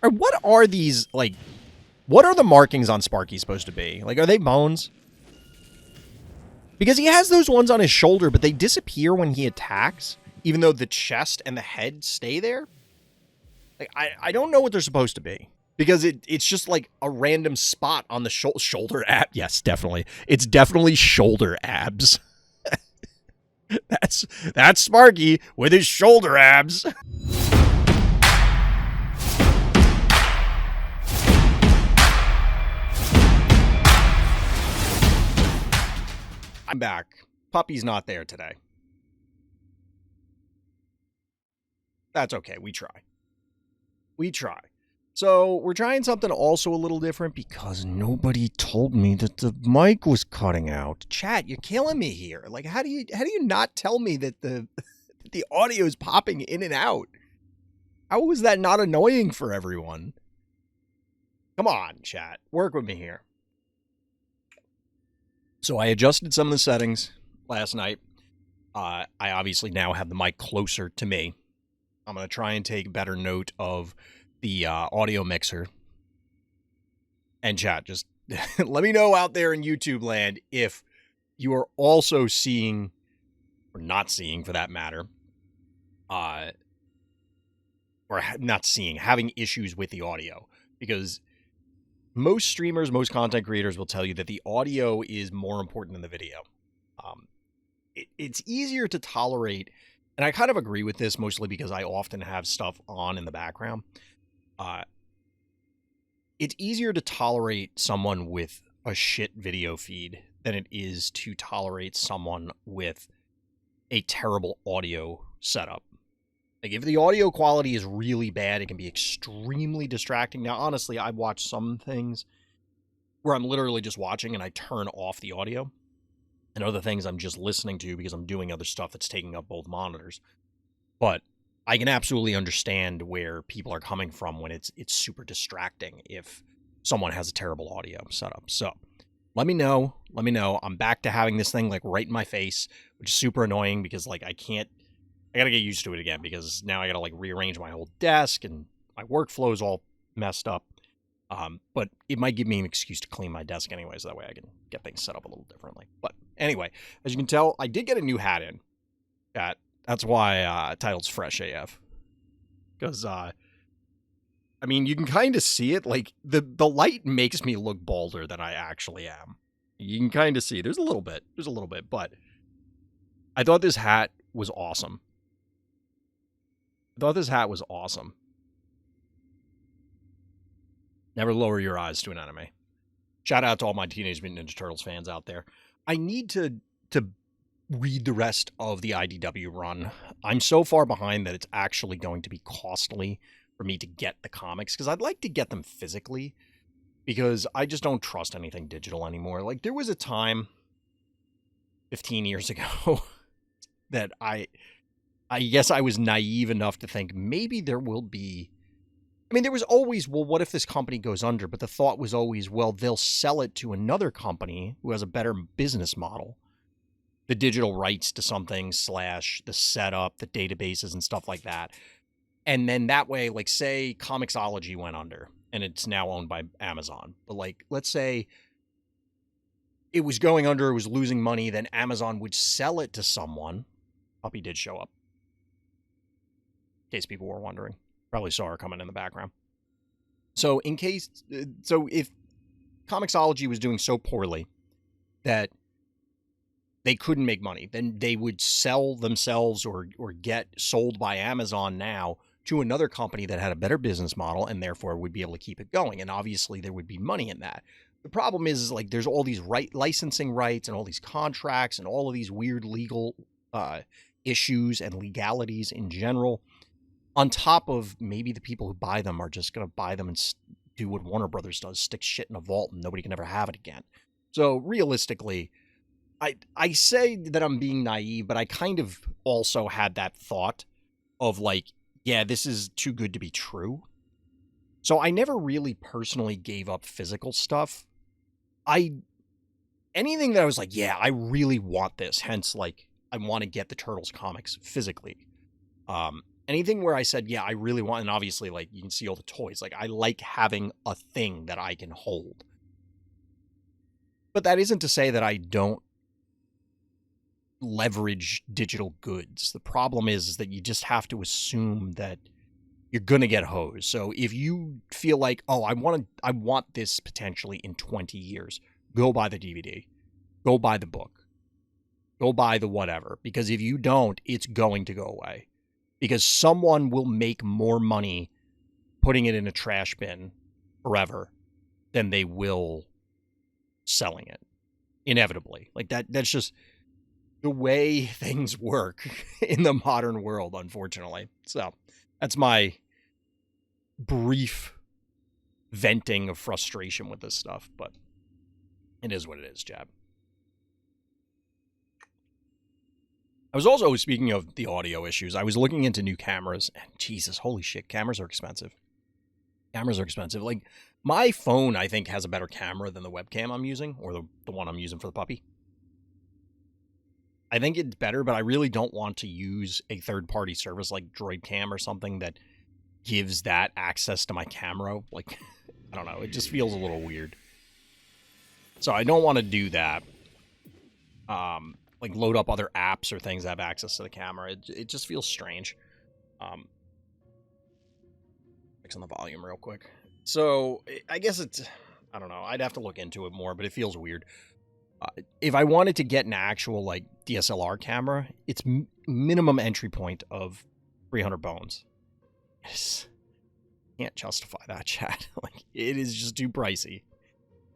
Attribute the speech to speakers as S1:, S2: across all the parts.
S1: Or what are these, like, what are the markings on Sparky supposed to be? Like, are they bones? Because he has those ones on his shoulder, but they disappear when he attacks, even though the chest and the head stay there. Like, I don't know what they're supposed to be. Because it's just like a random spot on the shoulder ab. Yes, definitely. It's definitely shoulder abs. That's Sparky with his shoulder abs. I'm back. Puppy's not there today. That's okay. We try. So we're trying something also a little different because nobody told me that the mic was cutting out. Chat, you're killing me here. Like, how do you not tell me that the audio is popping in and out? How was that not annoying for everyone? Come on, chat. Work with me here. So I adjusted some of the settings last night. I obviously now have the mic closer to me. I'm going to try and take better note of the audio mixer. And chat, just let me know out there in YouTube land if you are also seeing, or not seeing for that matter, or not seeing, having issues with the audio. Because most streamers, most content creators will tell you that the audio is more important than the video. It's easier to tolerate, and I kind of agree with this mostly because I often have stuff on in the background. It's easier to tolerate someone with a shit video feed than it is to tolerate someone with a terrible audio setup. Like, if the audio quality is really bad, it can be extremely distracting. Now, honestly, I watch some things where I'm literally just watching and I turn off the audio. And other things I'm just listening to because I'm doing other stuff that's taking up both monitors. But I can absolutely understand where people are coming from when it's super distracting if someone has a terrible audio setup. So let me know. I'm back to having this thing like right in my face, which is super annoying because like I gotta get used to it again because now I gotta like rearrange my whole desk and my workflow is all messed up. But it might give me an excuse to clean my desk anyway, so that way I can get things set up a little differently. But anyway, as you can tell, I did get a new hat in. That's why title's Fresh AF. Because, I mean, you can kind of see it. Like, the light makes me look balder than I actually am. You can kind of see. There's a little bit, but I thought this hat was awesome. Never lower your eyes to an enemy. Shout out to all my Teenage Mutant Ninja Turtles fans out there. I need to read the rest of the IDW run. I'm so far behind that it's actually going to be costly for me to get the comics, because I'd like to get them physically, because I just don't trust anything digital anymore. Like, there was a time 15 years ago that I guess I was naive enough to think maybe there will be... I mean, there was always, well, what if this company goes under? But the thought was always, well, they'll sell it to another company who has a better business model. The digital rights to something / the setup, the databases and stuff like that. And then that way, like, say Comixology went under and it's now owned by Amazon. But like, let's say it was going under, it was losing money, then Amazon would sell it to someone. Puppy did show up. In case people were wondering. Probably saw her coming in the background. So if Comixology was doing so poorly that they couldn't make money, then they would sell themselves or get sold by Amazon now to another company that had a better business model and therefore would be able to keep it going. And obviously there would be money in that. The problem is like there's all these licensing rights and all these contracts and all of these weird legal issues and legalities in general. On top of maybe the people who buy them are just going to buy them and do what Warner Brothers does, stick shit in a vault and nobody can ever have it again. So realistically, I say that I'm being naive, but I kind of also had that thought of like, yeah, this is too good to be true. So I never really personally gave up physical stuff. Anything that I was like, yeah, I really want this. Hence, like, I want to get the Turtles comics physically. anything where I said, yeah, I really want, and obviously, like, you can see all the toys. Like, I like having a thing that I can hold. But that isn't to say that I don't leverage digital goods. The problem is that you just have to assume that you're going to get hosed. So if you feel like, oh, I want this potentially in 20 years, go buy the DVD, go buy the book, go buy the whatever. Because if you don't, it's going to go away. Because someone will make more money putting it in a trash bin forever than they will selling it. Inevitably. Like that's just the way things work in the modern world, unfortunately. So that's my brief venting of frustration with this stuff, but it is what it is, Jab. I was also, speaking of the audio issues, I was looking into new cameras, and Jesus, holy shit, cameras are expensive. Cameras are expensive. Like, my phone, I think, has a better camera than the webcam I'm using, or the one I'm using for the puppy. I think it's better, but I really don't want to use a third-party service like DroidCam or something that gives that access to my camera. Like, I don't know, it just feels a little weird. So I don't want to do that. Like, load up other apps or things that have access to the camera. It just feels strange. Fixing the volume real quick. So, I guess it's, I don't know, I'd have to look into it more, but it feels weird. If I wanted to get an actual, like, DSLR camera, it's minimum entry point of 300 bones. Yes. Can't justify that, chat. Like, it is just too pricey.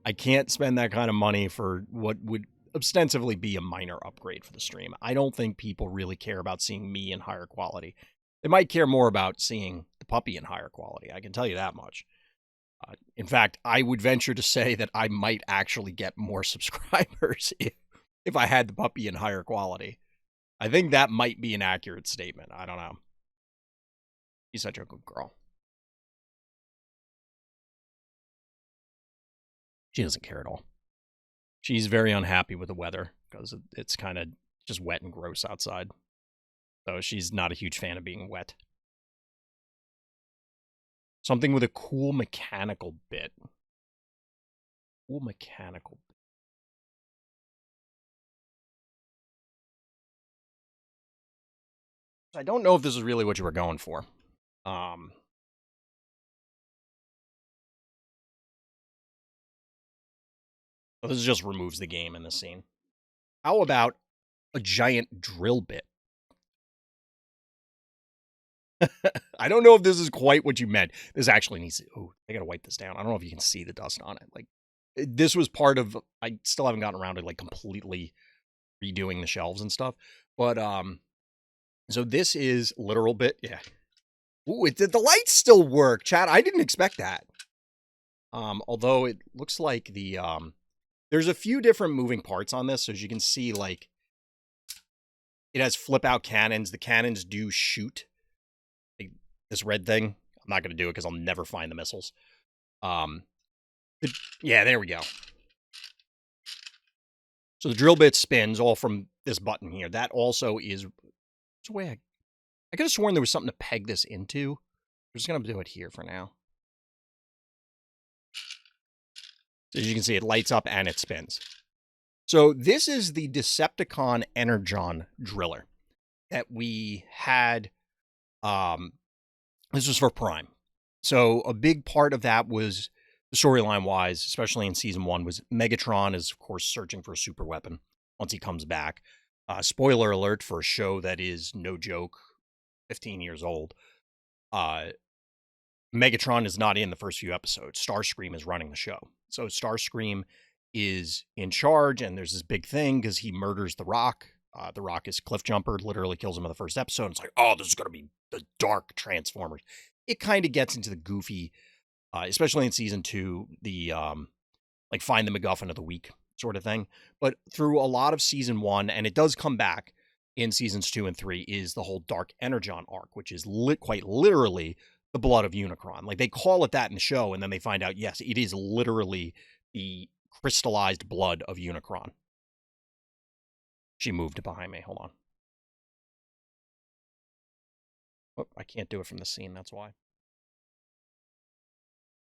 S1: I can't spend that kind of money for what would ostensibly be a minor upgrade for the stream. I don't think people really care about seeing me in higher quality. They might care more about seeing the puppy in higher quality. I can tell you that much. In fact, I would venture to say that I might actually get more subscribers if I had the puppy in higher quality. I think that might be an accurate statement. I don't know. She's such a good girl. She doesn't care at all. She's very unhappy with the weather because it's kind of just wet and gross outside. So she's not a huge fan of being wet. Something with a cool mechanical bit. Cool mechanical bit. I don't know if this is really what you were going for. So this just removes the game in the scene. How about a giant drill bit? I don't know if this is quite what you meant. This actually needs to... Oh, I gotta wipe this down. I don't know if you can see the dust on it. Like, this was part of... I still haven't gotten around to, like, completely redoing the shelves and stuff. But, so this is literal bit. Yeah. Ooh, the lights still work, chat. I didn't expect that. Although it looks like the, there's a few different moving parts on this. So as you can see, like, it has flip out cannons. The cannons do shoot this red thing. I'm not going to do it because I'll never find the missiles. Yeah, there we go. So the drill bit spins all from this button here. That also is... What's the way I could have sworn there was something to peg this into. We're just going to do it here for now. So as you can see, it lights up and it spins. So this is the Decepticon Energon driller that we had. This was for Prime. So a big part of that was, storyline-wise, especially in Season 1, was Megatron is, of course, searching for a super weapon once he comes back. Spoiler alert for a show that is, no joke, 15 years old. Megatron is not in the first few episodes. Starscream is running the show. So Starscream is in charge, and there's this big thing because he murders The Rock. The Rock is cliff jumper, literally kills him in the first episode. It's like, oh, this is going to be the dark Transformers. It kind of gets into the goofy, especially in Season 2, the like find the MacGuffin of the week sort of thing. But through a lot of Season 1, and it does come back in Seasons 2 and 3, is the whole Dark Energon arc, which is quite literally the blood of Unicron. Like, they call it that in the show, and then they find out, yes, it is literally the crystallized blood of Unicron. She moved behind me. Hold on. Oh, I can't do it from the scene, that's why.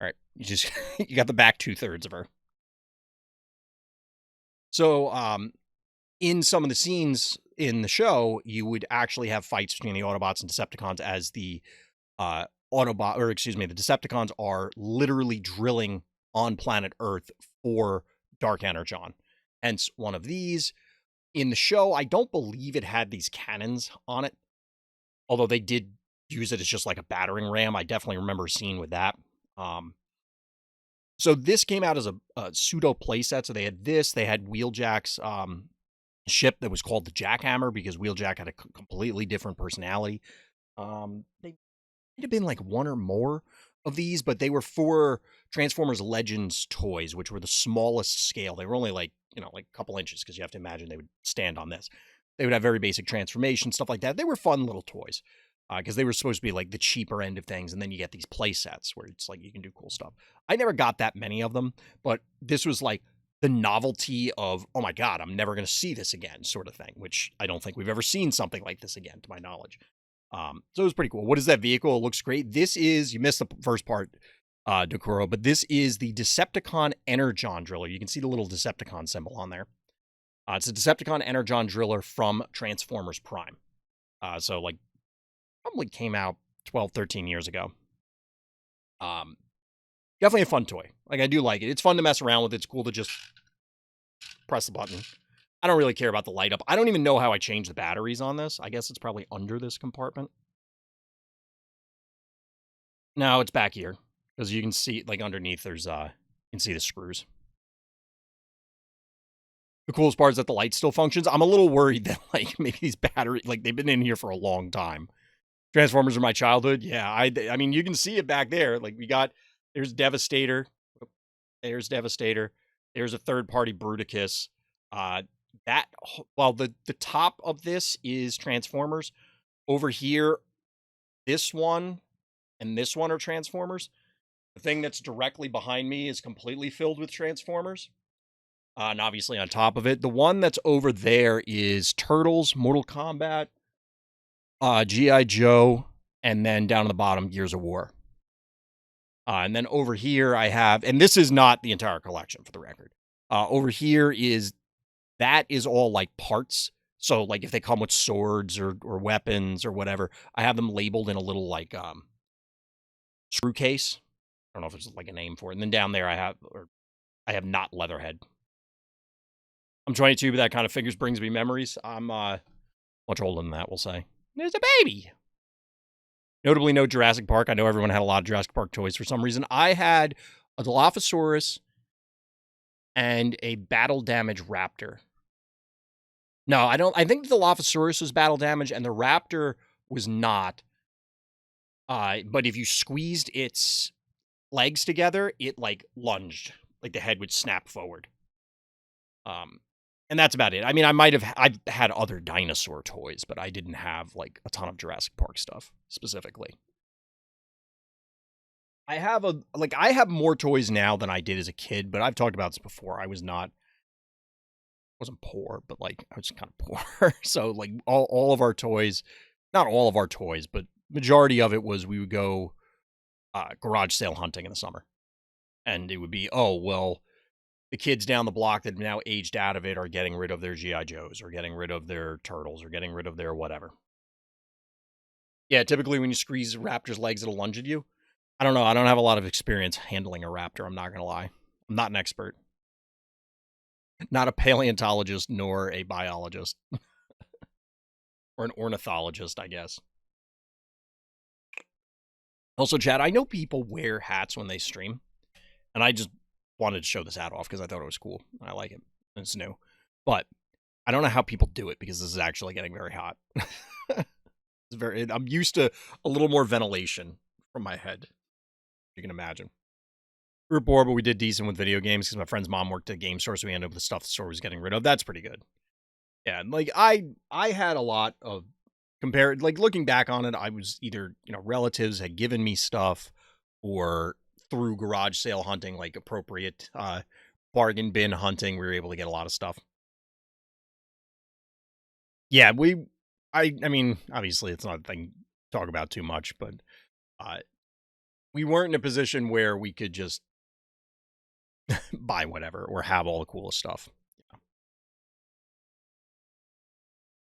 S1: All right, you got the back 2/3 of her. So, in some of the scenes in the show, you would actually have fights between the Autobots and Decepticons as the the Decepticons are literally drilling on planet Earth for Dark Energon. Hence, one of these. In the show, I don't believe it had these cannons on it, although they did use it as just like a battering ram. I definitely remember a scene with that. So this came out as a pseudo playset. So they had this, they had Wheeljack's ship that was called the Jackhammer because Wheeljack had a completely different personality. They might have been like one or more of these, but they were for Transformers Legends toys, which were the smallest scale. They were only like, like a couple inches because you have to imagine they would stand on this. They would have very basic transformation, stuff like that. They were fun little toys because they were supposed to be like the cheaper end of things. And then you get these play sets where it's like you can do cool stuff. I never got that many of them, but this was like the novelty of, oh my God, I'm never going to see this again sort of thing, which I don't think we've ever seen something like this again, to my knowledge. So it was pretty cool. What is that vehicle? It looks great. This is, you missed the first part, Dokuro, but this is the Decepticon Energon Driller. You can see the little Decepticon symbol on there. It's a Decepticon Energon Driller from Transformers Prime. So like probably came out 12, 13 years ago. Definitely a fun toy. Like I do like it. It's fun to mess around with. It's cool to just press the button. I don't really care about the light up. I don't even know how I change the batteries on this. I guess it's probably under this compartment. No, it's back here. Because you can see, like, underneath there's, you can see the screws. The coolest part is that the light still functions. I'm a little worried that, like, maybe these batteries, like, they've been in here for a long time. Transformers are my childhood. Yeah, I mean, you can see it back there. Like, there's Devastator. There's Devastator. There's a third-party Bruticus. The top of this is Transformers. Over here, this one and this one are Transformers. The thing that's directly behind me is completely filled with Transformers. And obviously on top of it, the one that's over there is Turtles, Mortal Kombat, G.I. Joe, and then down at the bottom, Gears of War. And then over here I have, and this is not the entire collection for the record. Over here that is all like parts. So like if they come with swords or weapons or whatever, I have them labeled in a little like screw case. I don't know if there's like a name for it. And then down there I have not Leatherhead. I'm 22, but that kind of figures brings me memories. I'm much older than that, we'll say. There's a baby. Notably no Jurassic Park. I know everyone had a lot of Jurassic Park toys for some reason. I had a Dilophosaurus and a battle damage raptor. No, I think the Dilophosaurus was battle damage and the raptor was not. But if you squeezed its legs together, it like lunged. Like the head would snap forward. And that's about it. I mean, I've had other dinosaur toys, but I didn't have like a ton of Jurassic Park stuff specifically. I have more toys now than I did as a kid, but I've talked about this before. I wasn't poor, but like I was kind of poor. So like all of our toys, not all of our toys, but majority of it was we would go garage sale hunting in the summer. And it would be, oh, well, the kids down the block that have now aged out of it are getting rid of their G.I. Joes or getting rid of their Turtles or getting rid of their whatever. Yeah, typically when you squeeze a raptor's legs, it'll lunge at you. I don't know. I don't have a lot of experience handling a raptor. I'm not going to lie. I'm not an expert. Not a paleontologist nor a biologist. Or an ornithologist, I guess. Also, Chad, I know people wear hats when they stream. And I just wanted to show this hat off because I thought it was cool. I like it. It's new. But I don't know how people do it because this is actually getting very hot. I'm used to a little more ventilation from my head. You can imagine. We were bored, but we did decent with video games because my friend's mom worked at a game store, so we ended up with the stuff the store was getting rid of. That's pretty good. Yeah, and like I had a lot of compared, like looking back on it, I was either, relatives had given me stuff or through garage sale hunting, like appropriate bargain bin hunting, we were able to get a lot of stuff. Yeah, I mean, obviously it's not a thing talk about too much, but we weren't in a position where we could just buy whatever or have all the coolest stuff.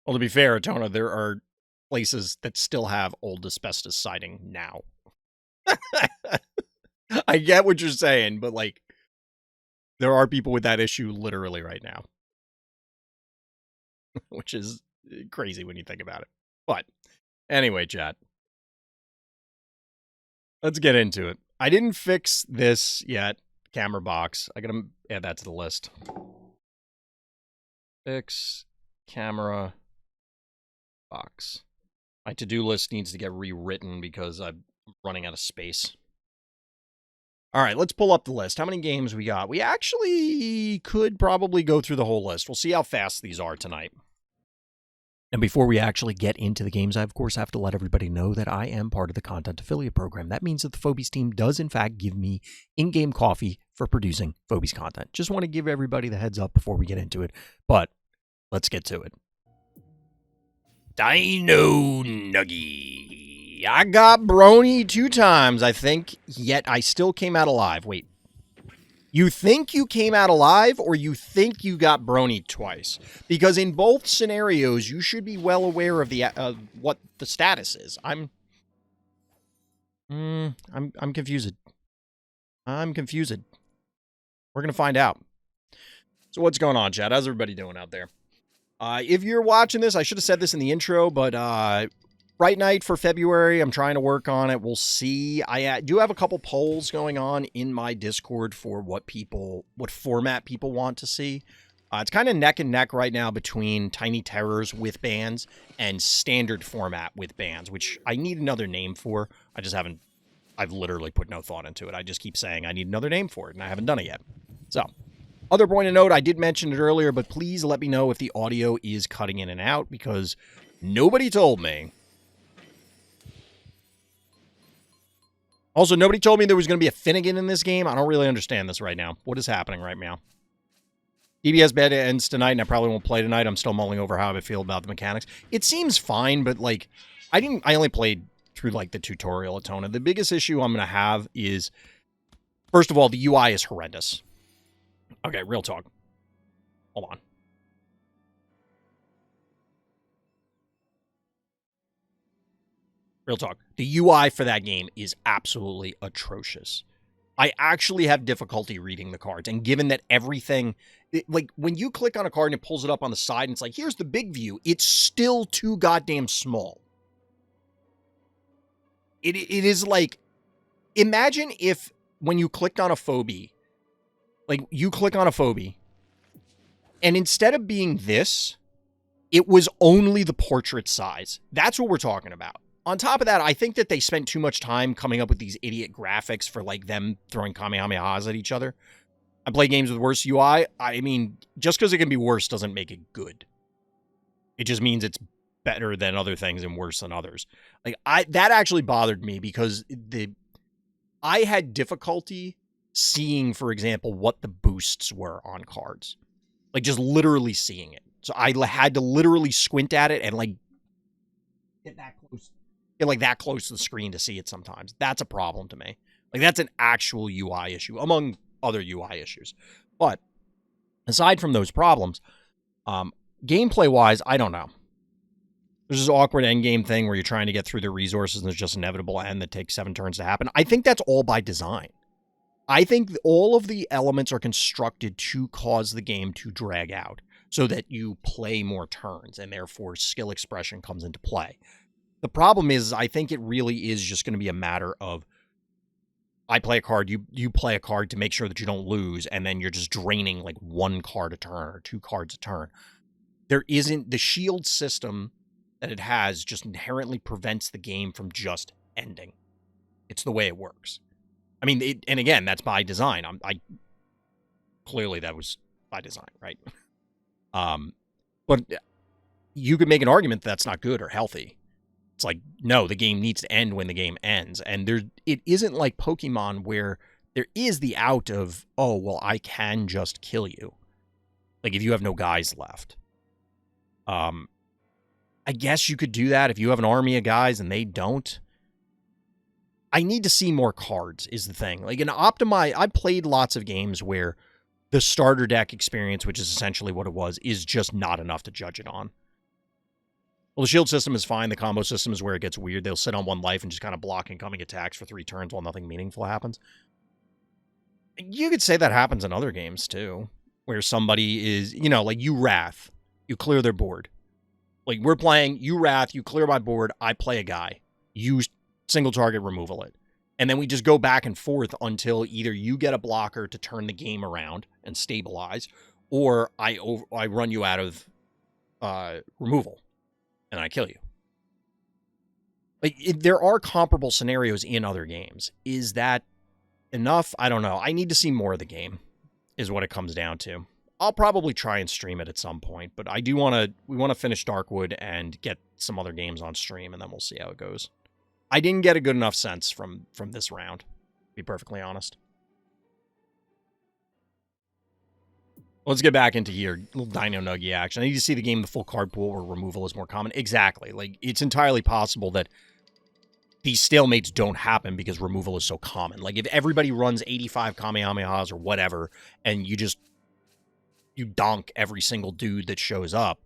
S1: Well, to be fair, Atona, there are places that still have old asbestos siding now. I get what you're saying, but like, there are people with that issue literally right now, which is crazy when you think about it. But anyway, chat, let's get into it. I didn't fix this yet. Camera box. I gotta add that to the list. Fix camera box. My to-do list needs to get rewritten because I'm running out of space. All right, let's pull up the list. How many games we got? We actually could probably go through the whole list. We'll see how fast these are tonight. And before we actually get into the games, I, of course, have to let everybody know that I am part of the Content Affiliate Program. That means that the Phobies team does, in fact, give me in-game coffee for producing Phobies content. Just want to give everybody the heads up before we get into it, but let's get to it. Dino Nuggy. I got Brony 2 times, I think, yet I still came out alive. Wait. You think you came out alive, or you think you got Brony twice? Because in both scenarios, you should be well aware of the what the status is. I'm confused. I'm confused. We're gonna find out. So what's going on, chat? How's everybody doing out there? If you're watching this, I should have said this in the intro, but Fright Night for February, I'm trying to work on it. We'll see. I do have a couple polls going on in my Discord for what format people want to see. It's kind of neck and neck right now between Tiny Terrors with bands and standard format with bands, which I need another name for. I've literally put no thought into it. I just keep saying I need another name for it, and I haven't done it yet. So, other point of note, I did mention it earlier, but please let me know if the audio is cutting in and out, because nobody told me. Also, nobody told me there was going to be a Finnegan in this game. I don't really understand this right now. What is happening right now? DBS beta ends tonight, and I probably won't play tonight. I'm still mulling over how I feel about the mechanics. It seems fine, but, like, I only played through, like, the tutorial at Tona. The biggest issue I'm going to have is, first of all, the UI is horrendous. Okay, real talk. Hold on. Real talk. The UI for that game is absolutely atrocious. I actually have difficulty reading the cards, and given that everything, like, when you click on a card and it pulls it up on the side and it's like, here's the big view, it's still too goddamn small. It is like, imagine if when you clicked on a phobie, like, you click on a phobie, and instead of being this, it was only the portrait size. That's what we're talking about. On top of that, I think that they spent too much time coming up with these idiot graphics for, like, them throwing Kamehamehas at each other. I play games with worse UI. I mean, just because it can be worse doesn't make it good. It just means it's better than other things and worse than others. Like, that actually bothered me because I had difficulty seeing, for example, what the boosts were on cards. Like, just literally seeing it. So I had to literally squint at it and, like, get that close to the screen to see it sometimes. That's a problem to me. Like, that's an actual UI issue, among other UI issues. But aside from those problems, gameplay-wise, I don't know. There's this awkward endgame thing where you're trying to get through the resources and there's just an inevitable end that takes 7 turns to happen. I think that's all by design. I think all of the elements are constructed to cause the game to drag out so that you play more turns and therefore skill expression comes into play. The problem is, I think it really is just going to be a matter of, I play a card, you play a card to make sure that you don't lose, and then you're just draining like 1 card a turn or 2 cards a turn. There isn't, the shield system that it has just inherently prevents the game from just ending. It's the way it works. I mean, and again, that's by design. Clearly that was by design, right? But you could make an argument that's not good or healthy. It's like, no, the game needs to end when the game ends. And it isn't like Pokemon where there is the out of, oh, well, I can just kill you. Like, if you have no guys left. I I guess you could do that if you have an army of guys and they don't. I need to see more cards is the thing. Like in Optimize, I played lots of games where the starter deck experience, which is essentially what it was, is just not enough to judge it on. Well, the shield system is fine. The combo system is where it gets weird. They'll sit on 1 life and just kind of block incoming attacks for 3 turns while nothing meaningful happens. You could say that happens in other games, too, where somebody is, you know, like you Wrath. You clear their board. Like, we're playing, you Wrath, you clear my board, I play a guy. You single target removal it. And then we just go back and forth until either you get a blocker to turn the game around and stabilize, or I run you out of removal. And I kill you. Like, there are comparable scenarios in other games. Is that enough? I don't know. I need to see more of the game, is what it comes down to. I'll probably try and stream it at some point, but I do we want to finish Darkwood and get some other games on stream, and then we'll see how it goes. I didn't get a good enough sense from this round, to be perfectly honest. Let's get back into here. A little Dino Nuggy action. I need to see the game, the full card pool, where removal is more common. Exactly. Like, it's entirely possible that these stalemates don't happen because removal is so common. Like, if everybody runs 85 Kamehamehas or whatever, and you donk every single dude that shows up,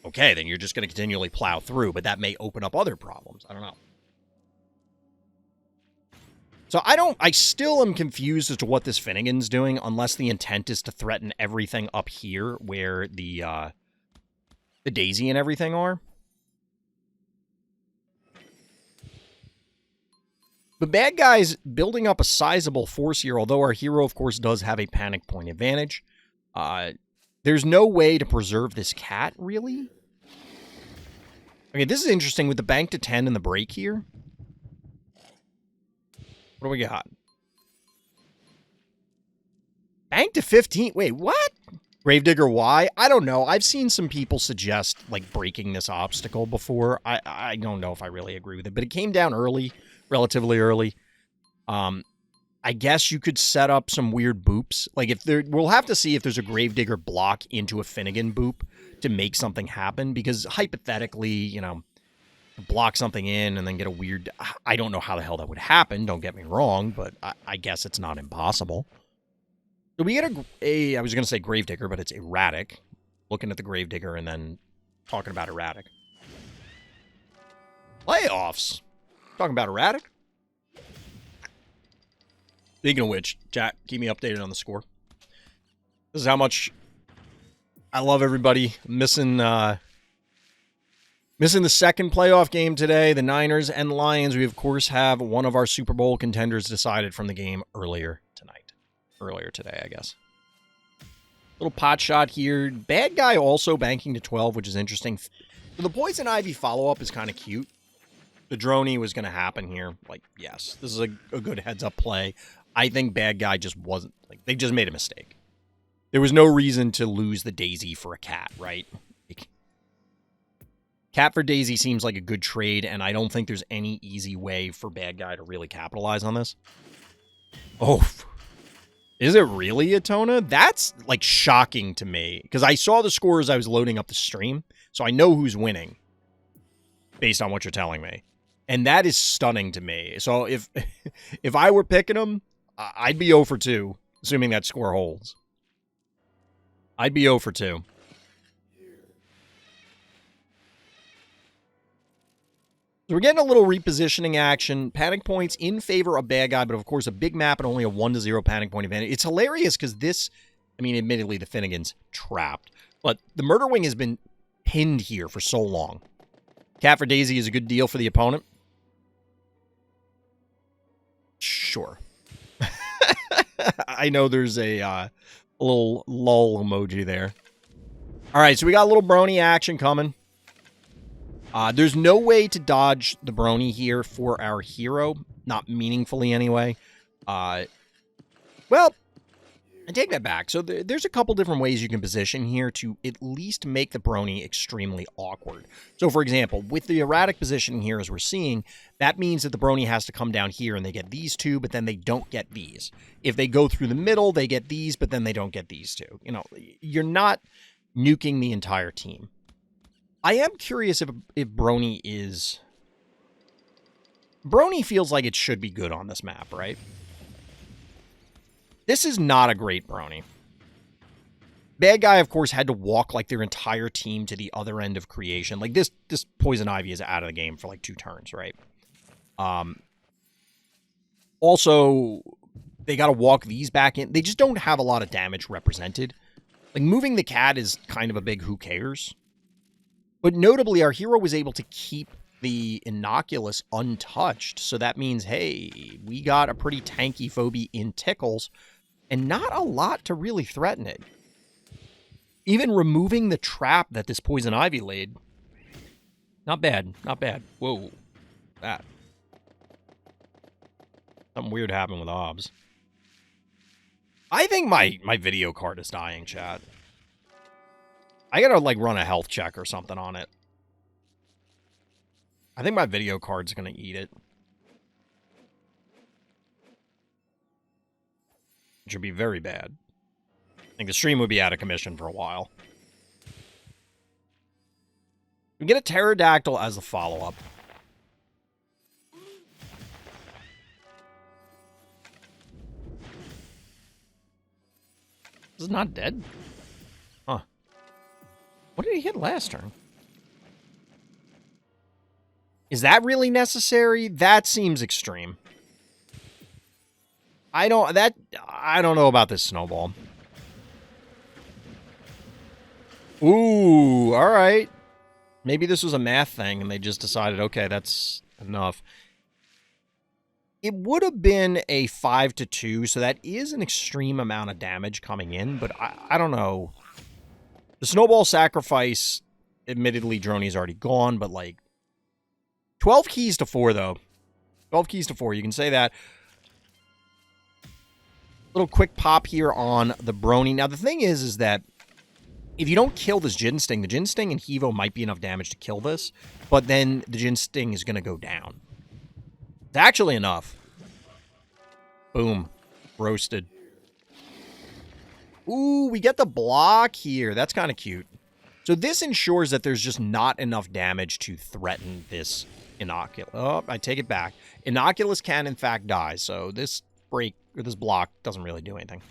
S1: okay, then you're just going to continually plow through, but that may open up other problems. I don't know. So I still am confused as to what this Finnegan's doing, unless the intent is to threaten everything up here where the Daisy and everything are. The bad guy's building up a sizable force here, although our hero, of course, does have a panic point advantage. There's no way to preserve this cat, really. Okay, this is interesting with the bank to 10 and the break here. What do we got? Bank to 15. Wait, what? Gravedigger, why? I don't know. I've seen some people suggest, like, breaking this obstacle before. I don't know if I really agree with it, but it came down early, relatively early. I guess you could set up some weird boops. Like, we'll have to see if there's a Gravedigger block into a Finnegan boop to make something happen, because hypothetically, you know, block something in and then get a weird... I don't know how the hell that would happen, don't get me wrong, but I guess it's not impossible. So we get I was going to say Gravedigger, but it's Erratic. Looking at the Gravedigger and then talking about Erratic. Playoffs! Talking about Erratic? Speaking of which, chat, keep me updated on the score. This is how much I love everybody. Missing the second playoff game today, the Niners and Lions. We, of course, have one of our Super Bowl contenders decided from the game earlier tonight. Earlier today, I guess. Little pot shot here. Bad guy also banking to 12, which is interesting. So the Poison Ivy follow-up is kind of cute. The droney was going to happen here. Like, yes, this is a good heads-up play. I think bad guy just wasn't... Like, they just made a mistake. There was no reason to lose the Daisy for a cat, right? Cat for Daisy seems like a good trade, and I don't think there's any easy way for bad guy to really capitalize on this. Oh, is it really Atona? That's, like, shocking to me, because I saw the score as I was loading up the stream, so I know who's winning, based on what you're telling me. And that is stunning to me. So if I were picking him, I'd be 0 for 2, assuming that score holds. I'd be 0 for 2. So we're getting a little repositioning action. Panic points in favor of bad guy, but of course a big map and only a 1-0 panic point advantage. It's hilarious because this, I mean, admittedly the Finnegan's trapped, but the Murder Wing has been pinned here for so long. Cat for Daisy is a good deal for the opponent. Sure. I know there's a little lull emoji there. All right, so we got a little brony action coming. There's no way to dodge the brony here for our hero. Not meaningfully, anyway. Well, I take that back. So there's a couple different ways you can position here to at least make the brony extremely awkward. So, for example, with the erratic position here, as we're seeing, that means that the brony has to come down here and they get these two, but then they don't get these. If they go through the middle, they get these, but then they don't get these two. You know, you're not nuking the entire team. I am curious if Brony is... Brony feels like it should be good on this map, right? This is not a great Brony. Bad guy, of course, had to walk like their entire team to the other end of creation. Like this Poison Ivy is out of the game for like 2 turns, right? Also, they got to walk these back in. They just don't have a lot of damage represented. Like moving the cat is kind of a big who cares. But notably, our hero was able to keep the Inoculus untouched. So that means, hey, we got a pretty tanky Phobie in Tickles and not a lot to really threaten it. Even removing the trap that this Poison Ivy laid. Not bad. Not bad. Whoa. That. Something weird happened with Obs. I think my video card is dying, chat. I gotta, like, run a health check or something on it. I think my video card's gonna eat it. Which would be very bad. I think the stream would be out of commission for a while. We get a Pterodactyl as a follow-up. This is not dead? Huh. What did he hit last turn? Is that really necessary? That seems extreme. I don't know about this snowball. Ooh, all right. Maybe this was a math thing and they just decided, okay, that's enough. It would have been a 5-2, so that is an extreme amount of damage coming in, but I don't know. The snowball sacrifice, admittedly, Droney's already gone, but like 12 keys to 4, though. 12 keys to 4, you can say that. Little quick pop here on the Brony. Now, the thing is that if you don't kill this Gin Sting, the Gin Sting and Hevo might be enough damage to kill this, but then the Gin Sting is going to go down. It's actually enough. Boom. Roasted. Ooh, we get the block here. That's kind of cute. So this ensures that there's just not enough damage to threaten this Inoculus. Oh, I take it back. Inoculus can, in fact, die, so this break, or this block, doesn't really do anything.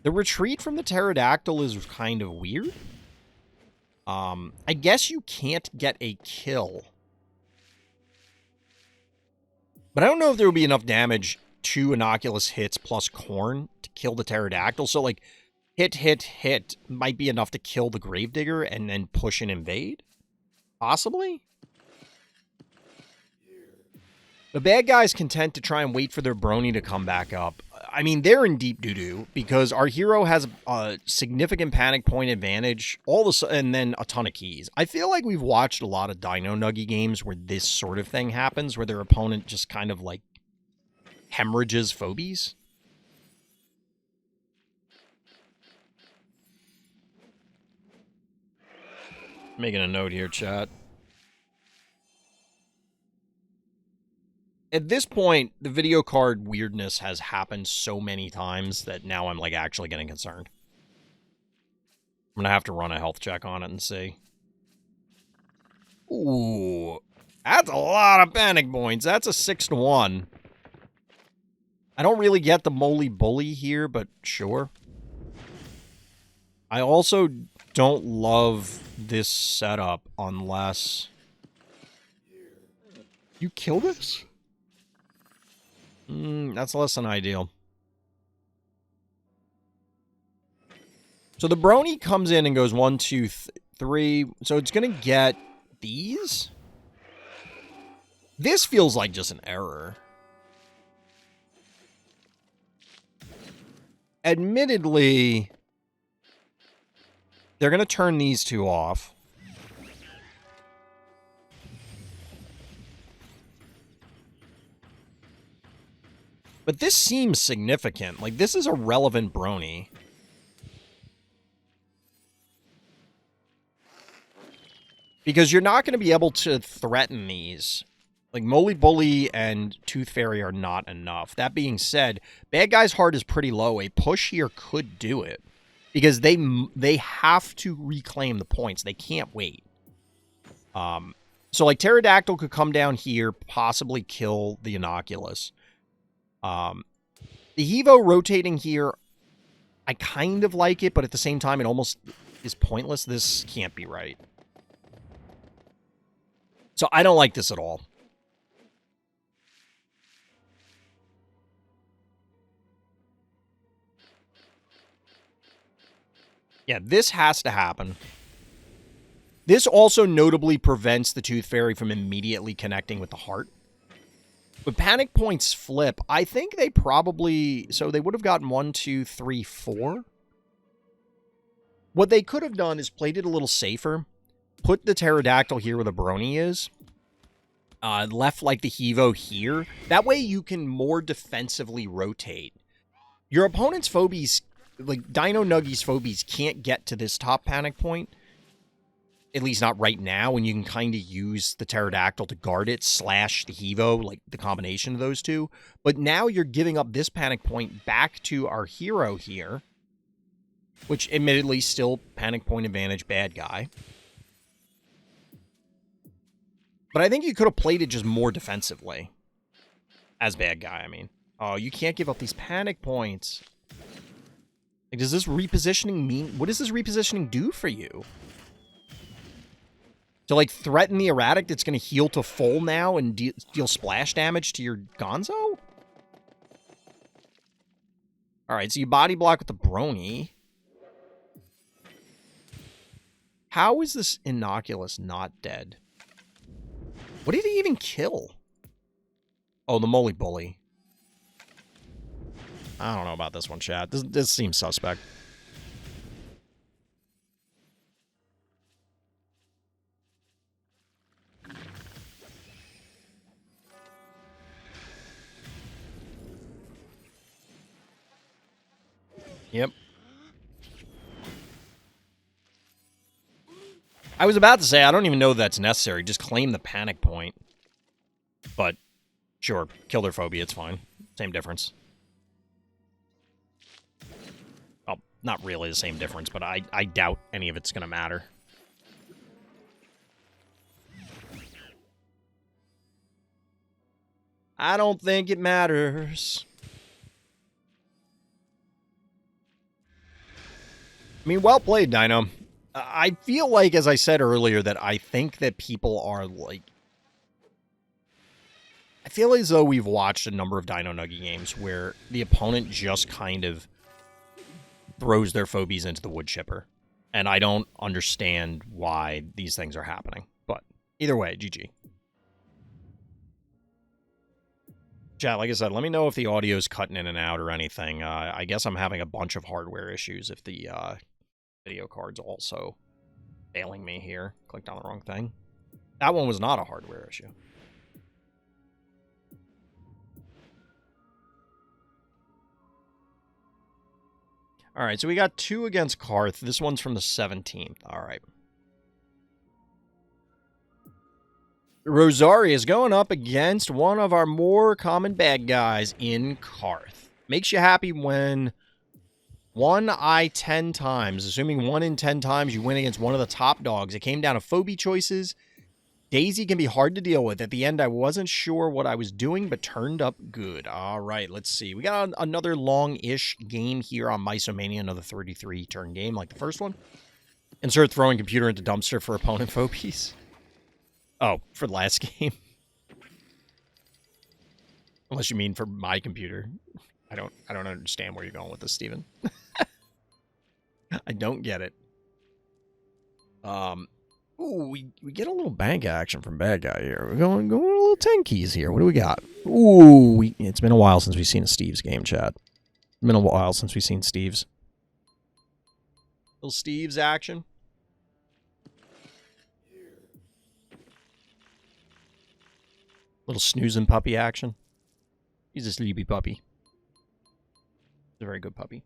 S1: The retreat from the Pterodactyl is kind of weird. I guess you can't get a kill. But I don't know if there will be enough damage, 2 Inoculus hits plus Corn, to kill the Pterodactyl. So, like, hit might be enough to kill the Gravedigger and then push and invade? Possibly? The bad guy's content to try and wait for their Brony to come back up. I mean, they're in deep doo-doo because our hero has a significant panic point advantage, and then a ton of keys. I feel like we've watched a lot of Dino Nuggy games where this sort of thing happens, where their opponent just kind of, like, hemorrhages Phobies. Making a note here, chat. At this point, the video card weirdness has happened so many times that now I'm, like, actually getting concerned. I'm gonna have to run a health check on it and see. Ooh. That's a lot of panic points. That's a 6-1. I don't really get the Moly Bully here, but sure. I also don't love this setup unless... You kill this? That's less than ideal. So the Brony comes in and goes 1, 2, 3. So it's going to get these? This feels like just an error. Admittedly, they're going to turn these 2 off. But this seems significant. Like, this is a relevant Brony. Because you're not going to be able to threaten these. Like, Moly Bully and Tooth Fairy are not enough. That being said, Bad Guy's heart is pretty low. A push here could do it. Because they have to reclaim the points. They can't wait. So, like, Pterodactyl could come down here, possibly kill the Innocuous. The Hevo rotating here, I kind of like it, but at the same time, it almost is pointless. This can't be right. So, I don't like this at all. Yeah, this has to happen. This also notably prevents the Tooth Fairy from immediately connecting with the heart. When Panic Points flip, I think they probably... So they would have gotten 1, 2, 3, 4. What they could have done is played it a little safer. Put the Pterodactyl here where the Brony is. Left, like, the Hevo here. That way you can more defensively rotate. Your opponent's Phobies... Like, Dino Nuggy's Phobies can't get to this top Panic Point. At least not right now, and you can kind of use the Pterodactyl to guard it, slash the Hevo, like the combination of those two. But now you're giving up this Panic Point back to our hero here, which admittedly still Panic Point advantage, bad guy. But I think you could have played it just more defensively. As bad guy, I mean. Oh, you can't give up these Panic Points. Like, does this repositioning mean... What does this repositioning do for you? To, like, threaten the Erratic that's going to heal to full now and deal splash damage to your Gonzo? Alright, so you body block with the Brony. How is this Innocuous not dead? What did he even kill? Oh, the Moly Bully. I don't know about this one, chat. This seems suspect. Yep. I was about to say, I don't even know that's necessary. Just claim the Panic Point. But, sure, kill their Phobia, it's fine. Same difference. Well, not really the same difference, but I doubt any of it's going to matter. I don't think it matters. I mean, well played, Dino. I feel like, as I said earlier, that I think that people are, like... I feel as though we've watched a number of Dino Nugget games where the opponent just kind of throws their Phobies into the wood chipper. And I don't understand why these things are happening. But either way, GG. Chat, like I said, let me know if the audio's cutting in and out or anything. I guess I'm having a bunch of hardware issues if the video card's also failing me here. Clicked on the wrong thing. That one was not a hardware issue. All right, so we got 2 against Karth. This one's from the 17th. All right. Rossarius going up against one of our more common bad guys in Karth. Makes you happy when 1 eye 10 times, assuming 1 in 10 times you win against one of the top dogs. It came down to Phobie choices. Daisy can be hard to deal with. At the end, I wasn't sure what I was doing, but turned up good. All right, let's see. We got another long-ish game here on Mysomania, another 33-turn game like the first one. Insert throwing computer into dumpster for opponent Phobies. Oh, for the last game? Unless you mean for my computer. I don't understand where you're going with this, Steven. I don't get it. Ooh, we get a little bank action from bad guy here. We're going a little 10 keys here. What do we got? Ooh, it's been a while since we've seen a Steve's game, chat. It's been a while since we've seen Steve's. Little Steve's action. Little snoozing puppy action. He's a sleepy puppy. He's a very good puppy.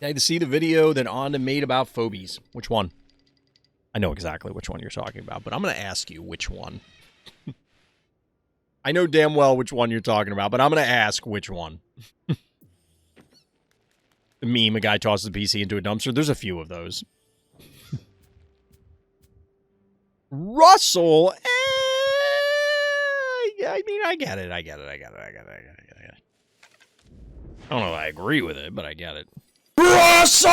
S1: I had to see the video that Onda made about Phobies. Which one? I know exactly which one you're talking about, but I'm going to ask you which one. I know damn well which one you're talking about, but I'm going to ask which one. The meme, a guy tosses a PC into a dumpster. There's a few of those. Russell, I mean, I get it. I don't know if I agree with it, but I get it. Russell!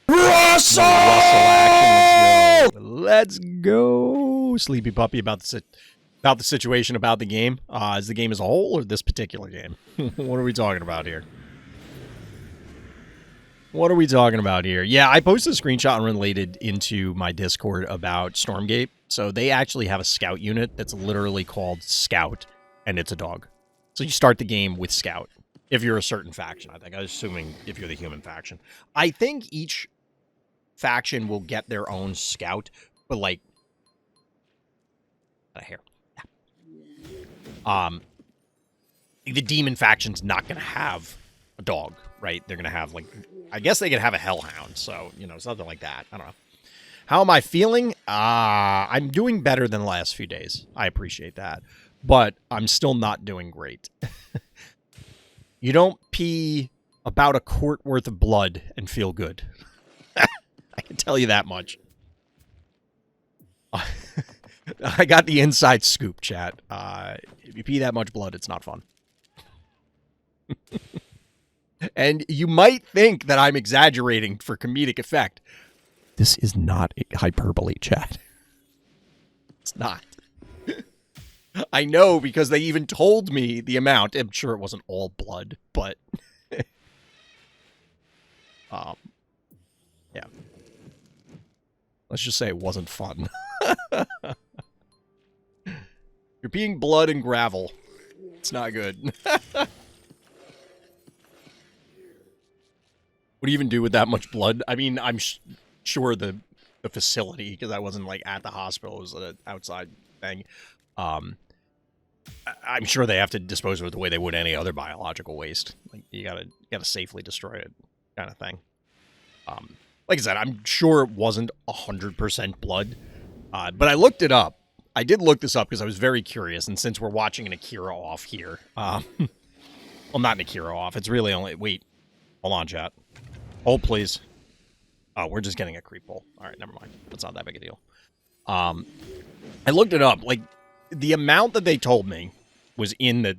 S1: Russell action. Let's go. Sleepy puppy about the situation about the game. Is the game as a whole or this particular game? What are we talking about here? Yeah, I posted a screenshot related into my Discord about Stormgate. So they actually have a scout unit that's literally called Scout, and it's a dog. So you start the game with Scout if you're a certain faction. I think I'm assuming if you're the human faction. I think each faction will get their own Scout, but like here. The demon faction's not gonna have a dog, right? They're gonna have like, I guess they could have a hellhound, so you know, something like that. I don't know. How am I feeling? I'm doing better than the last few days. I appreciate that, but I'm still not doing great. You don't pee about a quart worth of blood and feel good. I can tell you that much. I got the inside scoop, chat. If you pee that much blood, it's not fun. And you might think that I'm exaggerating for comedic effect. This is not hyperbole, chat. It's not. I know because they even told me the amount. I'm sure it wasn't all blood, but... yeah. Let's just say it wasn't fun. You're peeing blood and gravel. It's not good. What do you even do with that much blood? I mean, I'm sure the facility, because I wasn't like at the hospital, it was an outside thing. I'm sure they have to dispose of it the way they would any other biological waste. Like you gotta safely destroy it, kind of thing. Like I said, I'm sure it wasn't 100% blood, but I looked it up. I did look this up because I was very curious, and since we're watching an Akira off here, well, not an Akira off. It's really only... Wait. Hold on, chat. Hold, please. Oh, we're just getting a creep pull. All right, never mind. That's not that big a deal. I looked it up. Like, the amount that they told me was in the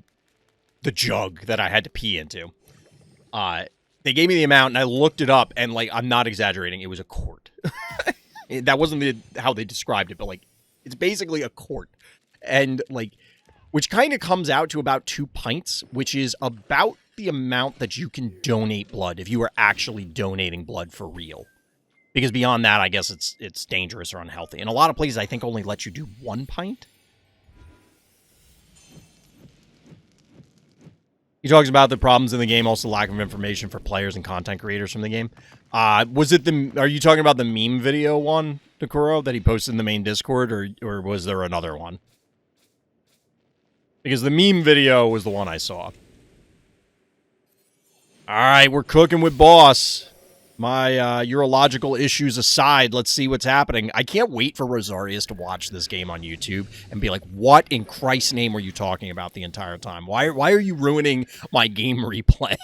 S1: jug that I had to pee into. They gave me the amount, and I looked it up, and, like, I'm not exaggerating. It was a quart. That wasn't how they described it, but, like, it's basically a quart. And, like, which kind of comes out to about 2 pints, which is about the amount that you can donate blood if you are actually donating blood for real. Because beyond that, I guess it's dangerous or unhealthy. And a lot of places, I think, only let you do 1 pint. He talks about the problems in the game, also lack of information for players and content creators from the game. Was it are you talking about the meme video one, Takuro, that he posted in the main Discord, or was there another one? Because the meme video was the one I saw. Alright, we're cooking with boss. My urological issues aside, let's see what's happening. I can't wait for Rossarius to watch this game on YouTube and be like, what in Christ's name were you talking about the entire time? Why are you ruining my game replay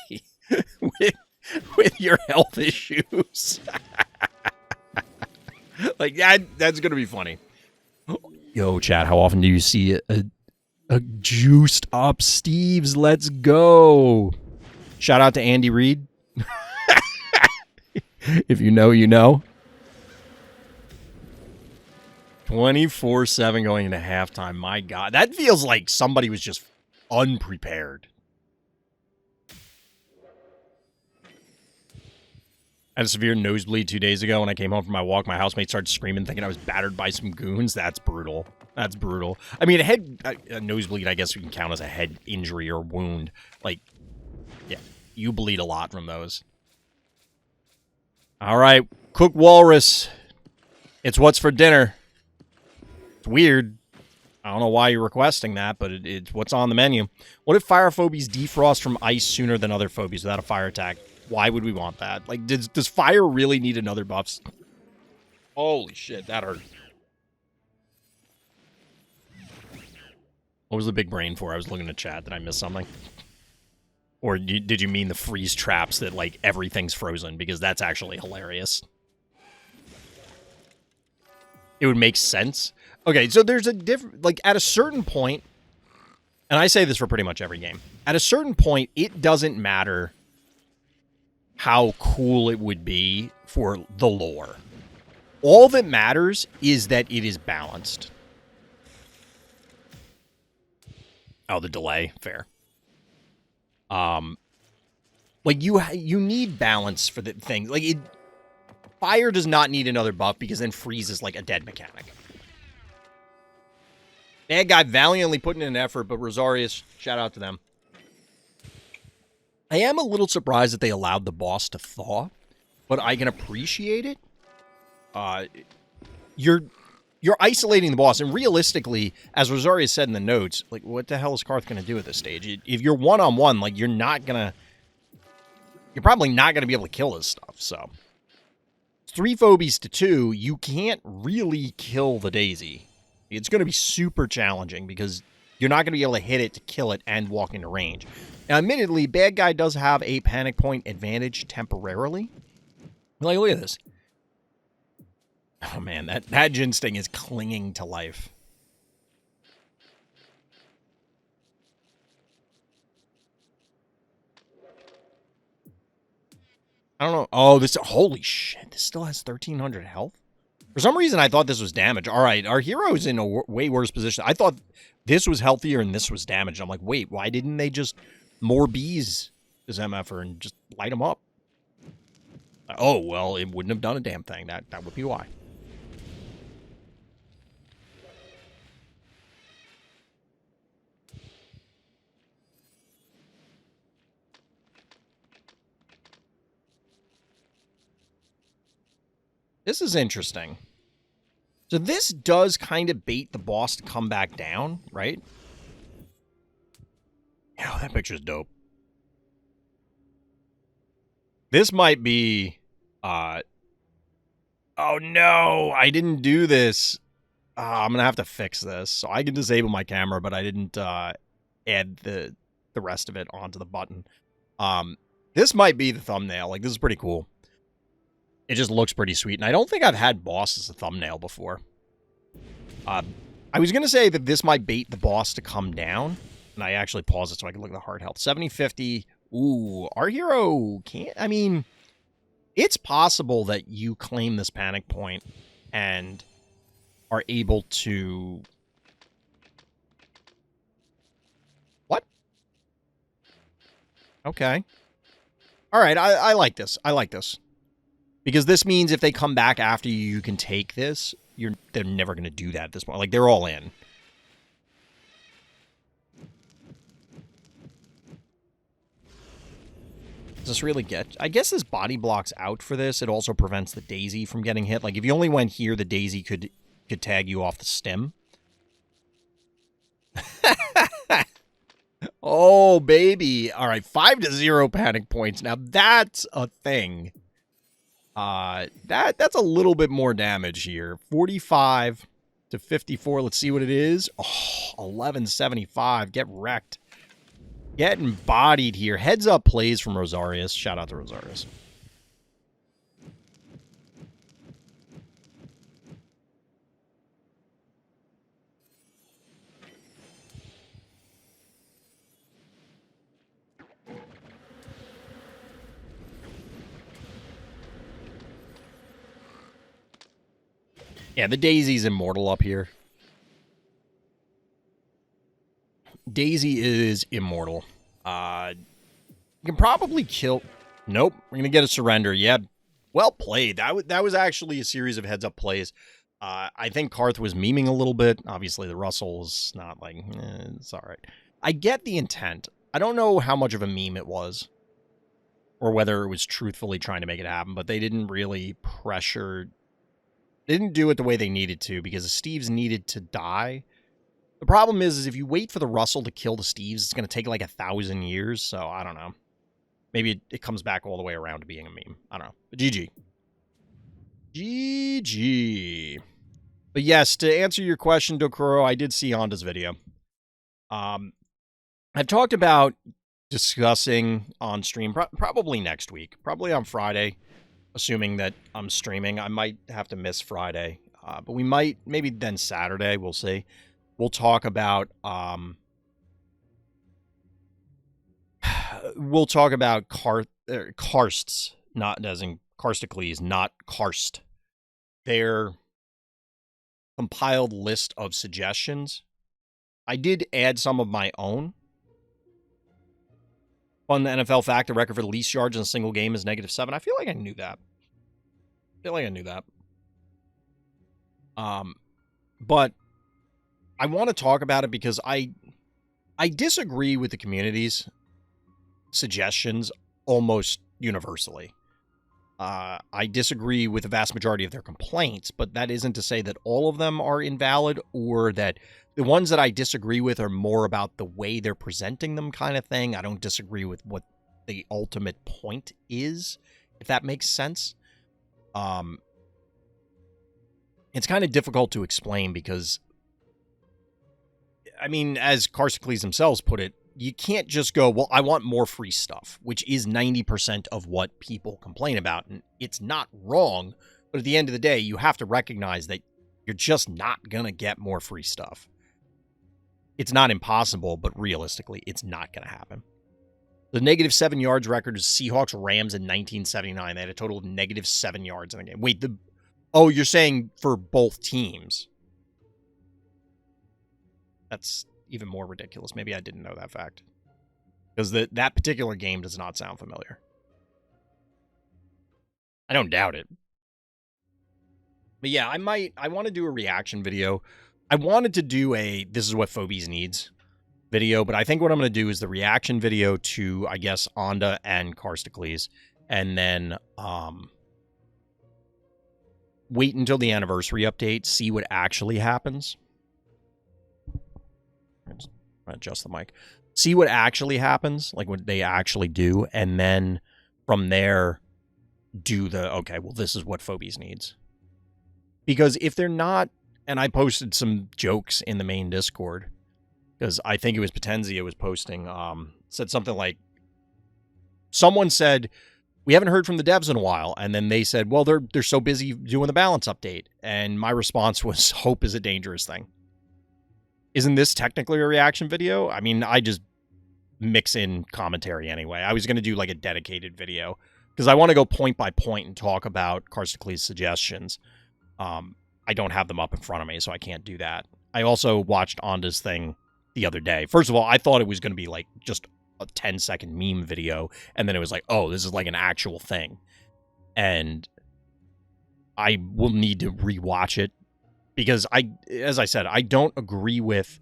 S1: with your health issues? Like, that's going to be funny. Yo, chat, how often do you see a juiced up Steves? Let's go. Shout out to Andy Reid. If you know, you know. 24/7 going into halftime. My God. That feels like somebody was just unprepared. I had a severe nosebleed 2 days ago when I came home from my walk. My housemate started screaming, thinking I was battered by some goons. That's brutal. That's brutal. I mean, a nosebleed, I guess we can count as a head injury or wound. Like, yeah, you bleed a lot from those. All right, cook walrus. It's what's for dinner. It's weird. I don't know why you're requesting that, but it's what's on the menu. What if fire phobies defrost from ice sooner than other phobies without a fire attack? Why would we want that? Like, does fire really need another buffs? Holy shit, that hurt. What was the big brain for? I was looking at chat. Did I miss something? Or did you mean the freeze traps that, like, everything's frozen? Because that's actually hilarious. It would make sense. Okay, so there's a different... Like, at a certain point, and I say this for pretty much every game, at a certain point, it doesn't matter how cool it would be for the lore. All that matters is that it is balanced. Oh, the delay. Fair. Like, you need balance for the thing. Like, fire does not need another buff because then freeze is like a dead mechanic. Bad guy valiantly putting in an effort, but Rossarius, shout out to them. I am a little surprised that they allowed the boss to thaw, but I can appreciate it. You're isolating the boss, and realistically, as Rossarius said in the notes, like, what the hell is Karth going to do at this stage? If you're one-on-one, like, you're probably not going to be able to kill this stuff, so. 3 Phobies to 2, you can't really kill the Daisy. It's going to be super challenging because you're not going to be able to hit it to kill it and walk into range. Now, admittedly, bad guy does have a panic point advantage temporarily. Like, look at this. Oh, man, that Jin Sting is clinging to life. I don't know. Oh, holy shit. This still has 1,300 health? For some reason, I thought this was damage. All right, our hero is in a way worse position. I thought this was healthier and this was damaged. I'm like, wait, why didn't they just more bees this MFer and just light them up? Oh, well, it wouldn't have done a damn thing. That would be why. This is interesting. So this does kind of bait the boss to come back down, right? Oh, that picture's dope. This might be... Oh, no! I didn't do this. I'm going to have to fix this. So I can disable my camera, but I didn't add the rest of it onto the button. This might be the thumbnail. Like, this is pretty cool. It just looks pretty sweet. And I don't think I've had boss as a thumbnail before. I was going to say that this might bait the boss to come down. And I actually paused it so I can look at the hard health. 70-50. Ooh, our hero can't... I mean, it's possible that you claim this panic point and are able to... What? Okay. All right, I like this. I like this. Because this means if they come back after you, you can take this. They're never going to do that at this point. Like, they're all in. Does this really get... I guess this body blocks out for this. It also prevents the Daisy from getting hit. Like, if you only went here, the Daisy could tag you off the stem. Oh, baby. All right, 5-0 panic points. Now, that's a thing. That's a little bit more damage here. 45 to 54. Let's see what it is. Oh, 1175. Get wrecked. Getting bodied here. Heads up plays from Rossarius. Shout out to Rossarius. Yeah, the Daisy's immortal up here. Daisy is immortal. You can probably kill... Nope, we're going to get a surrender. Yeah, well played. That was actually a series of heads-up plays. I think Karth was memeing a little bit. Obviously, the Russell's not like... it's all right. I get the intent. I don't know how much of a meme it was. Or whether it was truthfully trying to make it happen. But they didn't really pressure... They didn't do it the way they needed to because the Steves needed to die. The problem is if you wait for the Russell to kill the Steves, it's going to take like 1,000 years. So, I don't know. Maybe it comes back all the way around to being a meme. I don't know. But GG. GG. But yes, to answer your question, Dokuro, I did see Honda's video. I've talked about discussing on stream, probably next week, probably on Friday, assuming that I'm streaming. I might have to miss Friday, but we might, maybe then Saturday, we'll see. We'll talk about, karsts, not as in Karsticles, not karst. Their compiled list of suggestions. I did add some of my own. Fun NFL fact, the record for the least yards in a single game is -7. I feel like I knew that. But I want to talk about it because I disagree with the community's suggestions almost universally. I disagree with the vast majority of their complaints, but that isn't to say that all of them are invalid or that the ones that I disagree with are more about the way they're presenting them kind of thing. I don't disagree with what the ultimate point is, if that makes sense. It's kind of difficult to explain because, I mean, as Karsticles themselves put it, you can't just go, well, I want more free stuff, which is 90% of what people complain about. And it's not wrong, but at the end of the day, you have to recognize that you're just not going to get more free stuff. It's not impossible, but realistically, it's not going to happen. The -7 yards record is Seahawks-Rams in 1979. They had a total of -7 yards in the game. Wait, oh, you're saying for both teams. That's even more ridiculous. Maybe I didn't know that fact. Because that particular game does not sound familiar. I don't doubt it. But yeah, I want to do a reaction video. I wanted to do a This Is What Phobies Needs video, but I think what I'm going to do is the reaction video to, I guess, Onda and Karsticles, and then wait until the anniversary update, see what actually happens. Adjust the mic. See what actually happens, like what they actually do, and then from there do okay, well, this is what Phobies needs. Because if they're not, and I posted some jokes in the main Discord, because I think it was Potenzia was posting, said something like, someone said, we haven't heard from the devs in a while, and then they said, well, they're so busy doing the balance update, and my response was, hope is a dangerous thing. Isn't this technically a reaction video? I mean, I just mix in commentary anyway. I was going to do like a dedicated video because I want to go point by point and talk about Karsticles' suggestions. I don't have them up in front of me, so I can't do that. I also watched Onda's thing the other day. First of all, I thought it was going to be like just a 10-second meme video, and then it was like, oh, this is like an actual thing. And I will need to rewatch it. Because as I said, I don't agree with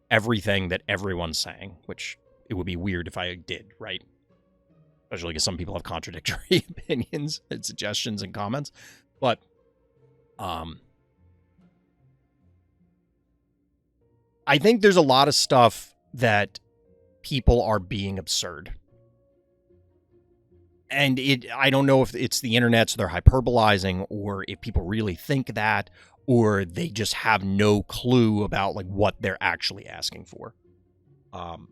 S1: everything that everyone's saying, which it would be weird if I did, right? Especially because some people have contradictory opinions and suggestions and comments. But I think there's a lot of stuff that people are being absurd. And I don't know if it's the internet, so they're hyperbolizing, or if people really think that, or they just have no clue about like what they're actually asking for. And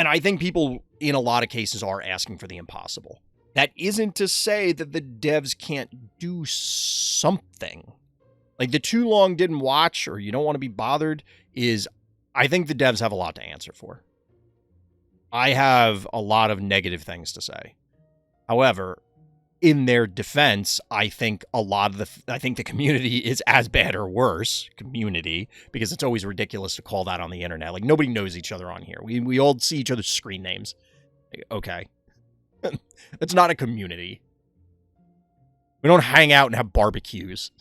S1: I think people in a lot of cases are asking for the impossible. That isn't to say that the devs can't do something. Like the too long didn't watch or you don't want to be bothered is, I think the devs have a lot to answer for. I have a lot of negative things to say. However, in their defense, I think the community is as bad or worse, because it's always ridiculous to call that on the internet. Like, nobody knows each other on here. We all see each other's screen names. Okay. That's not a community. We don't hang out and have barbecues.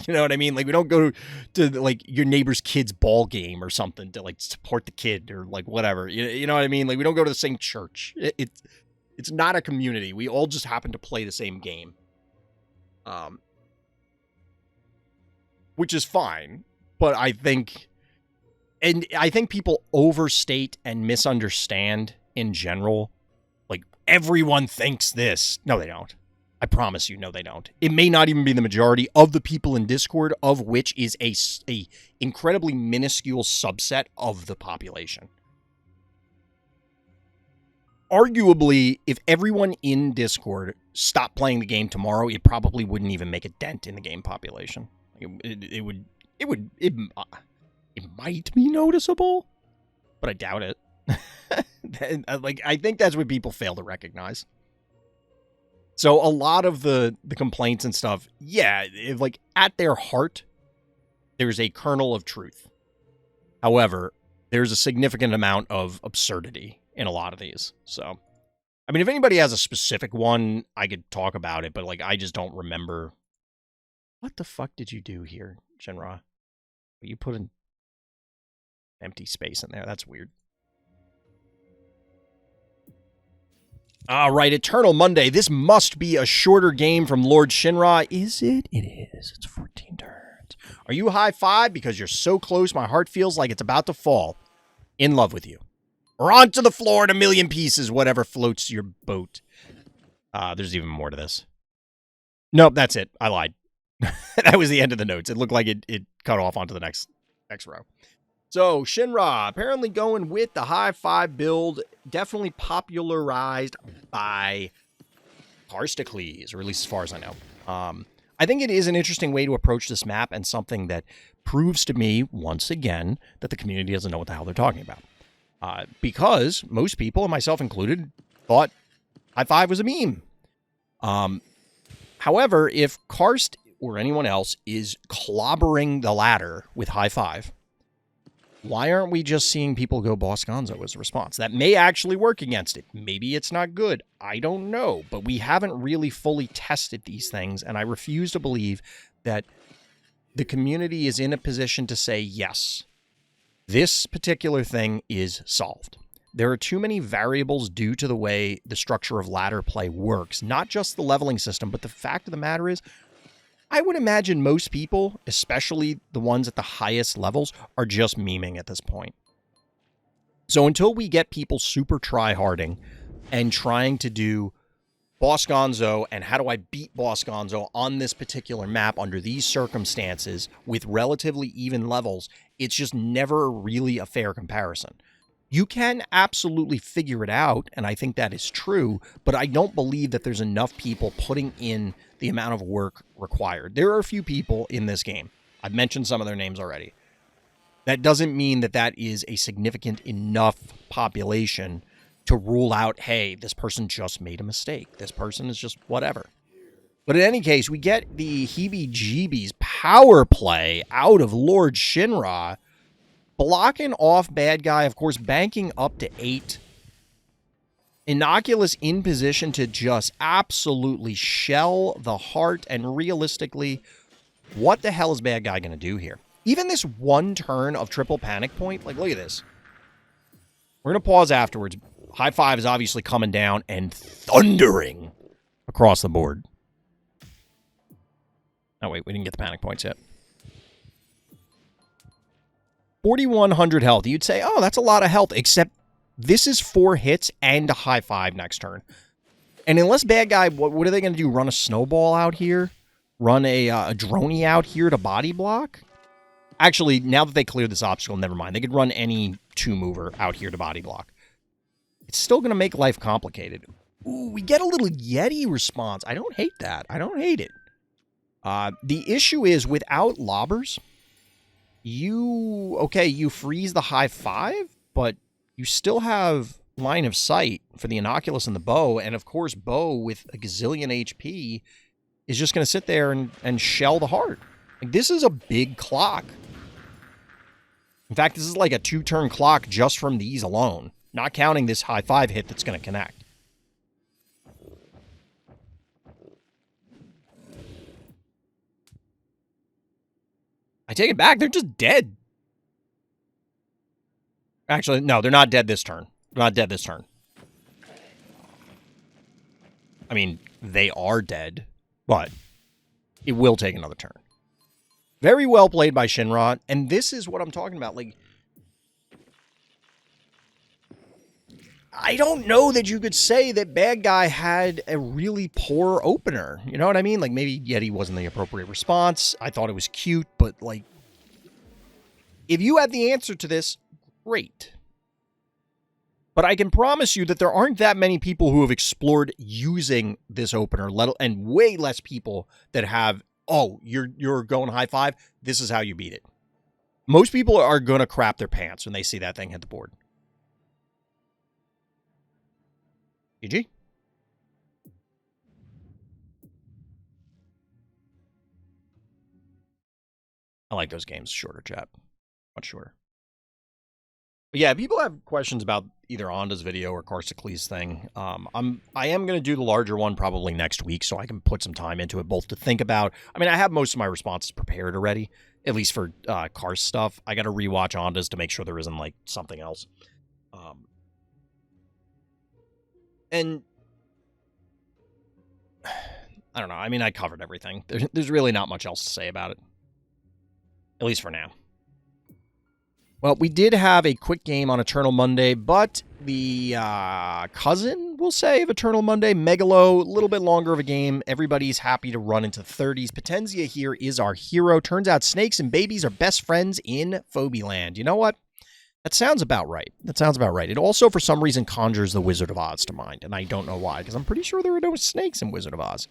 S1: You know what I mean? Like, we don't go to like your neighbor's kid's ball game or something to like support the kid or like whatever. You know what I mean? Like, we don't go to the same church. It's not a community. We all just happen to play the same game. Which is fine. But I think people overstate and misunderstand in general. Like, everyone thinks this. No, they don't. I promise you, no, they don't. It may not even be the majority of the people in Discord, of which is a incredibly minuscule subset of the population. Arguably, if everyone in Discord stopped playing the game tomorrow, it probably wouldn't even make a dent in the game population. It might be noticeable, but I doubt it. I think that's what people fail to recognize. So a lot of the complaints and stuff, yeah, at their heart, there's a kernel of truth. However, there's a significant amount of absurdity in a lot of these. So, I mean, if anybody has a specific one, I could talk about it, but I just don't remember. What the fuck did you do here, Shinra? You put an empty space in there. That's weird. All right, Eternal Monday. This must be a shorter game from Lord Shinra. Is it? It is. It's 14 turns. Are you high five? Because you're so close, my heart feels like it's about to fall. In love with you. Or onto the floor in a million pieces, whatever floats your boat. There's even more to this. Nope, that's it. I lied. That was the end of the notes. It looked like it cut off onto the next row. So, Shinra, apparently going with the high five build, definitely popularized by Karstocles, or at least as far as I know. I think it is an interesting way to approach this map, and something that proves to me, once again, that the community doesn't know what the hell they're talking about. Because most people, and myself included, thought high five was a meme. However, if Karst or anyone else is clobbering the ladder with high five, why aren't we just seeing people go Boss Gonzo as a response? That may actually work against it. Maybe it's not good. I don't know. But we haven't really fully tested these things, and I refuse to believe that the community is in a position to say, yes, this particular thing is solved. There are too many variables due to the way the structure of ladder play works. Not just the leveling system, but the fact of the matter is, I would imagine most people, especially the ones at the highest levels, are just memeing at this point. So until we get people super try-harding and trying to do Boss Gonzo and how do I beat Boss Gonzo on this particular map under these circumstances with relatively even levels, it's just never really a fair comparison. You can absolutely figure it out, and I think that is true, but I don't believe that there's enough people putting in the amount of work required. There are a few people in this game. I've mentioned some of their names already. That doesn't mean that that is a significant enough population to rule out, hey, this person just made a mistake. This person is just whatever. But in any case, we get the heebie-jeebies power play out of Lord Shinra, blocking off bad guy, of course, banking up to 8. Innocuous in position to just absolutely shell the heart, and realistically, what the hell is bad guy going to do here? Even this one turn of triple panic point, look at this. We're going to pause afterwards. High five is obviously coming down and thundering across the board. Oh, wait, we didn't get the panic points yet. 4,100 health. You'd say, oh, that's a lot of health, except this is 4 hits and a high five next turn. And unless bad guy, what are they going to do? Run a snowball out here? Run a droney out here to body block? Actually, now that they cleared this obstacle, never mind. They could run any 2-mover out here to body block. It's still going to make life complicated. Ooh, we get a little Yeti response. I don't hate that. I don't hate it. The issue is, without lobbers, you freeze the high five, but you still have line of sight for the Innocuous and the bow, and of course, bow with a gazillion HP is just going to sit there and shell the heart. This is a big clock. In fact, this is like a 2-turn clock just from these alone, not counting this high five hit that's going to connect. I take it back. They're just dead. Actually, no, they're not dead this turn. They're not dead this turn. I mean, they are dead, but it will take another turn. Very well played by Shinra, and this is what I'm talking about. I don't know that you could say that bad guy had a really poor opener. You know what I mean? Like, maybe Yeti wasn't the appropriate response. I thought it was cute, but, like, if you had the answer to this, great. But I can promise you that there aren't that many people who have explored using this opener, and way less people that have, oh, you're going high five, this is how you beat it. Most people are going to crap their pants when they see that thing hit the board. GG. I like those games shorter, chat. Much shorter. But yeah, people have questions about either Onda's video or Karsakli's thing. I am going to do the larger one probably next week, so I can put some time into it, both to think about. I mean, I have most of my responses prepared already, at least for Kars stuff. I got to rewatch Onda's to make sure there isn't, like, something else. And I don't know. I mean, I covered everything. There's really not much else to say about it, at least for now. Well, we did have a quick game on Eternal Monday, but the cousin, we'll say, of Eternal Monday, Megalo, a little bit longer of a game. Everybody's happy to run into 30s. Potenzia here is our hero. Turns out snakes and babies are best friends in Phobieland. You know what? That sounds about right. That sounds about right. It also, for some reason, conjures the Wizard of Oz to mind, and I don't know why, because I'm pretty sure there are no snakes in Wizard of Oz.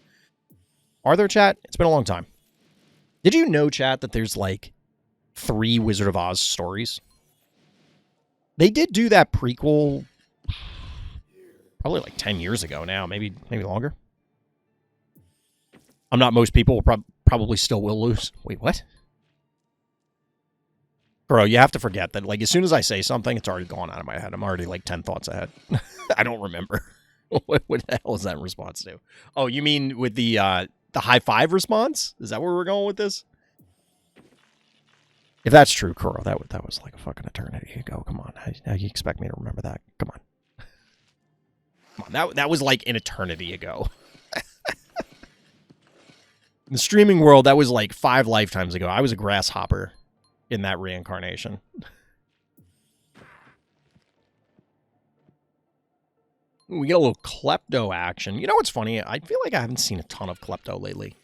S1: Are there, chat? It's been a long time. Did you know, chat, that there's, like, 3 Wizard of Oz stories? They did do that prequel probably like 10 years ago now, maybe longer. I'm not most people probably still will lose. Wait, what? Bro, you have to forget that, like, as soon as I say something, it's already gone out of my head. I'm already like 10 thoughts ahead. I don't remember. What the hell is that in response to? Oh, you mean with the high five response? Is that where we're going with this? If that's true, Kuro, that was like a fucking eternity ago. Come on. How you expect me to remember that? Come on. Come on. That was like an eternity ago. In the streaming world, that was like 5 lifetimes ago. I was a grasshopper in that reincarnation. We get a little Klepto action. You know what's funny? I feel like I haven't seen a ton of Klepto lately.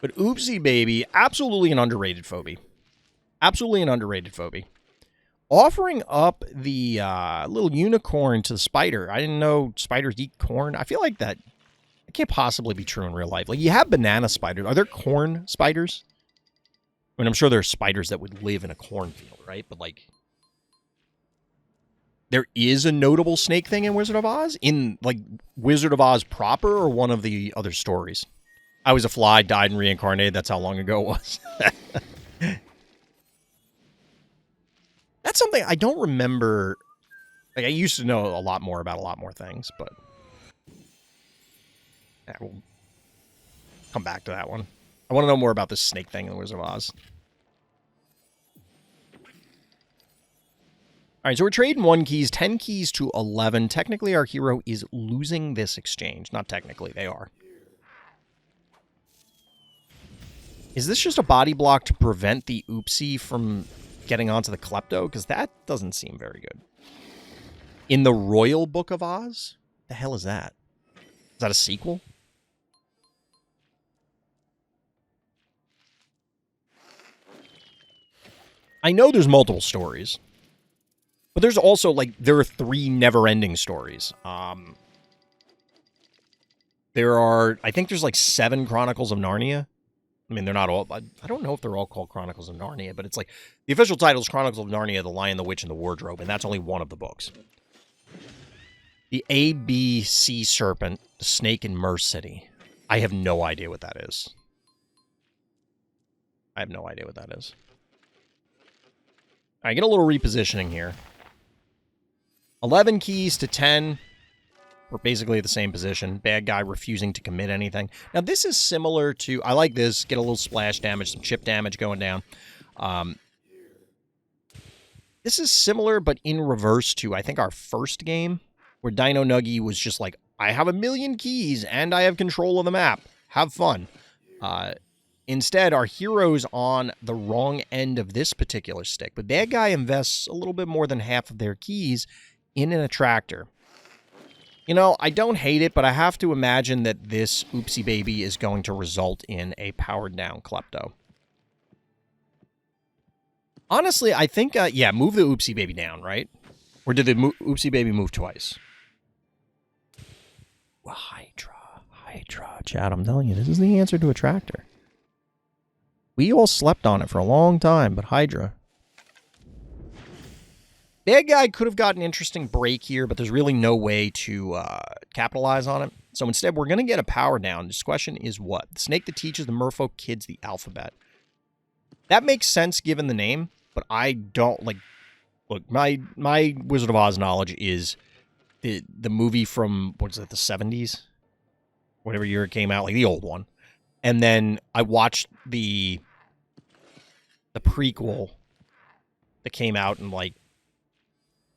S1: But Oopsie Baby, absolutely an underrated phobie. Absolutely an underrated phobie. Offering up the little unicorn to the spider. I didn't know spiders eat corn. I feel like that can't possibly be true in real life. Like, you have banana spiders. Are there corn spiders? I mean, I'm sure there are spiders that would live in a cornfield, right? But, like, there is a notable snake thing in Wizard of Oz? In, like, Wizard of Oz proper or one of the other stories? I was a fly, died and reincarnated. That's how long ago it was. That's something I don't remember. Like, I used to know a lot more about a lot more things, but yeah, we'll come back to that one. I want to know more about this snake thing in the Wizard of Oz. All right, so we're trading 1 keys, 10 keys to 11. Technically, our hero is losing this exchange. Not technically, they are. Is this just a body block to prevent the Oopsie from getting onto the Klepto? Because that doesn't seem very good. In the Royal Book of Oz? The hell is that? Is that a sequel? I know there's multiple stories. But there's also, like, there are 3 never-ending stories. There are, I think there's, like, 7 Chronicles of Narnia. I mean, they're not all, I don't know if they're all called Chronicles of Narnia, but it's like, the official title is Chronicles of Narnia, The Lion, the Witch, and the Wardrobe, and that's only one of the books. The ABC Serpent, the Snake in Mer City. I have no idea what that is. I have no idea what that is. All right, get a little repositioning here. 11 keys to 10. We're basically at the same position. Bad guy refusing to commit anything. Now, this is similar to... I like this. Get a little splash damage, some chip damage going down. This is similar, but in reverse to, I think, our first game, where Dino Nuggy was just like, I have 1,000,000 keys, and I have control of the map. Have fun. Instead, our hero's on the wrong end of this particular stick. But Bad Guy invests a little bit more than half of their keys in an attractor. You know, I don't hate it, but I have to imagine that this oopsie baby is going to result in a powered down Klepto. Honestly, I think, yeah, move the oopsie baby down, right? Or did the oopsie baby move twice? Well, Hydra. Chad, I'm telling you, this is the answer to a tractor. We all slept on it for a long time, but Hydra. Bad guy could have got an interesting break here, but there's really no way to capitalize on it. So instead, we're going to get a power down. This question is what? The snake that teaches the merfolk kids the alphabet. That makes sense given the name, but I don't, like... Look, my Wizard of Oz knowledge is the movie from, what is it, the 70s? Whatever year it came out, like the old one. And then I watched the prequel that came out in, like,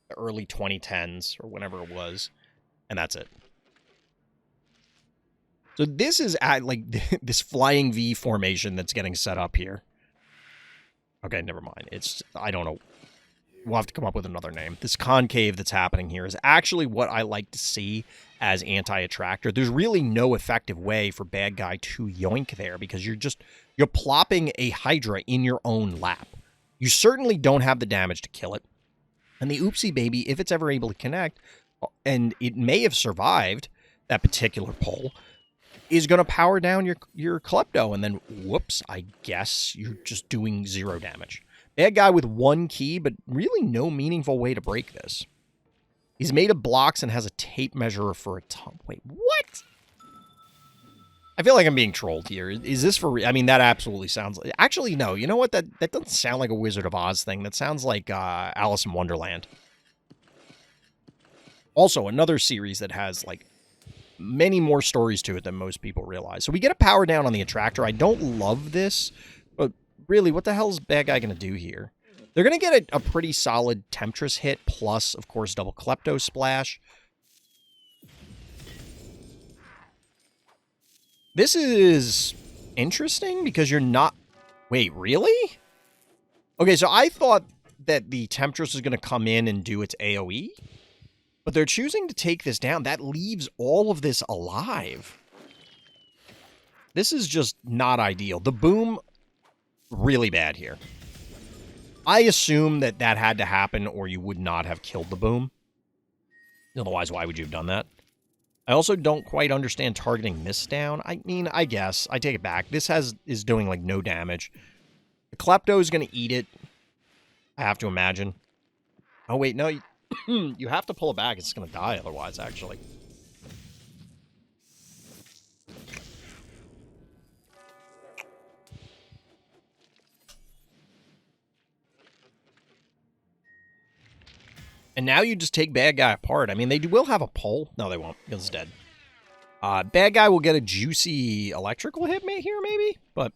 S1: the early 2010s or whenever it was, and that's it. So this is at, like, this flying V formation that's getting set up here. Okay, never mind. It's, I don't know. We'll have to come up with another name. This concave that's happening here is actually what I like to see as anti-attractor. There's really no effective way for bad guy to yoink there because you're plopping a Hydra in your own lap. You certainly don't have the damage to kill it. And the oopsie baby, if it's ever able to connect, and it may have survived that particular pull, is going to power down your Klepto, and then, whoops, I guess you're just doing 0 damage. Bad guy with 1 key, but really no meaningful way to break this. He's made of blocks and has a tape measure for a ton. Wait, what? I feel like I'm being trolled here. Is this for real? I mean, that absolutely sounds... Actually, no. You know what? That doesn't sound like a Wizard of Oz thing. That sounds like Alice in Wonderland. Also, another series that has, like, many more stories to it than most people realize. So we get a power down on the attractor. I don't love this, but really, what the hell is bad guy going to do here? They're going to get a pretty solid Temptress hit, plus, of course, double Klepto splash. This is interesting because you're not... Wait, really? Okay, so I thought that the Temptress was going to come in and do its AoE, but they're choosing to take this down. That leaves all of this alive. This is just not ideal. The boom, really bad here. I assume that had to happen or you would not have killed the boom. Otherwise, why would you have done that? I also don't quite understand targeting this down. I mean, I guess. I take it back. This is doing, like, no damage. The Klepto is going to eat it. I have to imagine. Oh, wait, no. You have to pull it back. It's going to die otherwise, actually. And now you just take bad guy apart. I mean, they will have a pull. No, they won't, because it's dead. Bad guy will get a juicy electrical hit here, maybe? But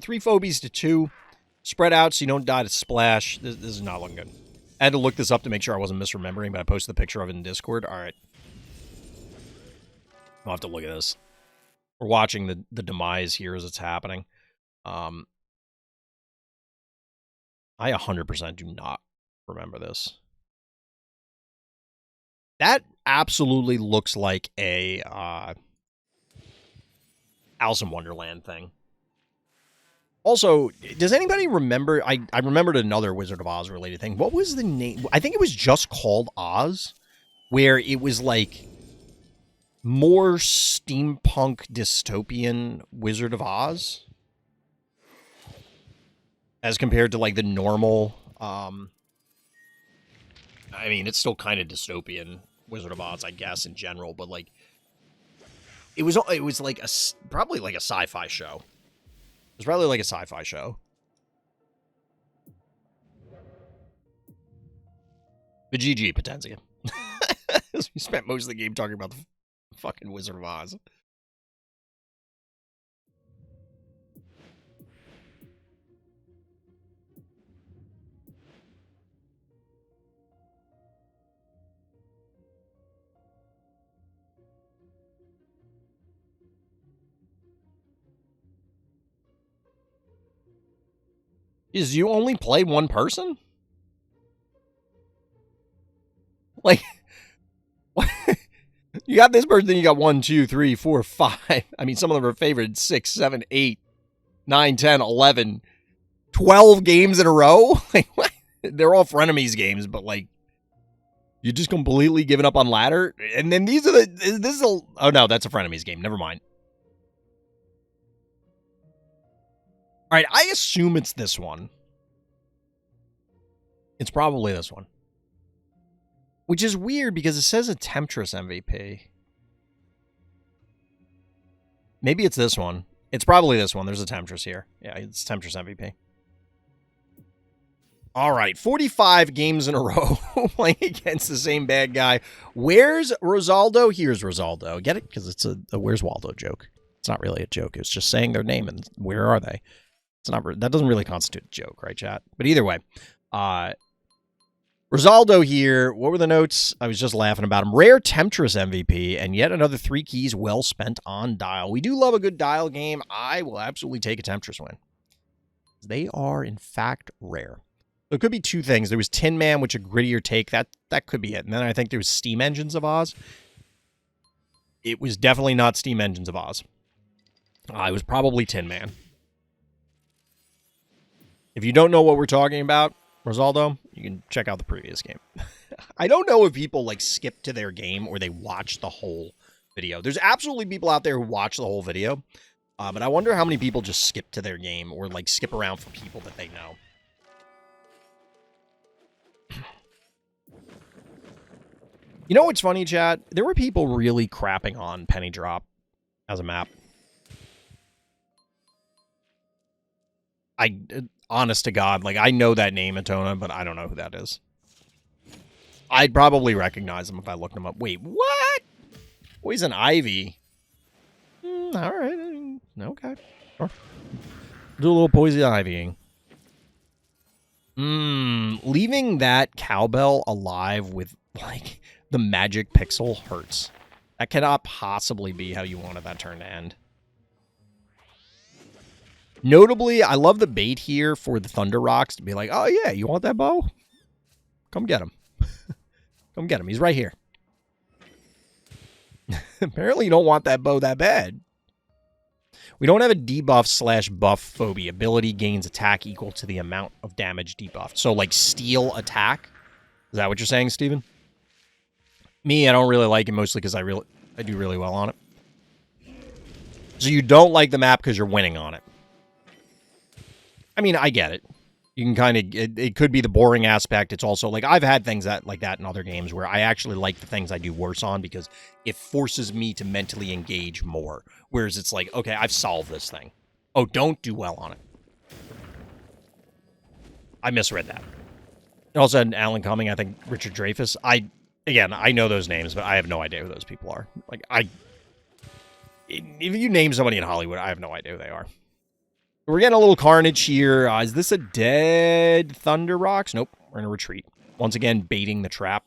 S1: 3 Phobies to 2. Spread out so you don't die to splash. This is not looking good. I had to look this up to make sure I wasn't misremembering, but I posted the picture of it in Discord. All right. I'll have to look at this. We're watching the demise here as it's happening. I 100% do not remember this. That absolutely looks like a Alice in Wonderland thing. Also, does anybody remember... I remembered another Wizard of Oz related thing. What was the name? I think it was just called Oz, where it was like more steampunk dystopian Wizard of Oz as compared to like the normal... I mean, it's still kind of dystopian Wizard of Oz, I guess, in general, but like it was like probably like a sci-fi show. It was probably like a sci-fi show. But GG, Potentia. We spent most of the game talking about the fucking Wizard of Oz. Is you only play one person? Like, what? You got this person, then you got 1, 2, 3, 4, 5. I mean, some of them are favored 6, 7, 8, 9, 10, 11, 12 games in a row. Like, what? They're all frenemies games, but like, you're just completely giving up on ladder. And then these are oh no, that's a frenemies game. Never mind. All right, I assume it's this one. It's probably this one. Which is weird because it says a Temptress MVP. Maybe it's this one. It's probably this one. There's a Temptress here. Yeah, it's Temptress MVP. All right, 45 games in a row playing against the same bad guy. Where's Rosaldo? Here's Rosaldo. Get it? Because it's a Where's Waldo joke. It's not really a joke. It's just saying their name and where are they? It's not. That doesn't really constitute a joke, right, chat? But either way, Rosaldo here. What were the notes? I was just laughing about him. Rare Temptress MVP, and yet another 3 keys well spent on Dial. We do love a good Dial game. I will absolutely take a Temptress win. They are, in fact, rare. So it could be 2 things. There was Tin Man, which a grittier take. That could be it. And then I think there was Steam Engines of Oz. It was definitely not Steam Engines of Oz. It was probably Tin Man. If you don't know what we're talking about, Rosaldo, you can check out the previous game. I don't know if people like skip to their game or they watch the whole video. There's absolutely people out there who watch the whole video. But I wonder how many people just skip to their game or like skip around for people that they know. You know what's funny, chat? There were people really crapping on Penny Drop as a map. Honest to God, like, I know that name, Atona, but I don't know who that is. I'd probably recognize him if I looked him up. Wait, what? Poison Ivy? All right. Okay. Sure. Do a little Poison Ivying. Leaving that cowbell alive with, like, the magic pixel hurts. That cannot possibly be how you wanted that turn to end. Notably, I love the bait here for the Thunder Rocks to be like, oh yeah, you want that bow? Come get him. Come get him. He's right here. Apparently you don't want that bow that bad. We don't have a debuff/buff phobia. Ability gains attack equal to the amount of damage debuffed. So like steal attack. Is that what you're saying, Steven? Me, I don't really like it mostly because I do really well on it. So you don't like the map because you're winning on it. I mean, I get it. You can kind of, it could be the boring aspect. It's also like, I've had things like that in other games where I actually like the things I do worse on because it forces me to mentally engage more. Whereas it's like, okay, I've solved this thing. Oh, don't do well on it. I misread that. It also had Alan Cumming, I think Richard Dreyfuss. Again, I know those names, but I have no idea who those people are. Like, if you name somebody in Hollywood, I have no idea who they are. We're getting a little carnage here. Is this a dead Thunder Rocks? Nope. We're in a retreat. Once again, baiting the trap.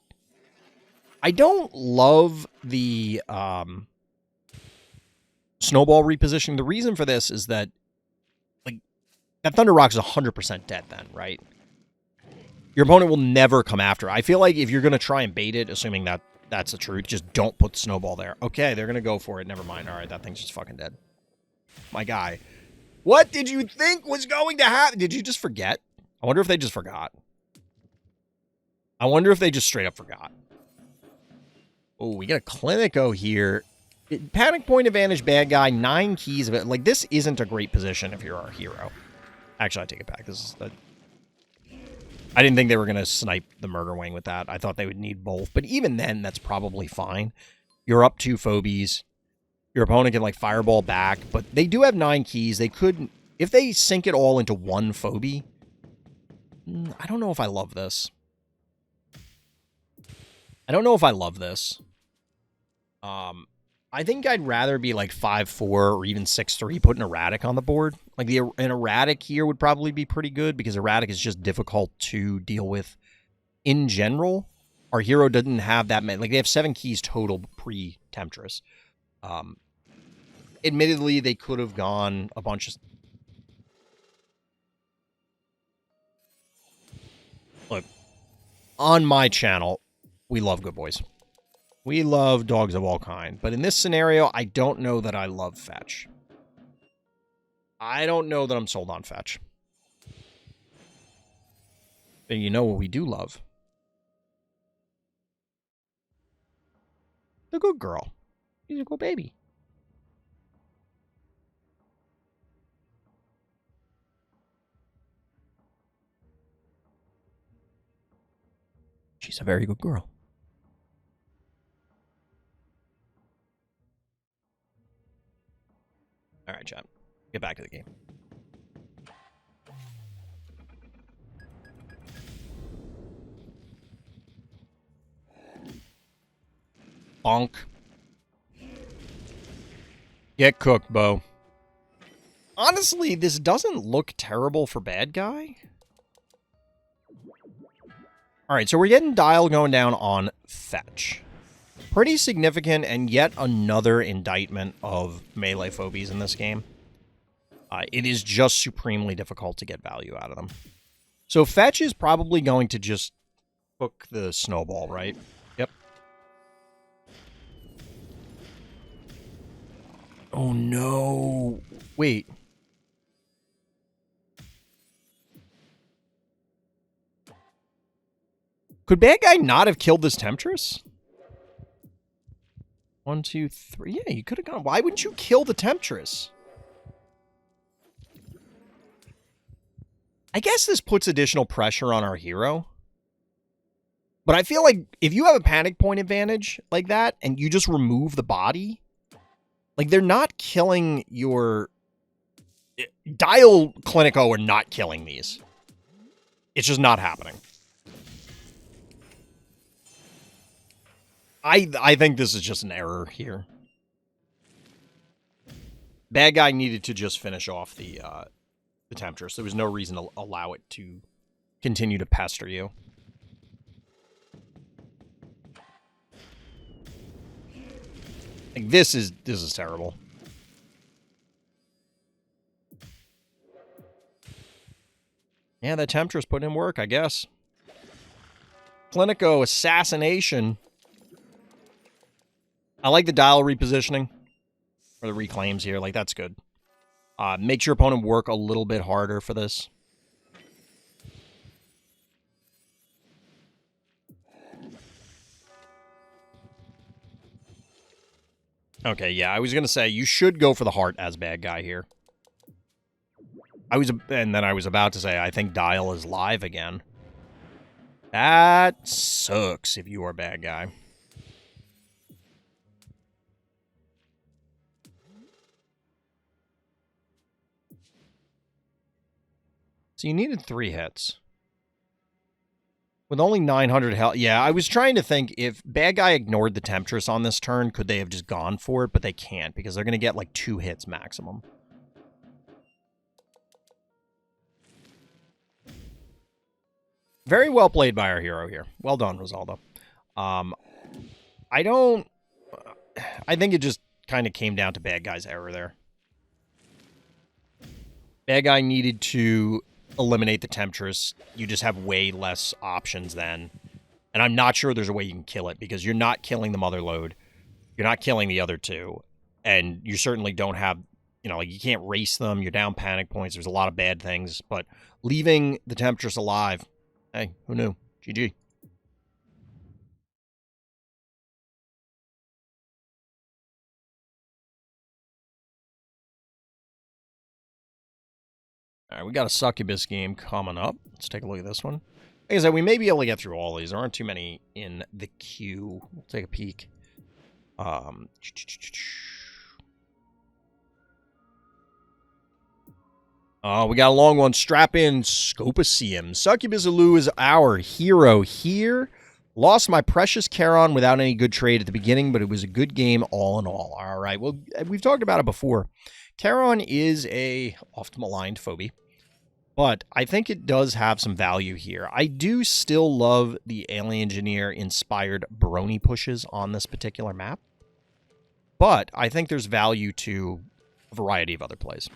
S1: I don't love the snowball repositioning. The reason for this is that, like, that Thunder Rocks is 100% dead then, right? Your opponent will never come after. I feel like if you're going to try and bait it, assuming that that's the truth, just don't put the snowball there. Okay, they're going to go for it. Never mind. All right, that thing's just fucking dead. My guy. What did you think was going to happen? Did you just forget? I wonder if they just forgot. I wonder if they just straight up forgot. Oh, we got a Clinico here. Panic point advantage, bad guy, 9 keys of it. Like, this isn't a great position if you're our hero. Actually, I take it back. I didn't think they were going to snipe the Murder Wing with that. I thought they would need both. But even then, that's probably fine. You're up 2 Phobies. Your opponent can, like, fireball back. But they do have 9 keys. They could, if they sink it all into 1 Phobie, I don't know if I love this. I don't know if I love this. I think I'd rather be, like, 5-4 or even 6-3, put an Erratic on the board. Like, an Erratic here would probably be pretty good because Erratic is just difficult to deal with in general. Our hero doesn't have that many. Like, they have 7 keys total pre-Temptress. Admittedly, they could have gone a bunch of... Look, on my channel, we love good boys. We love dogs of all kind. But in this scenario, I don't know that I love fetch. I don't know that I'm sold on fetch. But you know what we do love? The good girl. She's a good baby. She's a very good girl. All right, chat. Get back to the game. Bonk. Get cooked, Bo. Honestly, this doesn't look terrible for bad guy. All right, so we're getting dial going down on fetch. Pretty significant, and yet another indictment of melee phobies in this game. It is just supremely difficult to get value out of them. So fetch is probably going to just hook the snowball, right? Yep. Oh, no. Wait. Could bad guy not have killed this Temptress? 1, 2, 3. Yeah, you could have gone. Why wouldn't you kill the Temptress? I guess this puts additional pressure on our hero. But I feel like if you have a panic point advantage like that, and you just remove the body, like, they're not killing your... Dial Clinico are not killing these. It's just not happening. I think this is just an error here. Bad guy needed to just finish off the Temptress. There was no reason to allow it to continue to pester you. Like, this is terrible. Yeah, the Temptress put in work, I guess. Clinico assassination. I like the dial repositioning. Or the reclaims here. Like, that's good. Makes your opponent work a little bit harder for this. Okay, yeah, I was going to say, you should go for the heart as bad guy here. And then I was about to say, I think Dial is live again. That sucks if you are a bad guy. So you needed 3 hits. With only 900 health. Yeah, I was trying to think if bad guy ignored the Temptress on this turn, could they have just gone for it? But they can't because they're going to get like 2 hits maximum. Very well played by our hero here. Well done, Rosaldo. I think it just kind of came down to bad guy's error there. Bad guy needed to eliminate the Temptress. You just have way less options then. And I'm not sure there's a way you can kill it because you're not killing the mother load. You're not killing the other 2. And you certainly don't have, like you can't race them. You're down panic points. There's a lot of bad things. But leaving the Temptress alive, hey, who knew? GG. All right, we got a Succubus game coming up. Let's take a look at this one. Like I said, we may be able to get through all these. There aren't too many in the queue. We'll take a peek. We got a long one. Strap in, SuccubusAloo is our hero here. Lost my precious Charon without any good trade at the beginning, but it was a good game all in all. All right, well, we've talked about it before. Charon is a oft-maligned phobie, but I think it does have some value here. I do still love the Alien Engineer-inspired brony pushes on this particular map, but I think there's value to a variety of other plays.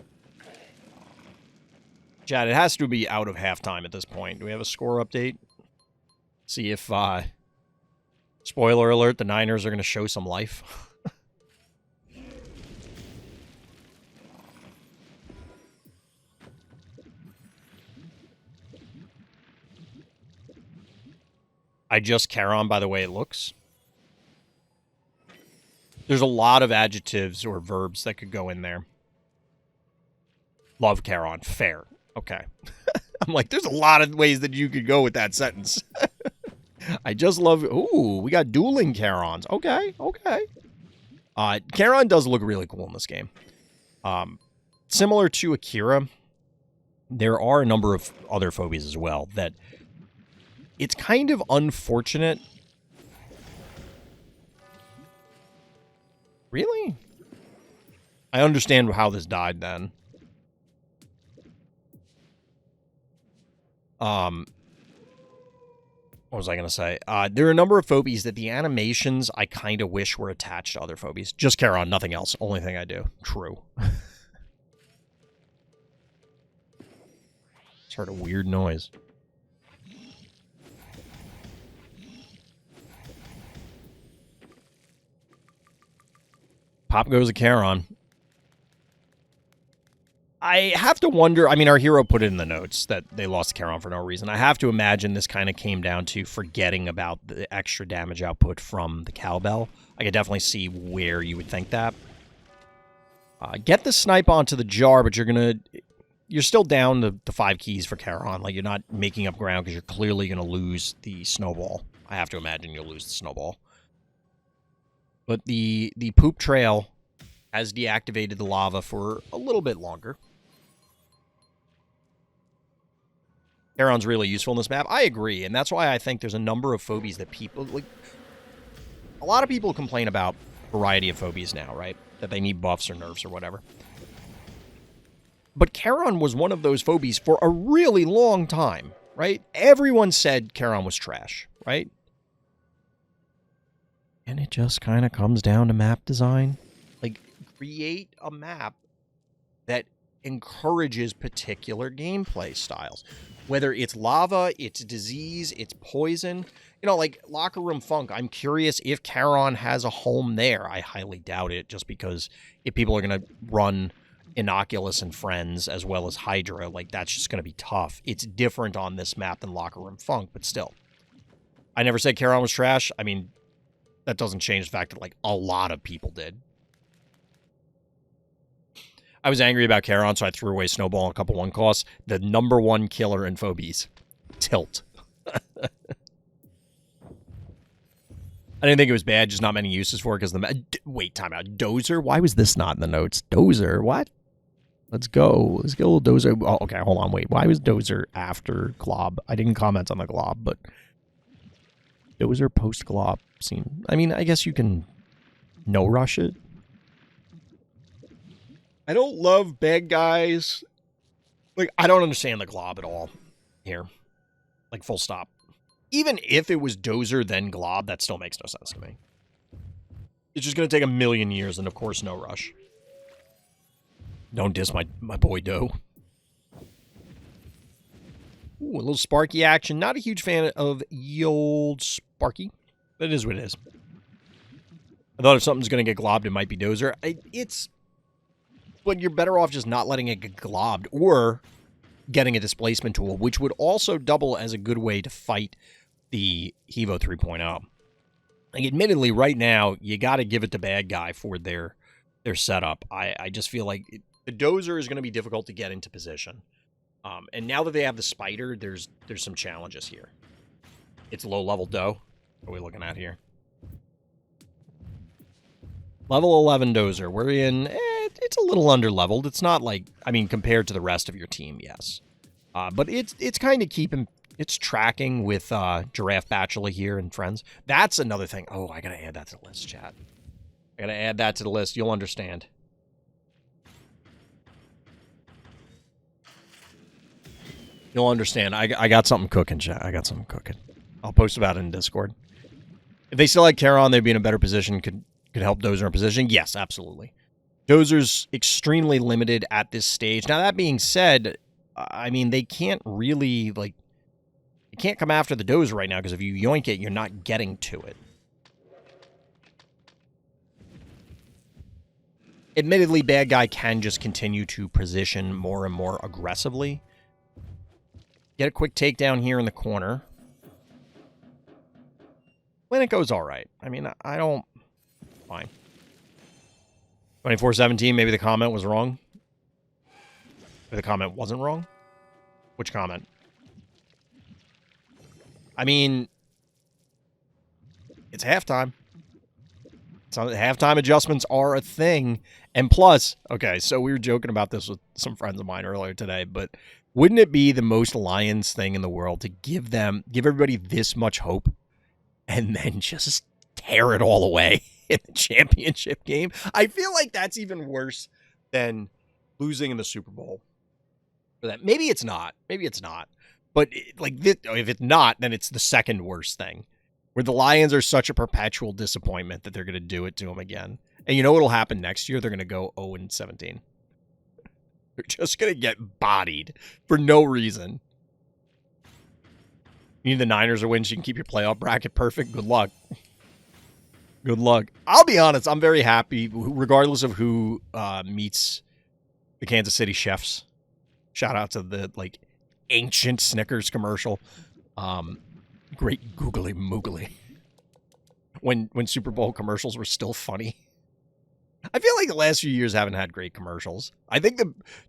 S1: Chad, it has to be out of halftime at this point. Do we have a score update? See if Spoiler alert, the Niners are going to show some life. I just Charon by the way it looks. There's a lot of adjectives or verbs that could go in there. Love Charon. Fair. Okay. I'm like, there's a lot of ways that you could go with that sentence. I just love... Ooh, we got dueling Charons. Okay, okay. Charon does look really cool in this game. Similar to Akira, there are a number of other phobies as well that... It's kind of unfortunate. Really? I understand how this died then. What was I going to say? There are a number of phobies that the animations I kind of wish were attached to other phobies. Just Charon, nothing else. Only thing I do. True. Just heard a weird noise. Pop goes a Charon. I have to wonder, I mean, our hero put it in the notes that they lost Charon for no reason. I have to imagine this kind of came down to forgetting about the extra damage output from the cowbell. I could definitely see where you would think that. Get the snipe onto the jar, but you're still down the 5 keys for Charon. Like, you're not making up ground because you're clearly going to lose the snowball. I have to imagine you'll lose the snowball. But the poop trail has deactivated the lava for a little bit longer. Charon's really useful in this map. I agree, and that's why I think there's a number of phobies that people... like. A lot of people complain about variety of phobies now, right? That they need buffs or nerfs or whatever. But Charon was one of those phobies for a really long time, right? Everyone said Charon was trash, right? And it just kind of comes down to map design. Like, create a map that encourages particular gameplay styles. Whether it's lava, it's disease, it's poison. You know, like Locker Room Funk, I'm curious if Charon has a home there. I highly doubt it, just because if people are going to run Innocuous and Friends as well as Hydra, like, that's just going to be tough. It's different on this map than Locker Room Funk, but still. I never said Charon was trash. I mean... that doesn't change the fact that, like, a lot of people did. I was angry about Charon, so I threw away Snowball and a couple 1-costs. The #1 killer in Phobies. Tilt. I didn't think it was bad, just not many uses for it, because the... Wait, time out. Dozer? Why was this not in the notes? Dozer? What? Let's go. Let's go, Dozer. Oh, okay, hold on, wait. Why was Dozer after Glob? I didn't comment on the Glob, but... Dozer post-Glob scene. I mean, I guess you can no-rush it. I don't love bad guys. Like, I don't understand the Glob at all here. Like, full stop. Even if it was Dozer then Glob, that still makes no sense to me. It's just going to take a million years, and of course, no rush. Don't diss my boy Doe. Ooh, a little Sparky action. Not a huge fan of ye old Sparky. That is what it is. I thought if something's going to get globbed, it might be Dozer. But you're better off just not letting it get globbed or getting a displacement tool, which would also double as a good way to fight the Hevo 3.0. Like, admittedly, right now, you got to give it to bad guy for their setup. I just feel like the Dozer is going to be difficult to get into position. And now that they have the spider, there's some challenges here. It's low-level Doe. What are we looking at here? Level 11 Dozer. We're in... it's a little under-leveled. It's not like... I mean, compared to the rest of your team, yes. But it's kind of keeping... It's tracking with Giraffe Bachelor here and friends. That's another thing. Oh, I gotta add that to the list, chat. I gotta add that to the list. You'll understand. You'll understand. I got something cooking, chat. I got something cooking. I'll post about it in Discord. If they still had Charon, they'd be in a better position. Could help Dozer in position? Yes, absolutely. Dozer's extremely limited at this stage. Now, that being said, I mean, they can't really, like... You can't come after the Dozer right now, because if you yoink it, you're not getting to it. Admittedly, bad guy can just continue to position more and more aggressively. Get a quick takedown here in the corner. When it goes all right. I mean, I don't... Fine. 24-17, maybe the comment was wrong. Maybe the comment wasn't wrong. Which comment? I mean, it's halftime. So halftime adjustments are a thing. And plus, okay, so we were joking about this with some friends of mine earlier today, but wouldn't it be the most Lions thing in the world to give everybody this much hope and then just tear it all away in the championship game? I feel like that's even worse than losing in the Super Bowl. For that. Maybe it's not. Maybe it's not. But like, if it's not, then it's the second worst thing. Where the Lions are such a perpetual disappointment that they're going to do it to them again. And you know what'll happen next year? They're going to go 0-17. They're just going to get bodied for no reason. You need the Niners to win so you can keep your playoff bracket perfect? Good luck. Good luck. I'll be honest, I'm very happy, regardless of who meets the Kansas City Chefs. Shout out to the, like, ancient Snickers commercial. Great googly moogly. When Super Bowl commercials were still funny. I feel like the last few years haven't had great commercials. I think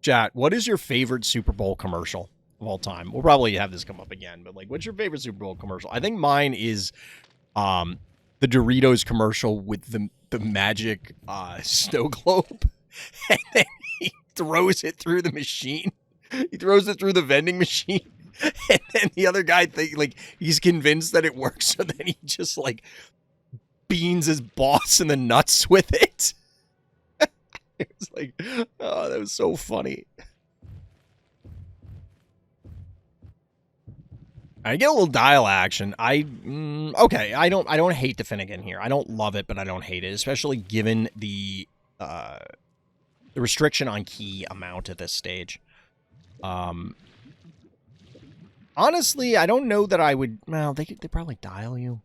S1: chat, what is your favorite Super Bowl commercial of all time? We'll probably have this come up again, but like, what's your favorite Super Bowl commercial? I think mine is the Doritos commercial with the magic snow globe. And then he throws it through the machine. He throws it through the vending machine. And then the other guy he's convinced that it works, so then he just like beans his boss in the nuts with it. It was like, oh, that was so funny. I get a little dial action. Okay, I don't hate the Finnegan here. I don't love it, but I don't hate it, especially given the restriction on key amount at this stage. Honestly, I don't know that I would... Well, they probably dial you.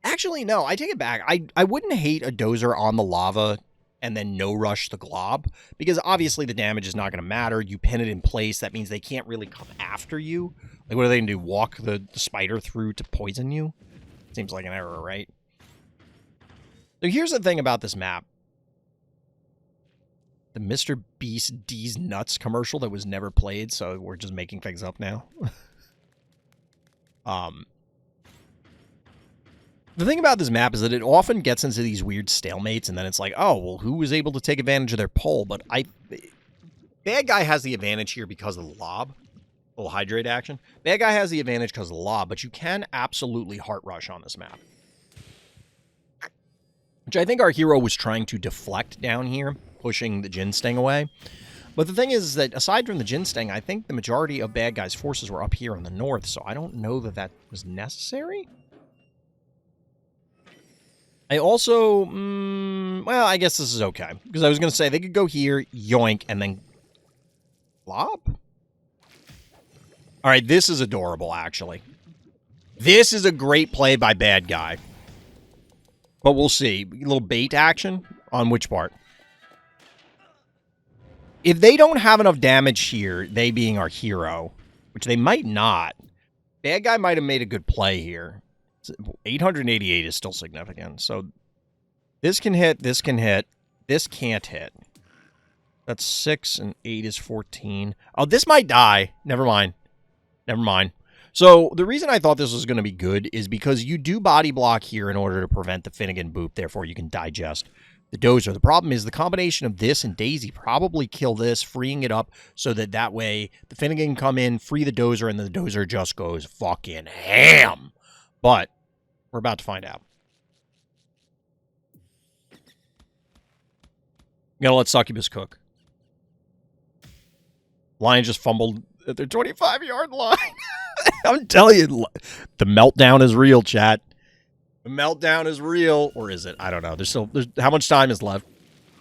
S1: Actually, no, I take it back. I wouldn't hate a dozer on the lava and then no rush the glob, because obviously the damage is not going to matter. You pin it in place. That means they can't really come after you. Like, what are they going to do? Walk the spider through to poison you? Seems like an error, right? So here's the thing about this map. The Mr. Beast D's Nuts commercial that was never played, so we're just making things up now. The thing about this map is that it often gets into these weird stalemates, and then it's like, oh, well, who was able to take advantage of their pull? But bad guy has the advantage here because of the lob. A little hydrate action. Bad guy has the advantage because of the lob, but you can absolutely heart rush on this map. Which I think our hero was trying to deflect down here, pushing the Jin Sting away. But the thing is that aside from the Jin Sting, I think the majority of bad guys' forces were up here in the north, so I don't know that that was necessary. I also, well, I guess this is okay. Because I was going to say, they could go here, yoink, and then lob? All right, this is adorable, actually. This is a great play by bad guy. But we'll see. A little bait action on which part? If they don't have enough damage here, they being our hero, which they might not, bad guy might have made a good play here. 888 is still significant. So this can hit, this can hit, this can't hit. That's 6 and 8 is 14. Oh, this might die. Never mind. Never mind. So the reason I thought this was going to be good is because you do body block here in order to prevent the Finnegan boop. Therefore, you can digest the dozer. The problem is the combination of this and Daisy probably kill this, freeing it up so that way the Finnegan can come in, free the dozer, and the dozer just goes fucking ham. But we're about to find out. I'm going to let Succubus cook. Lion just fumbled at their 25-yard line. I'm telling you, the meltdown is real, chat. The meltdown is real. Or is it? I don't know. There's how much time is left?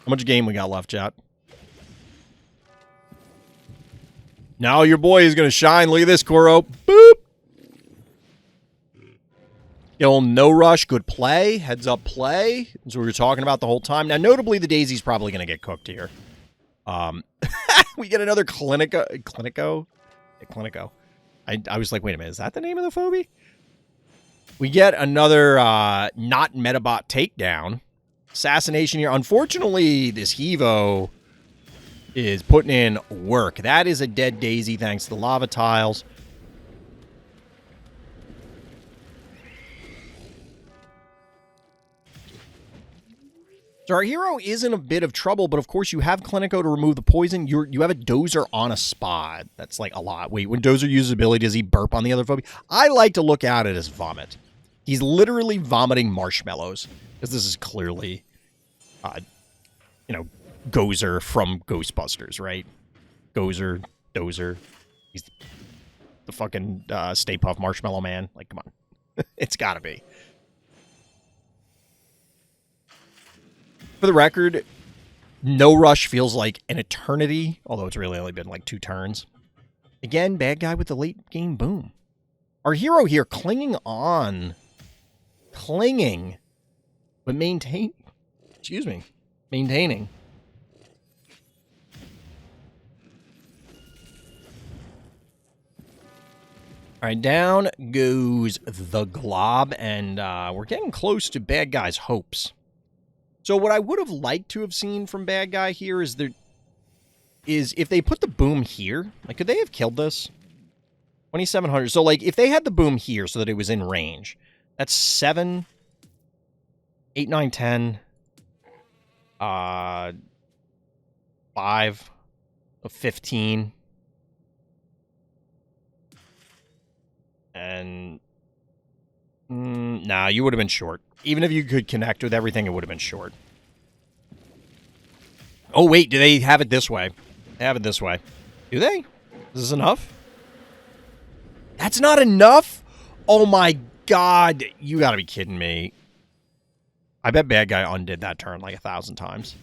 S1: How much game we got left, chat? Now your boy is going to shine. Look at this, Koro. Boop. Ill no rush, good play, heads up play. That's what we were talking about the whole time. Now, notably, the Daisy's probably going to get cooked here. We get another Clinico. I was like, wait a minute, is that the name of the phobie? We get another not Metabot takedown. Assassination here. Unfortunately, this Hevo is putting in work. That is a dead Daisy thanks to the lava tiles. So our hero is in a bit of trouble, but of course you have Clinico to remove the poison. You have a Dozer on a spot. That's like a lot. Wait, when Dozer uses ability, does he burp on the other phobia? I like to look at it as vomit. He's literally vomiting marshmallows, because this is clearly, Gozer from Ghostbusters, right? Gozer, Dozer. He's the fucking Stay Puft Marshmallow Man. Like, come on. It's gotta be. For the record, no rush feels like an eternity, although it's really only been like 2 turns. Again, bad guy with the late game boom. Our hero here clinging on. Clinging. But maintaining. All right, down goes the glob, and we're getting close to bad guy's hopes. So what I would have liked to have seen from bad guy here is if they put the boom here, like, could they have killed this? 2,700. So, like, if they had the boom here so that it was in range, that's 7, 8, 9, 10, 5, 15, and nah, you would have been short. Even if you could connect with everything, it would have been short. Oh, wait, do they have it this way? They have it this way. Do they? Is this enough? That's not enough? Oh my god, you gotta be kidding me. I bet bad guy undid that turn like 1,000 times.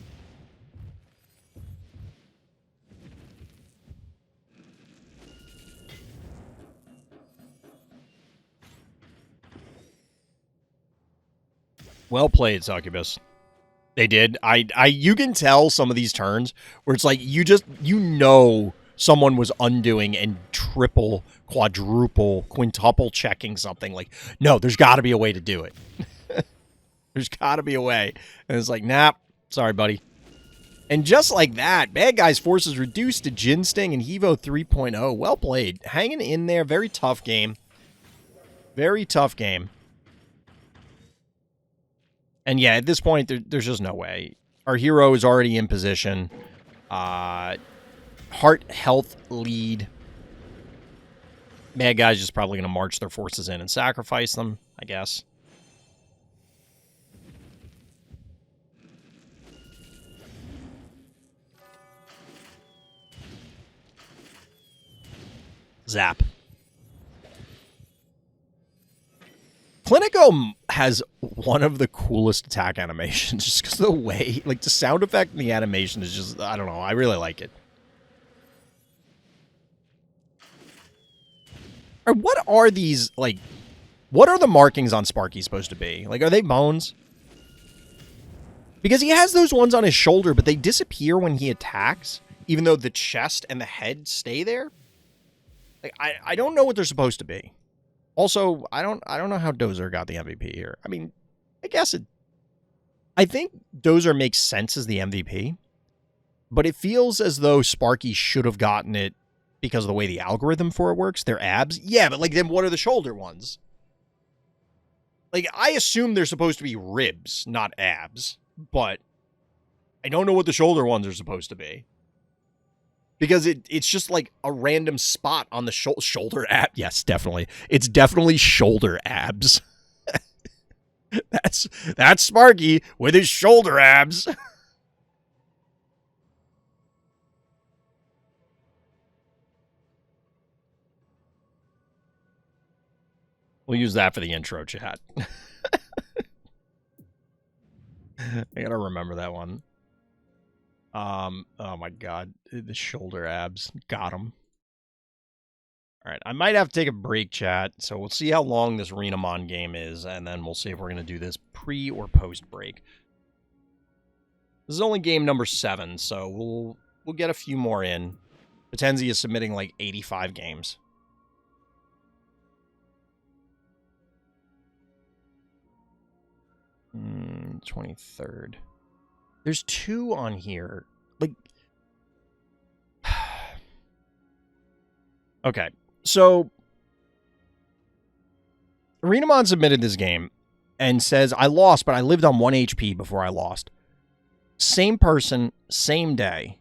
S1: Well played, Succubus. They did. You can tell some of these turns where it's like someone was undoing and triple, quadruple, quintuple checking something. Like, no, there's got to be a way to do it. There's got to be a way. And it's like, nah, sorry, buddy. And just like that, bad guy's forces reduced to Jin Sting and Hevo 3.0. Well played. Hanging in there. Very tough game. Very tough game. And yeah, at this point, there's just no way. Our hero is already in position. Heart health lead. Bad guy's just probably going to march their forces in and sacrifice them, I guess. Zap. Clinico has one of the coolest attack animations just because of the way, like, the sound effect and the animation is just, I don't know, I really like it. Or what are these, like, what are the markings on Sparky supposed to be? Like, are they bones? Because he has those ones on his shoulder, but they disappear when he attacks, even though the chest and the head stay there. Like, I don't know what they're supposed to be. Also, I don't know how Dozer got the MVP here. I mean, I think Dozer makes sense as the MVP, but it feels as though Sparky should have gotten it because of the way the algorithm for it works. They're abs. Yeah, but like, then what are the shoulder ones? Like, I assume they're supposed to be ribs, not abs, but I don't know what the shoulder ones are supposed to be. Because it's just like a random spot on the shoulder ab. Yes, definitely. It's definitely shoulder abs. That's Sparky with his shoulder abs. We'll use that for the intro chat. I gotta remember that one. Oh my god, the shoulder abs got him. All right, I might have to take a break, chat, so we'll see how long this Renamon game is, and then we'll see if we're going to do this pre- or post-break. This is only game number 7, so we'll get a few more in. Potenzi is submitting like 85 games. Hmm, 23rd. There's 2 on here. Like... Okay, so... Renamon submitted this game and says, I lost, but I lived on 1 HP before I lost. Same person, same day,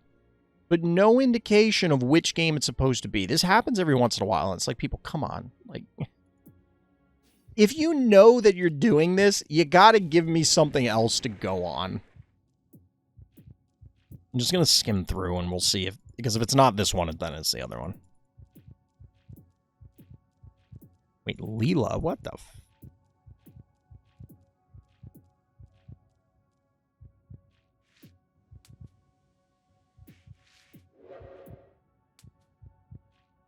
S1: but no indication of which game it's supposed to be. This happens every once in a while, and it's like, people, come on. Like, if you know that you're doing this, you gotta give me something else to go on. I'm just gonna skim through, and we'll see if... Because if it's not this one, then it's the other one. Wait, Leela? What the f...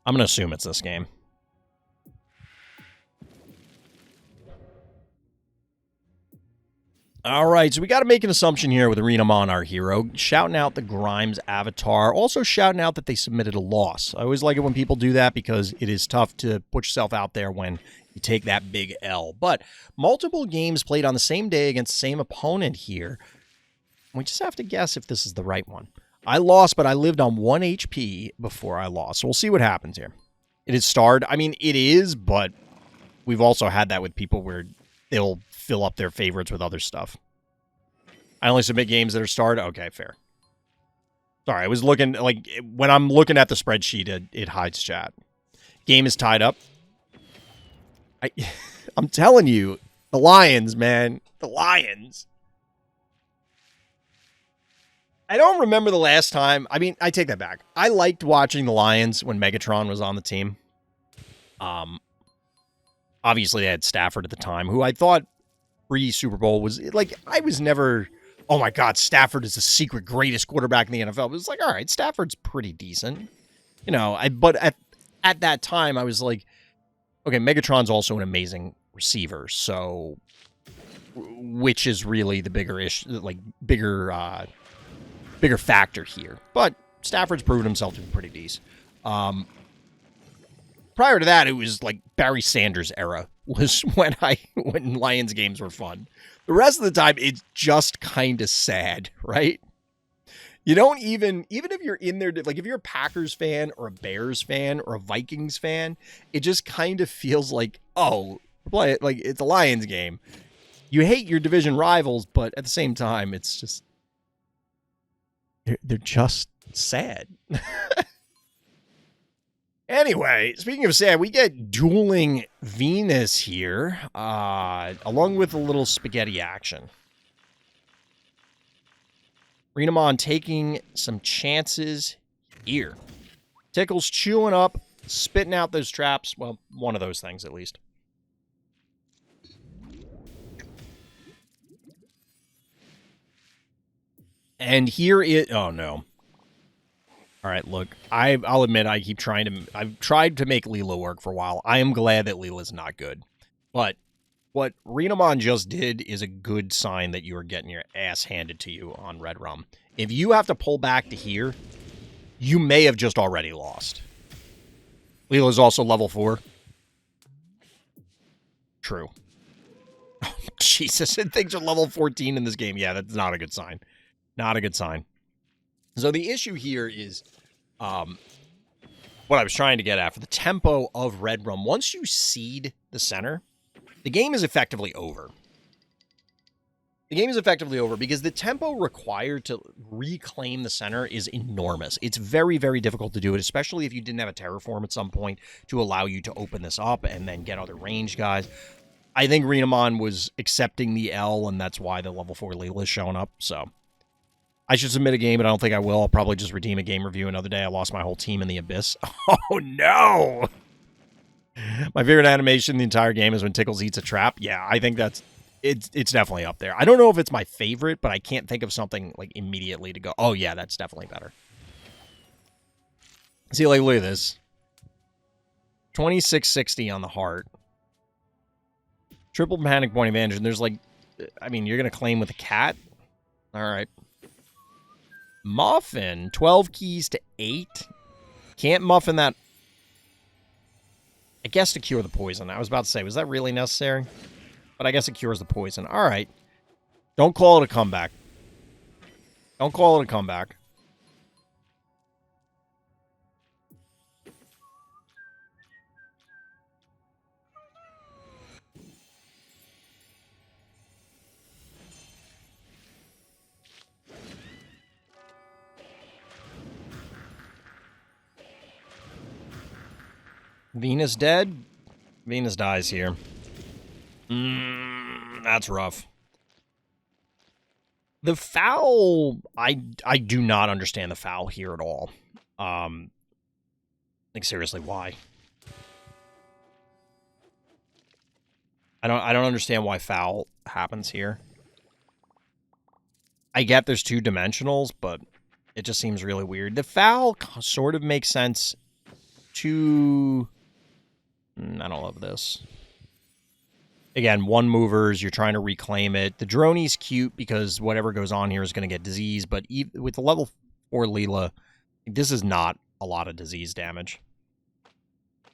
S1: I'm gonna assume it's this game. Alright, so we gotta make an assumption here with Renamon, our hero. Shouting out the Grimes avatar. Also shouting out that they submitted a loss. I always like it when people do that because it is tough to put yourself out there when you take that big L. But multiple games played on the same day against the same opponent here. We just have to guess if this is the right one. I lost, but I lived on 1 HP before I lost. So we'll see what happens here. It is starred. I mean, it is, but we've also had that with people where they'll fill up their favorites with other stuff. I only submit games that are starred. Okay, fair. Sorry, I was looking, like, when I'm looking at the spreadsheet, it hides chat. Game is tied up. I'm telling you, the Lions, man. The Lions. I don't remember the last time. I mean, I take that back. I liked watching the Lions when Megatron was on the team. Obviously, they had Stafford at the time, who I thought pre-Super Bowl was, like, I was never, oh my God, Stafford is the secret greatest quarterback in the NFL. It was like, all right, Stafford's pretty decent. You know, but at that time, I was like, okay, Megatron's also an amazing receiver, so which is really the bigger issue, like, bigger factor here. But Stafford's proven himself to be pretty decent. Prior to that, it was like Barry Sanders era was when Lions games were fun. The rest of the time, it's just kind of sad, right? You don't even if you're in there, like if you're a Packers fan or a Bears fan or a Vikings fan, it just kind of feels like, oh, play it like it's a Lions game. You hate your division rivals, but at the same time, it's just they're just sad. Anyway, speaking of sad, we get dueling Venus here, along with a little spaghetti action. Renamon taking some chances here. Tickle's chewing up, spitting out those traps. Well, one of those things at least. And here it... Oh, no. All right, look, I'll admit I've tried to make Leela work for a while. I am glad that Leela's not good. But what Renamon just did is a good sign that you are getting your ass handed to you on Red Rum. If you have to pull back to here, you may have just already lost. Leela's also level 4. True. Oh, Jesus, and things are level 14 in this game. Yeah, that's not a good sign. Not a good sign. So the issue here is what I was trying to get at for the tempo of Red Rum. Once you seed the center, the game is effectively over. The game is effectively over because the tempo required to reclaim the center is enormous. It's very, very difficult to do it, especially if you didn't have a terraform at some point to allow you to open this up and then get other range guys. I think Renamon was accepting the L, and that's why the level 4 Leela is showing up, so... I should submit a game, but I don't think I will. I'll probably just redeem a game review another day. I lost my whole team in the abyss. Oh, no! My favorite animation in the entire game is when Tickles eats a trap. Yeah, I think that's... It's definitely up there. I don't know if it's my favorite, but I can't think of something, like, immediately to go, oh, yeah, that's definitely better. See, like, look at this. 2660 on the heart. Triple panic point advantage. And there's like, I mean, you're going to claim with a cat? All right. Muffin. 12 keys to 8. Can't muffin that. I guess to cure the poison. I was about to say, was that really necessary? But I guess it cures the poison. All right. Don't call it a comeback. Don't call it a comeback. Venus dead? Venus dies here. That's rough. The foul, I do not understand the foul here at all. Like, seriously, why? I don't understand why foul happens here. I get there's 2 dimensionals, but it just seems really weird. The foul sort of makes sense to... I don't love this. Again, 1 movers, you're trying to reclaim it. The Droney's cute because whatever goes on here is going to get disease, but with the level 4 Leela, this is not a lot of disease damage.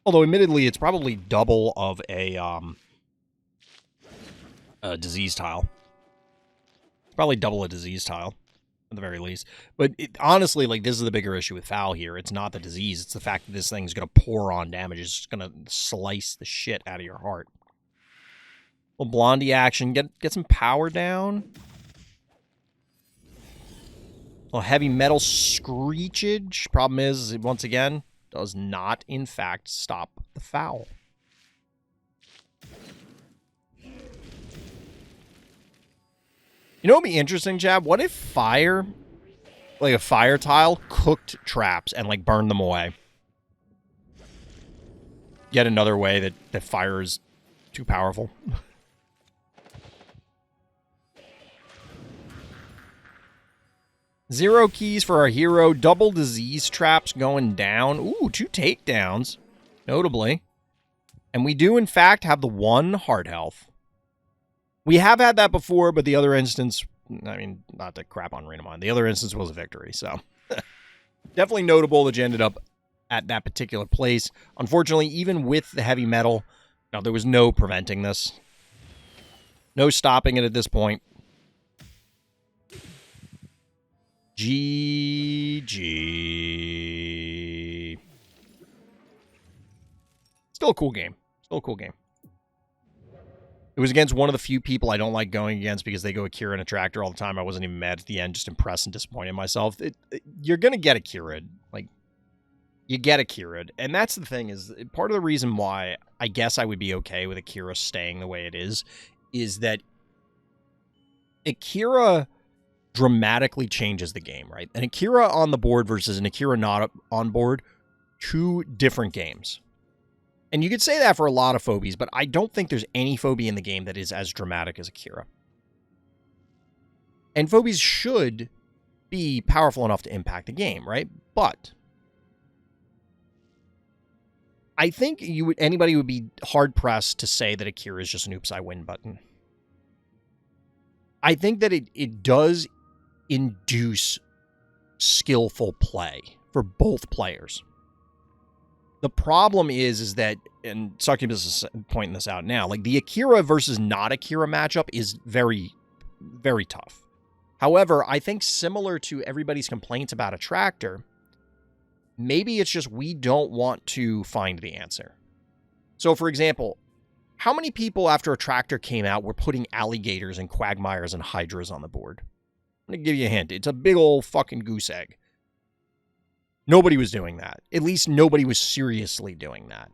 S1: Although, admittedly, it's probably double of a disease tile. It's probably double a disease tile, at the very least. But honestly, like, this is the bigger issue with foul here. It's not the disease. It's the fact that this thing's going to pour on damage. It's going to slice the shit out of your heart. Little Blondie action. Get some power down. Well, heavy metal screechage. Problem is, once again, does not, in fact, stop the foul. You know what would be interesting, Jab? What if fire, like a fire tile, cooked traps and, like, burned them away? Yet another way that fire is too powerful. Zero keys for our hero. Double disease traps going down. Ooh, 2 takedowns, notably. And we do, in fact, have the 1 heart health. We have had that before, but the other instance, I mean, not to crap on Renamon, the other instance was a victory, so. Definitely notable that you ended up at that particular place. Unfortunately, even with the heavy metal, no, there was no preventing this. No stopping it at this point. GG. Still a cool game. Still a cool game. It was against one of the few people I don't like going against because they go Akira and a tractor all the time. I wasn't even mad at the end, just impressed and disappointed in myself. You're going to get Akira'd. Like, you get Akira'd. And that's the thing, is part of the reason why I guess I would be okay with Akira staying the way it is that Akira dramatically changes the game, right? An Akira on the board versus an Akira not on board, 2 different games. And you could say that for a lot of phobies, but I don't think there's any phobie in the game that is as dramatic as Akira. And phobies should be powerful enough to impact the game, right? But I think anybody would be hard-pressed to say that Akira is just an oops, I win button. I think that it does induce skillful play for both players. The problem is that, and Succubus is pointing this out now, like the Akira versus not Akira matchup is very, very tough. However, I think similar to everybody's complaints about Attractor, maybe it's just we don't want to find the answer. So, for example, how many people after Attractor came out were putting alligators and quagmires and hydras on the board? I'm going to give you a hint. It's a big old fucking goose egg. Nobody was doing that. At least nobody was seriously doing that.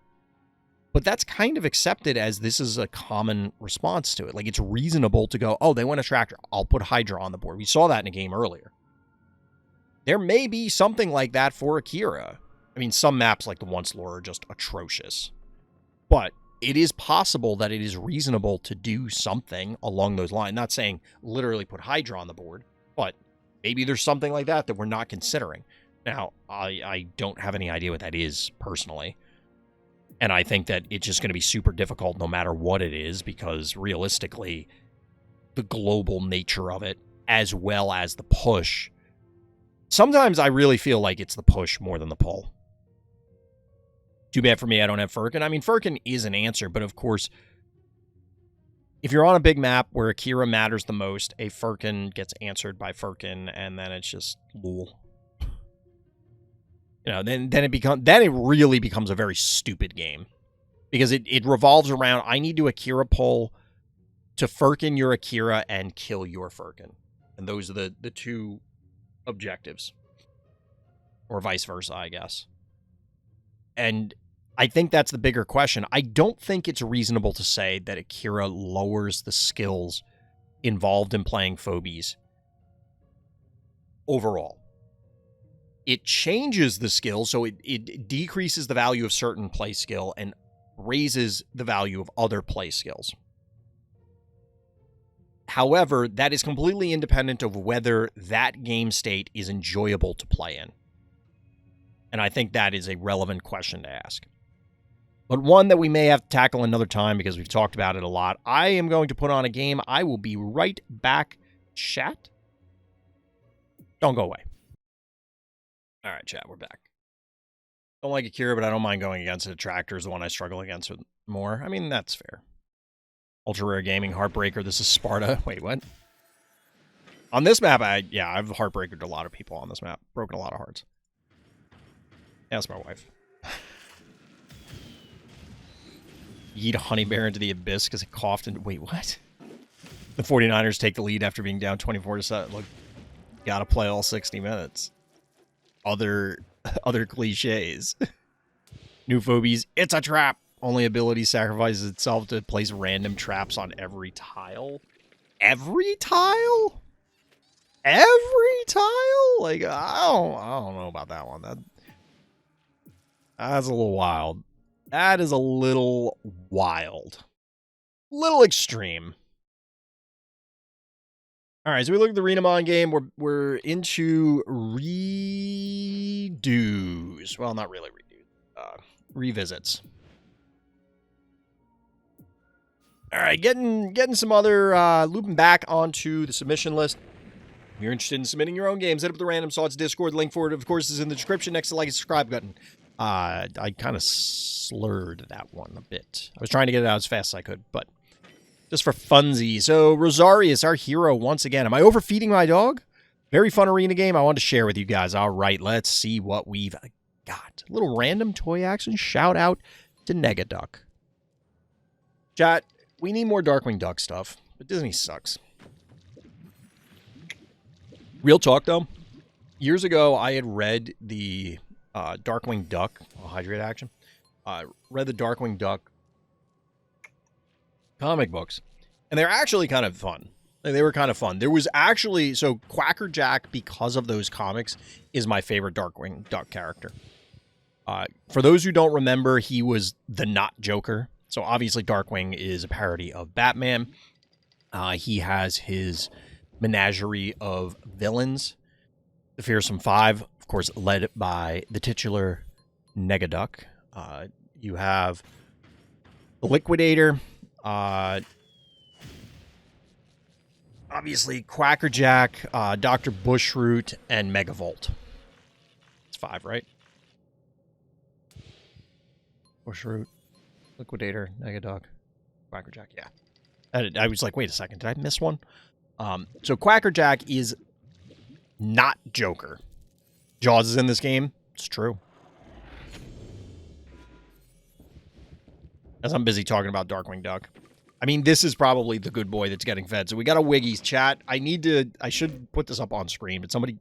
S1: But that's kind of accepted as this is a common response to it. Like, it's reasonable to go, oh, they went Attractor. I'll put Hydra on the board. We saw that in a game earlier. There may be something like that for Akira. I mean, some maps like the Once Lore are just atrocious. But it is possible that it is reasonable to do something along those lines. Not saying literally put Hydra on the board, but maybe there's something like that we're not considering. Now, I don't have any idea what that is, personally. And I think that it's just going to be super difficult no matter what it is, because realistically, the global nature of it, as well as the push, sometimes I really feel like it's the push more than the pull. Too bad for me I don't have Firkin. I mean, Firkin is an answer, but of course, if you're on a big map where Akira matters the most, a Firkin gets answered by Firkin, and then it's just lol. You know, then it really becomes a very stupid game, because it revolves around, I need to Akira pull to Firkin your Akira and kill your Firkin, and those are the two objectives, or vice versa, I guess. And I think that's the bigger question. I don't think it's reasonable to say that Akira lowers the skills involved in playing Phobies overall. It changes the skill, so it decreases the value of certain play skill and raises the value of other play skills. However, that is completely independent of whether that game state is enjoyable to play in. And I think that is a relevant question to ask. But one that we may have to tackle another time, because we've talked about it a lot. I am going to put on a game. I will be right back, chat. Don't go away. All right, chat, we're back. Don't like Akira, but I don't mind going against it. Attractor is the one I struggle against with more. I mean, that's fair. Ultra Rare Gaming, Heartbreaker. This is Sparta. Wait, what? On this map, I've Heartbreakered a lot of people on this map. Broken a lot of hearts. Yeah, that's my wife. Yeet a honey bear into the abyss because it coughed and... Wait, what? The 49ers take the lead after being down 24-7. Look, gotta play all 60 minutes. Other cliches. New Phobies. It's a trap. Only ability sacrifices itself to place random traps on every tile. Every tile? Every tile? Like, I don't know about that one. That's a little wild. That is a little wild. Little extreme. All right, so we look at the Renamon game. We're into redos. Well, not really redos. Revisits. All right, getting some other looping back onto the submission list. If you're interested in submitting your own games, head up to the Random Thoughts Discord. The link for it, of course, is in the description next to the like and subscribe button. I kind of slurred that one a bit. I was trying to get it out as fast as I could, but just for funsies. So, Rossarius, our hero, once again. Am I overfeeding my dog? Very fun arena game I wanted to share with you guys. All right, let's see what we've got. A little random toy action. Shout out to Negaduck. Chat, we need more Darkwing Duck stuff, but Disney sucks. Real talk, though. Years ago, I had read the Darkwing Duck, I'll hydrate action. Read the Darkwing Duck comic books, and they're actually kind of fun. They were kind of fun. There was actually, so Quacker Jack, because of those comics, is my favorite Darkwing Duck character. For those who don't remember, he was the not Joker. So obviously Darkwing is a parody of Batman. He has his menagerie of villains. The Fearsome Five, of course, led by the titular Negaduck. You have the Liquidator. Obviously, Quacker Jack, Dr. Bushroot, and Megavolt. It's 5, right? Bushroot, Liquidator, Negaduck, Quacker Jack, yeah. I was like, wait a second, did I miss one? So Quacker Jack is not Joker. Jaws is in this game. It's true. As I'm busy talking about Darkwing Duck. I mean, this is probably the good boy that's getting fed. So we got a Wiggies chat. I should put this up on screen, but somebody...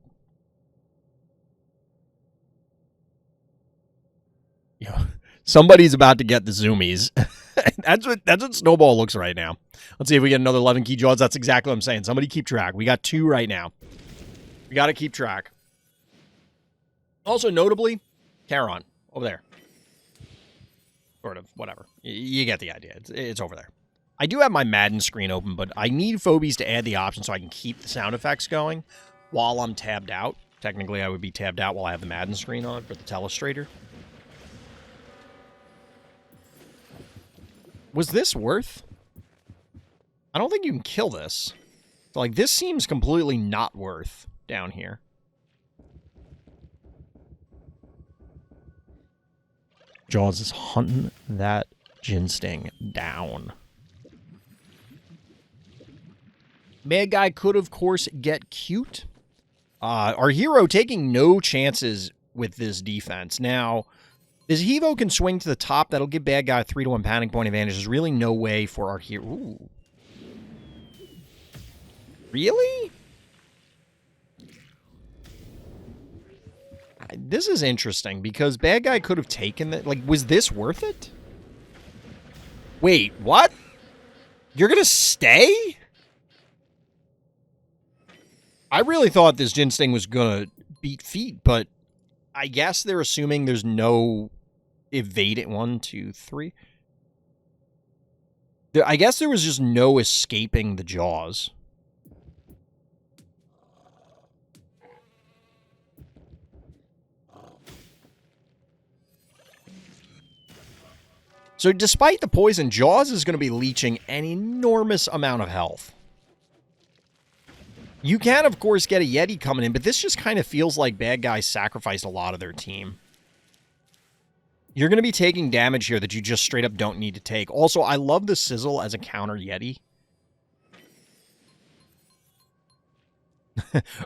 S1: Yeah. Somebody's about to get the zoomies. That's what Snowball looks right now. Let's see if we get another 11 key Jaws. That's exactly what I'm saying. Somebody keep track. We got 2 right now. We got to keep track. Also, notably, Charon, over there. Sort of, whatever. You get the idea. It's over there. I do have my Madden screen open, but I need Phobies to add the option so I can keep the sound effects going while I'm tabbed out. Technically, I would be tabbed out while I have the Madden screen on for the Telestrator. Was this worth? I don't think you can kill this. So, like, this seems completely not worth down here. Jaws is hunting that Ginsting down. Bad guy could, of course, get cute. Our hero taking no chances with this defense. Now, this Hevo can swing to the top. That'll give bad guy a 3-to-1 panic point advantage. There's really no way for our hero. Ooh. Really? This is interesting because bad guy could have taken that. Like, was this worth it? Wait, what? You're going to stay? I really thought this Ginsting was going to beat feet, but I guess they're assuming there's no evade it. 1, 2, 3. I guess there was just no escaping the Jaws. So despite the poison, Jaws is going to be leeching an enormous amount of health. You can, of course, get a Yeti coming in, but this just kind of feels like bad guys sacrificed a lot of their team. You're going to be taking damage here that you just straight up don't need to take. Also, I love the Sizzle as a counter Yeti.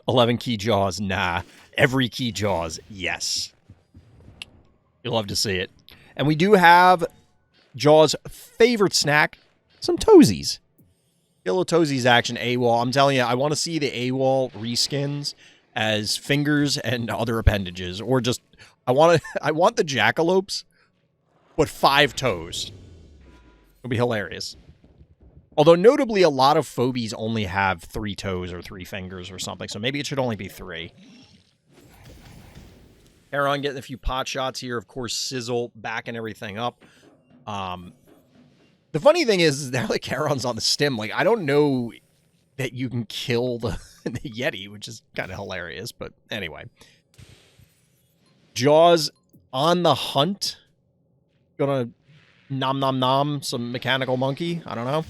S1: 11 key Jaws, nah. Every key Jaws, yes. You'll love to see it. And we do have Jaws' favorite snack, some Toesies. Get a little Toesies action, AWOL. I'm telling you, I want to see the AWOL reskins as fingers and other appendages. Or just, I want the jackalopes, but 5 toes. It'll be hilarious. Although, notably, a lot of Phobies only have 3 toes or 3 fingers or something, so maybe it should only be 3. Charon getting a few pot shots here. Of course, Sizzle backing everything up. The funny thing is, now that Charon's on the stem, like, I don't know that you can kill the Yeti, which is kind of hilarious, but anyway. Jaws on the hunt. Gonna nom nom nom some mechanical monkey. I don't know.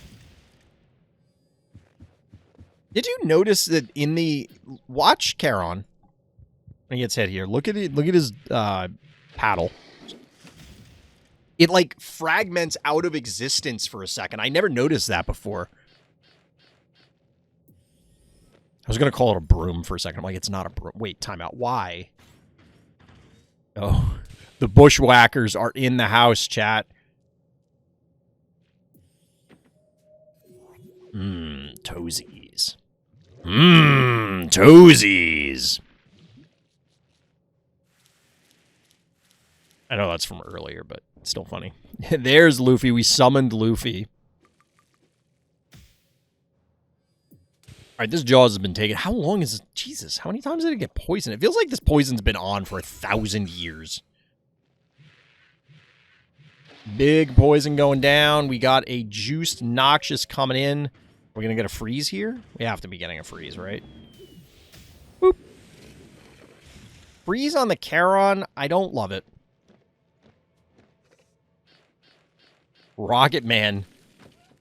S1: Did you notice that in the... Watch Charon when he gets hit here. Look at it. Look at his paddle. It, like, fragments out of existence for a second. I never noticed that before. I was going to call it a broom for a second. I'm like, it's not a broom. Wait, time out. Why? Oh, the bushwhackers are in the house, chat. Toesies. Toesies. I know that's from earlier, but it's still funny. There's Luffy. We summoned Luffy. All right, this Jaws has been taken. How long is this? Jesus, how many times did it get poisoned? It feels like this poison's been on for 1,000 years. Big poison going down. We got a juiced Noxious coming in. We're going to get a freeze here? We have to be getting a freeze, right? Boop. Freeze on the Charon. I don't love it. Rocket Man.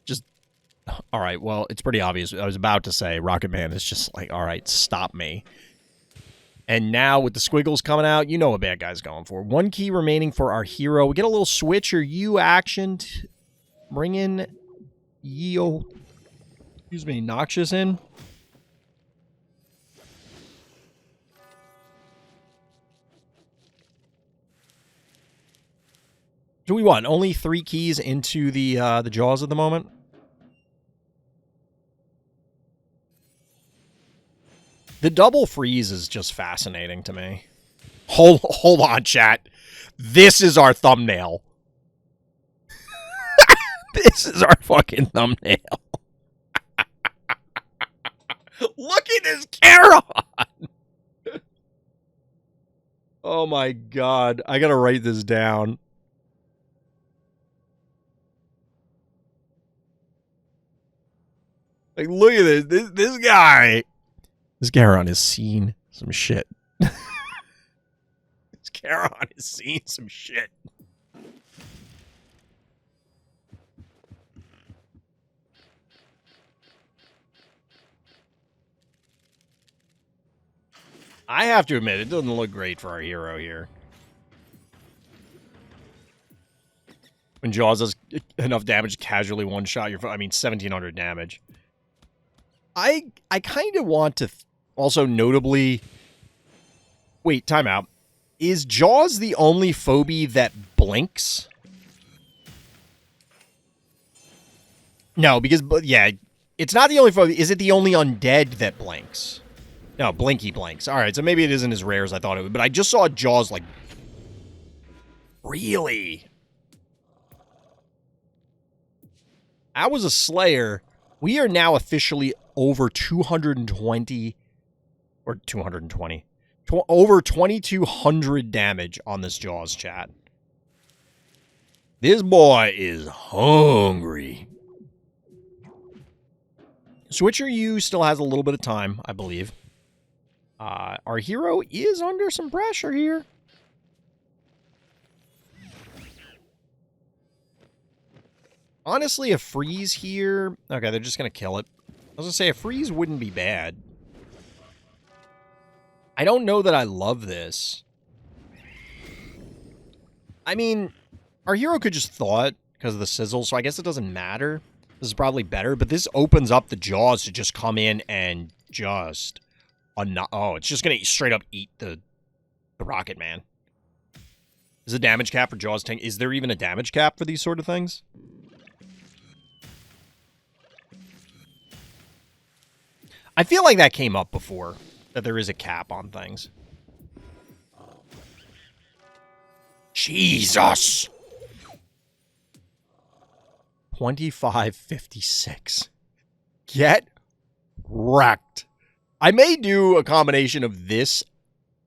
S1: Just, all right, well, it's pretty obvious. I was about to say Rocket Man is just like, all right, stop me. And now with the squiggles coming out, you know what bad guy's going for. 1 key remaining for our hero. We get a little switch or U action. Bring in Noxious in. Do we want only 3 keys into the Jaws at the moment? The double freeze is just fascinating to me. Hold on, chat. This is our thumbnail. This is our fucking thumbnail. Look at this Charon. Oh my god. I gotta write this down. Like, look at this. This guy. This Charon has seen some shit. This Charon has seen some shit. I have to admit, it doesn't look great for our hero here. When Jaws does enough damage to casually one-shot your... I mean, 1,700 damage. I kind of want to also notably... Wait, time out. Is Jaws the only phobie that blinks? No, because... Yeah, it's not the only phobie. Is it the only undead that blinks? No, Blinky blinks. Alright, so maybe it isn't as rare as I thought it would. But I just saw Jaws, like... Really? I was a Slayer. We are now officially over 220... Or 220. Over 2,200 damage on this Jaws chat. This boy is hungry. Switcher U still has a little bit of time, I believe. Our hero is under some pressure here. Honestly, a freeze here... Okay, they're just going to kill it. I was going to say, a freeze wouldn't be bad. I don't know that I love this. I mean, our hero could just thaw it because of the sizzle, so I guess it doesn't matter. This is probably better, but this opens up the Jaws to just come in and just... Oh, it's just going to straight up eat the Rocket Man. Is a damage cap for Jaws tank? Is there even a damage cap for these sort of things? I feel like that came up before, that there is a cap on things. Jesus! 2556. Get wrecked. I may do a combination of this,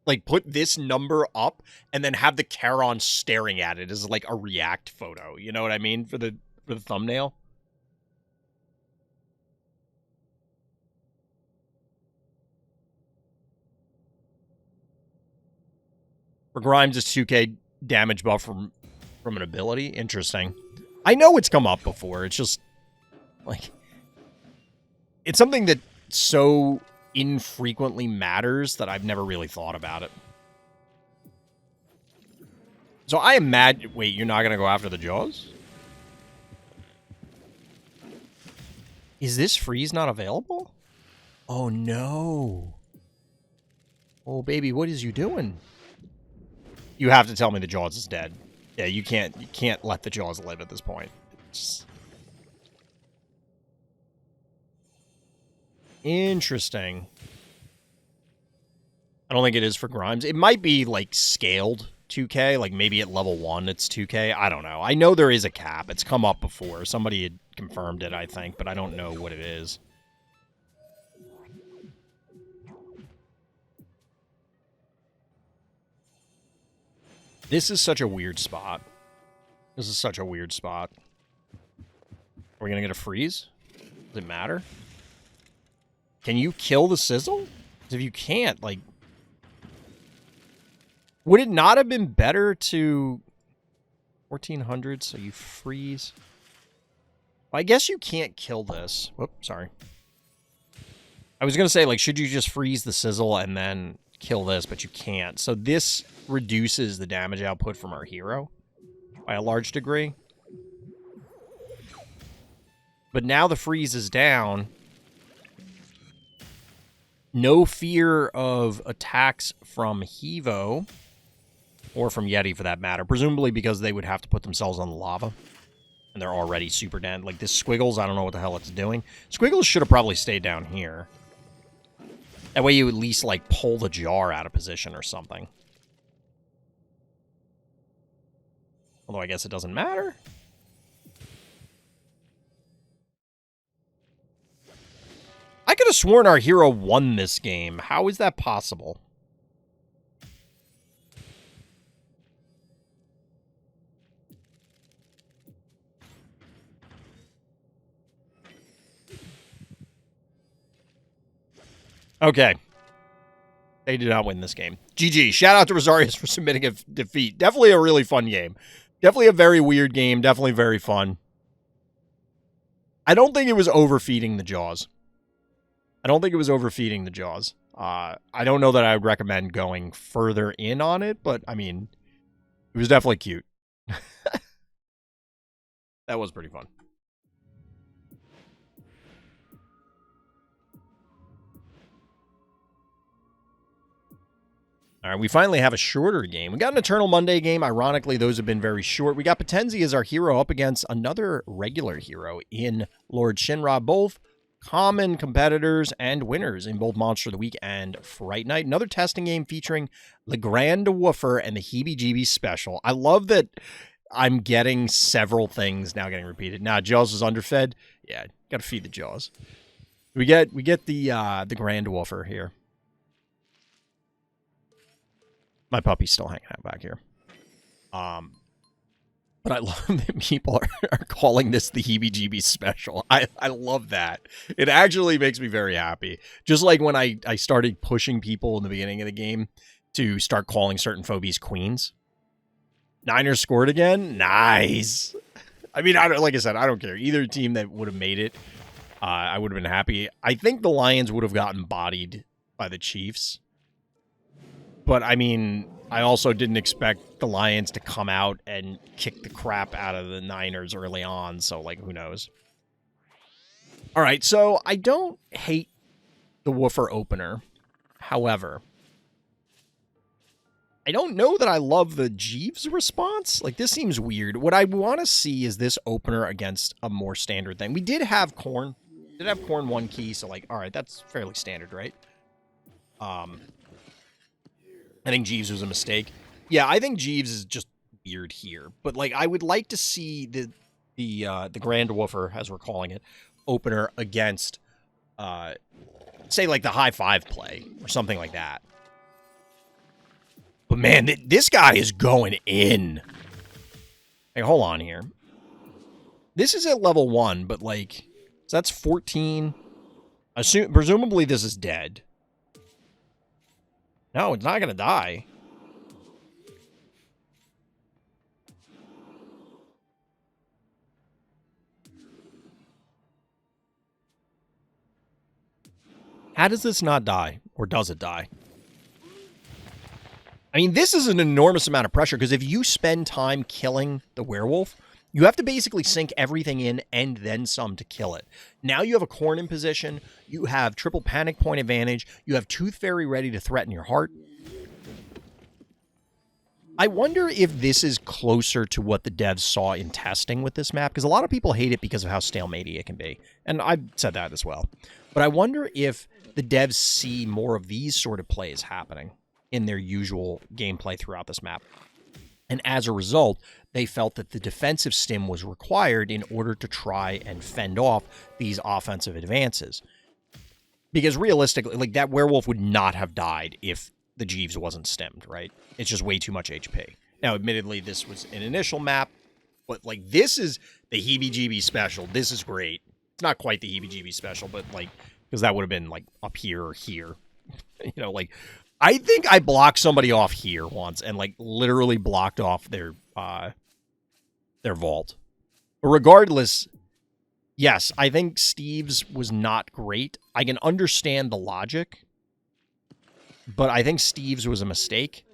S1: like put this number up and then have the Charon staring at it as like a react photo. You know what I mean? For the thumbnail. For Grimes, it's 2k damage buff from an ability. Interesting. I know it's come up before. It's just, like... It's something that so infrequently matters that I've never really thought about it. So I imagine... Wait, you're not going to go after the Jaws? Is this freeze not available? Oh, no. Oh, baby, what is you doing? You have to tell me the Jaws is dead. Yeah, you can't let the Jaws live at this point. It's... Interesting. I don't think it is for Grimes. It might be, like, scaled 2k. Like, maybe at level 1 it's 2k. I don't know. I know there is a cap. It's come up before. Somebody had confirmed it, I think, but I don't know what it is. This is such a weird spot. This is such a weird spot. Are we going to get a freeze? Does it matter? Can you kill the sizzle? Because if you can't, like... Would it not have been better to... 1400, so you freeze? Well, I guess you can't kill this. Whoop, sorry. I was going to say, like, should you just freeze the sizzle and then kill this, but you can't. So this reduces the damage output from our hero by a large degree. But now the freeze is down. No fear of attacks from Hevo, or from Yeti for that matter, presumably because they would have to put themselves on the lava. And they're already super dead. Like this Squiggles, I don't know what the hell it's doing. Squiggles should have probably stayed down here. That way you at least, like, pull the jar out of position or something. Although I guess it doesn't matter. I could have sworn our hero won this game. How is that possible? Okay. They did not win this game. GG. Shout out to Rossarius for submitting a defeat. Definitely a really fun game. Definitely a very weird game. Definitely very fun. I don't think it was overfeeding the Jaws. I don't think it was overfeeding the Jaws. I don't know that I would recommend going further in on it, but I mean, it was definitely cute. That was pretty fun. All right, we finally have a shorter game. We got an Eternal Monday game. Ironically, those have been very short. We got Potenzi as our hero up against another regular hero in Lord Shinra. Both common competitors and winners in both Monster of the Week and Fright Night. Another testing game featuring Le Grand Woofer and the Heebie-Jeebies special. I love that I'm getting several things now getting repeated. Now, Jaws is underfed. Yeah, got to feed the Jaws. We get the Grand Woofer here. My puppy's still hanging out back here. But I love that people are calling this the Heebie-Jeebies special. I love that. It actually makes me very happy. Just like when I started pushing people in the beginning of the game to start calling certain Phobies queens. Niners scored again? Nice. I mean, like I said, I don't care. Either team that would have made it, I would have been happy. I think the Lions would have gotten bodied by the Chiefs. But, I mean, I also didn't expect the Lions to come out and kick the crap out of the Niners early on, so, like, who knows? All right, so I don't hate the Woofer opener. However, I don't know that I love the Jeeves response. Like, this seems weird. What I want to see is this opener against a more standard thing. We did have Corn. We did have Corn 1 key, so, like, all right, that's fairly standard, right? I think Jeeves was a mistake. Yeah, I think Jeeves is just weird here. But, like, I would like to see the Grand Woofer, as we're calling it, opener against, say, like, the high five play or something like that. But, man, this guy is going in. Hey, hold on here. This is at level 1, but, like, so that's 14. Presumably this is dead. No, it's not going to die. How does this not die? Or does it die? I mean, this is an enormous amount of pressure, because if you spend time killing the werewolf, you have to basically sink everything in and then some to kill it. Now you have a Corn in position. You have triple panic point advantage. You have Tooth Fairy ready to threaten your heart. I wonder if this is closer to what the devs saw in testing with this map, because a lot of people hate it because of how stalematey it can be. And I've said that as well. But I wonder if the devs see more of these sort of plays happening in their usual gameplay throughout this map. And as a result, they felt that the defensive stim was required in order to try and fend off these offensive advances. Because realistically, like, that werewolf would not have died if the Jeeves wasn't stemmed, right? It's just way too much HP. Now, admittedly, this was an initial map, but, like, this is the Heebie-Jeebies special. This is great. It's not quite the Heebie-Jeebies special, but, like, because that would have been, like, up here or here. You know, like, I think I blocked somebody off here once and, like, literally blocked off their vault. But regardless, yes, I think Steve's was not great. I can understand the logic, but I think Steve's was a mistake.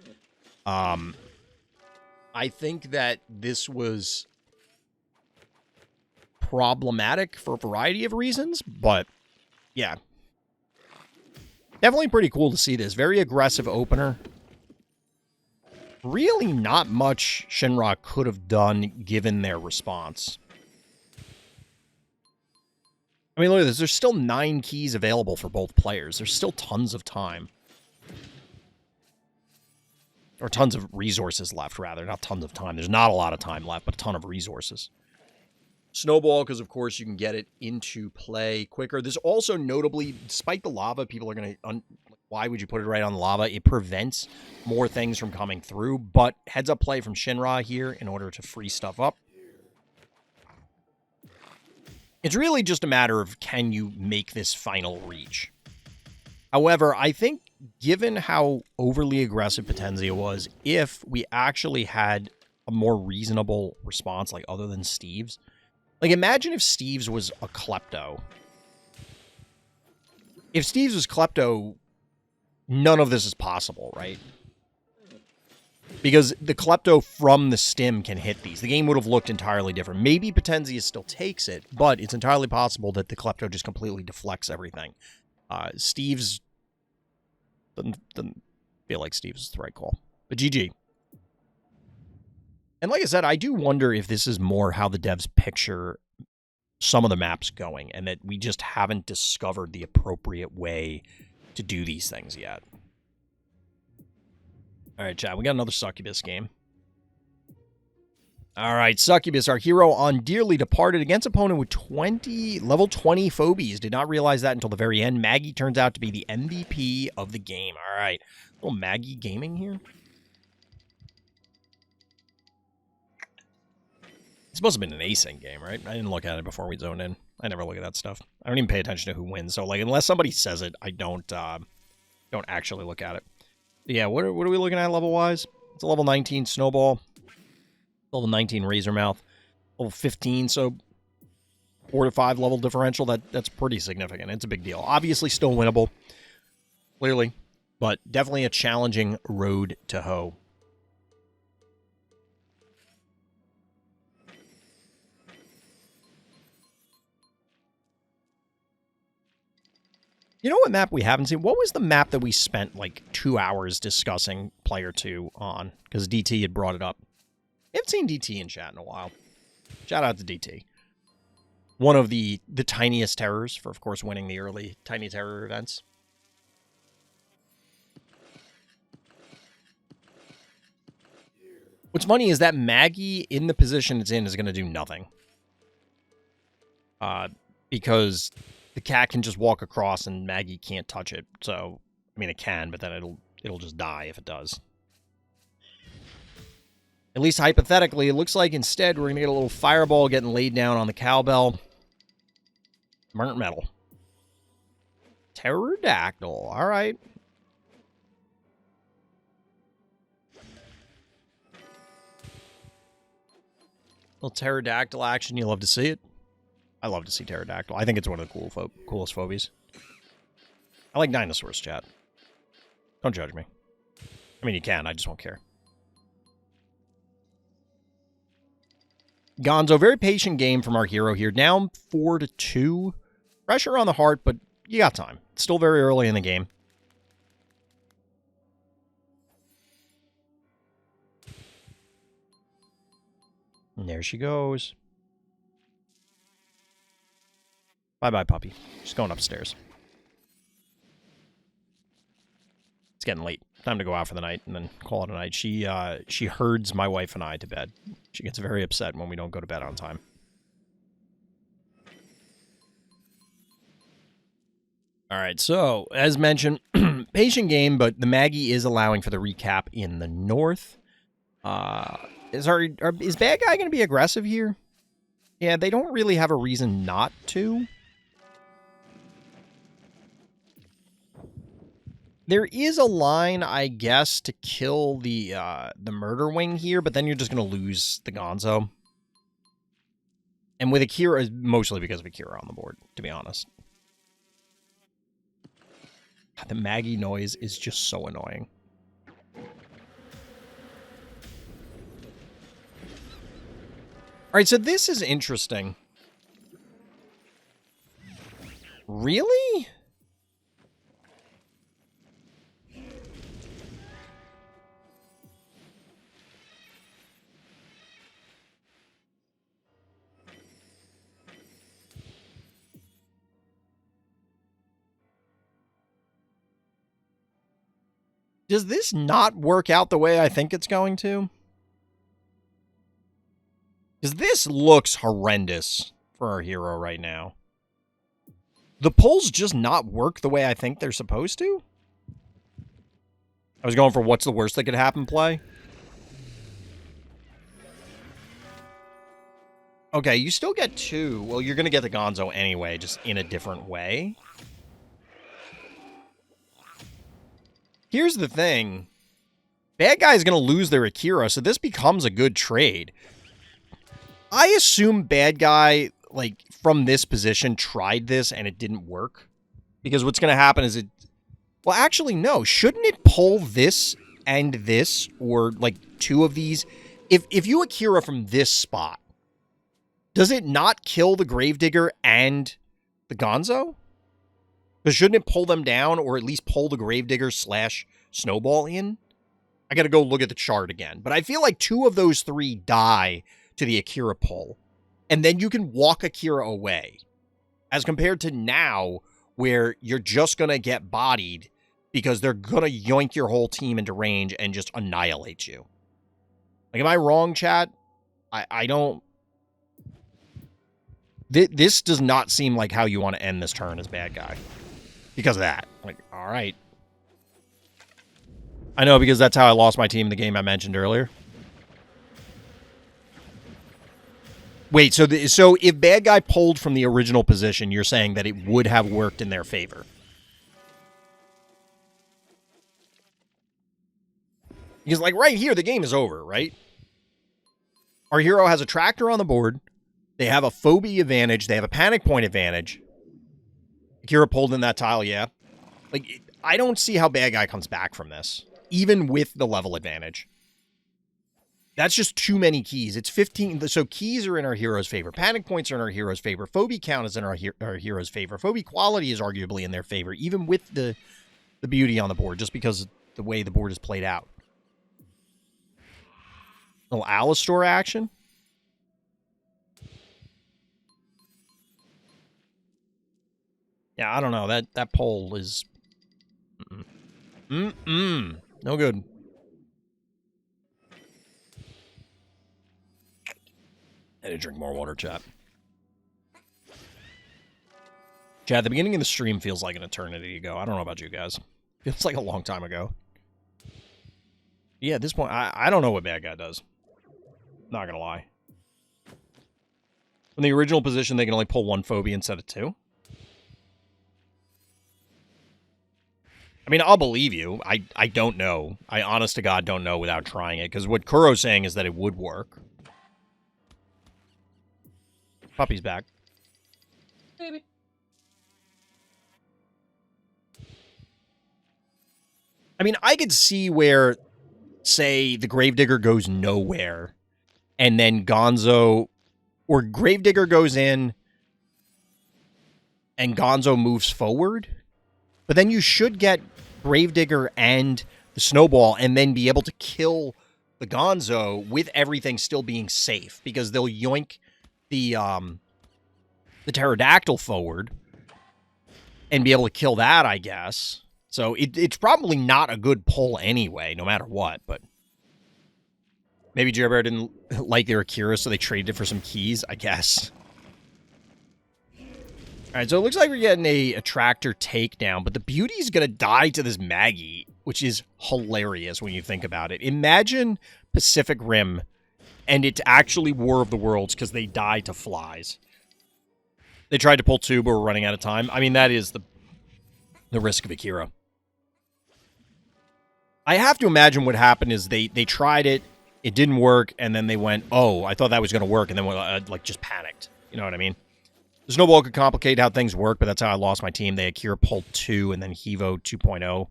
S1: I think that this was problematic for a variety of reasons, but yeah. Definitely pretty cool to see this. Very aggressive opener. Really not much Shinra could have done given their response. I mean, look at this. There's still 9 keys available for both players. There's still tons of time. Or tons of resources left, rather. Not tons of time. There's not a lot of time left, but a ton of resources. Snowball, because, of course, you can get it into play quicker. There's also notably, despite the lava, people are going to... Why would you put it right on the lava? It prevents more things from coming through, but heads-up play from Shinra here in order to free stuff up. It's really just a matter of, can you make this final reach? However, I think, given how overly aggressive Potenzia was, if we actually had a more reasonable response, like, other than Steve's... Like, imagine if Steve's was a Klepto. If Steve's was Klepto, none of this is possible, right? Because the Klepto from the stim can hit these. The game would have looked entirely different. Maybe Potenzius still takes it, but it's entirely possible that the Klepto just completely deflects everything. Steve's... Doesn't feel like Steve's is the right call. But GG. And like I said, I do wonder if this is more how the devs picture some of the maps going, and that we just haven't discovered the appropriate way to do these things yet. All right, chat, we got another Succubus game. All right, Succubus, our hero on Dearly Departed against opponent with level 20 Phobies. Did not realize that until the very end. Maggie turns out to be the MVP of the game. All right, little Maggie gaming here. This must have been an async game, right? I didn't look at it before we zoned in. I never look at that stuff. I don't even pay attention to who wins. So, like, unless somebody says it, I don't actually look at it. Yeah, what are we looking at level-wise? It's a level 19 Snowball. Level 19 Razormouth. Level 15, so 4 to 5 level differential. That's pretty significant. It's a big deal. Obviously still winnable. Clearly. But definitely a challenging road to hoe. You know what map we haven't seen? What was the map that we spent like 2 hours discussing Player 2 on? Because DT had brought it up. I haven't seen DT in chat in a while. Shout out to DT. One of the tiniest terrors for, of course, winning the early Tiny Terror events. What's funny is that Maggie in the position it's in is going to do nothing. Because the cat can just walk across and Maggie can't touch it. So, I mean, it can, but then it'll just die if it does. At least hypothetically, it looks like instead we're going to get a little fireball getting laid down on the cowbell. Burnt metal. Pterodactyl. All right. Little pterodactyl action. You love to see it. I love to see pterodactyl. I think it's one of the coolest phobies. I like dinosaurs, chat. Don't judge me. I mean, you can. I just won't care. Gonzo, very patient game from our hero here. Down 4-2. Pressure on the heart, but you got time. It's still very early in the game. And there she goes. Bye-bye, puppy. She's going upstairs. It's getting late. Time to go out for the night and then call it a night. She herds my wife and I to bed. She gets very upset when we don't go to bed on time. All right, so, as mentioned, patient game, but the Maggie is allowing for the recap in the north. Is bad guy going to be aggressive here? Yeah, they don't really have a reason not to. There is a line, I guess, to kill the murder wing here, but then you're just going to lose the Gonzo. And with Akira, mostly because of Akira on the board, to be honest. The Maggie noise is just so annoying. Alright, so this is interesting. Really? Does this not work out the way I think it's going to? Because this looks horrendous for our hero right now. The pulls just not work the way I think they're supposed to? I was going for what's the worst that could happen play. Okay, you still get 2. Well, you're going to get the Gonzo anyway, just in a different way. Here's the thing. Bad guy is going to lose their Akira, so this becomes a good trade. I assume bad guy, like, from this position, tried this and it didn't work. Because what's going to happen is it... Well, actually, no. Shouldn't it pull this and this, or, like, two of these? If you Akira from this spot, does it not kill the Gravedigger and the Gonzo? But shouldn't it pull them down, or at least pull the Gravedigger / Snowball in? I gotta go look at the chart again. But I feel like 2 of those 3 die to the Akira pull. And then you can walk Akira away. As compared to now, where you're just gonna get bodied because they're gonna yoink your whole team into range and just annihilate you. Like, am I wrong, chat? I don't... This does not seem like how you want to end this turn as bad guy. Because of that. Like, alright. I know, because that's how I lost my team in the game I mentioned earlier. Wait, so if bad guy pulled from the original position, you're saying that it would have worked in their favor? Because, like, right here, the game is over, right? Our hero has a tractor on the board. They have a phobia advantage. They have a panic point advantage. Akira pulled in that tile, yeah. Like, I don't see how bad guy comes back from this. Even with the level advantage. That's just too many keys. It's 15. So keys are in our hero's favor. Panic points are in our hero's favor. Phobia count is in our hero's favor. Phobia quality is arguably in their favor, even with the beauty on the board, just because of the way the board is played out. Little Alistor action. Yeah, I don't know. That poll is... No good. I had to drink more water, chat. Chat, the beginning of the stream feels like an eternity ago. I don't know about you guys. Feels like a long time ago. Yeah, at this point, I don't know what bad guy does. Not gonna lie. In the original position, they can only pull 1 phobia instead of 2. I mean, I'll believe you. I don't know. I honest to God don't know without trying it, because what Kuro's saying is that it would work. Puppy's back. Maybe. I mean, I could see where, say, the Gravedigger goes nowhere, and then Gonzo, or Gravedigger goes in, and Gonzo moves forward. But then you should get Gravedigger and the Snowball, and then be able to kill the Gonzo with everything still being safe, because they'll yoink the pterodactyl forward and be able to kill that, I guess. So it's probably not a good pull anyway, no matter what, but maybe Jer Bear didn't like their Akira, so they traded it for some keys, I guess. Alright, so it looks like we're getting a tractor takedown, but the beauty's gonna die to this Maggie, which is hilarious when you think about it. Imagine Pacific Rim, and it's actually War of the Worlds, because they die to flies. They tried to pull 2, but we're running out of time. I mean, that is the risk of Akira. I have to imagine what happened is they tried it, it didn't work, and then they went, oh, I thought that was going to work, and then like just panicked. You know what I mean? The Snowball could complicate how things work, but that's how I lost my team. They Akira pulled 2, and then Hevo 2.0,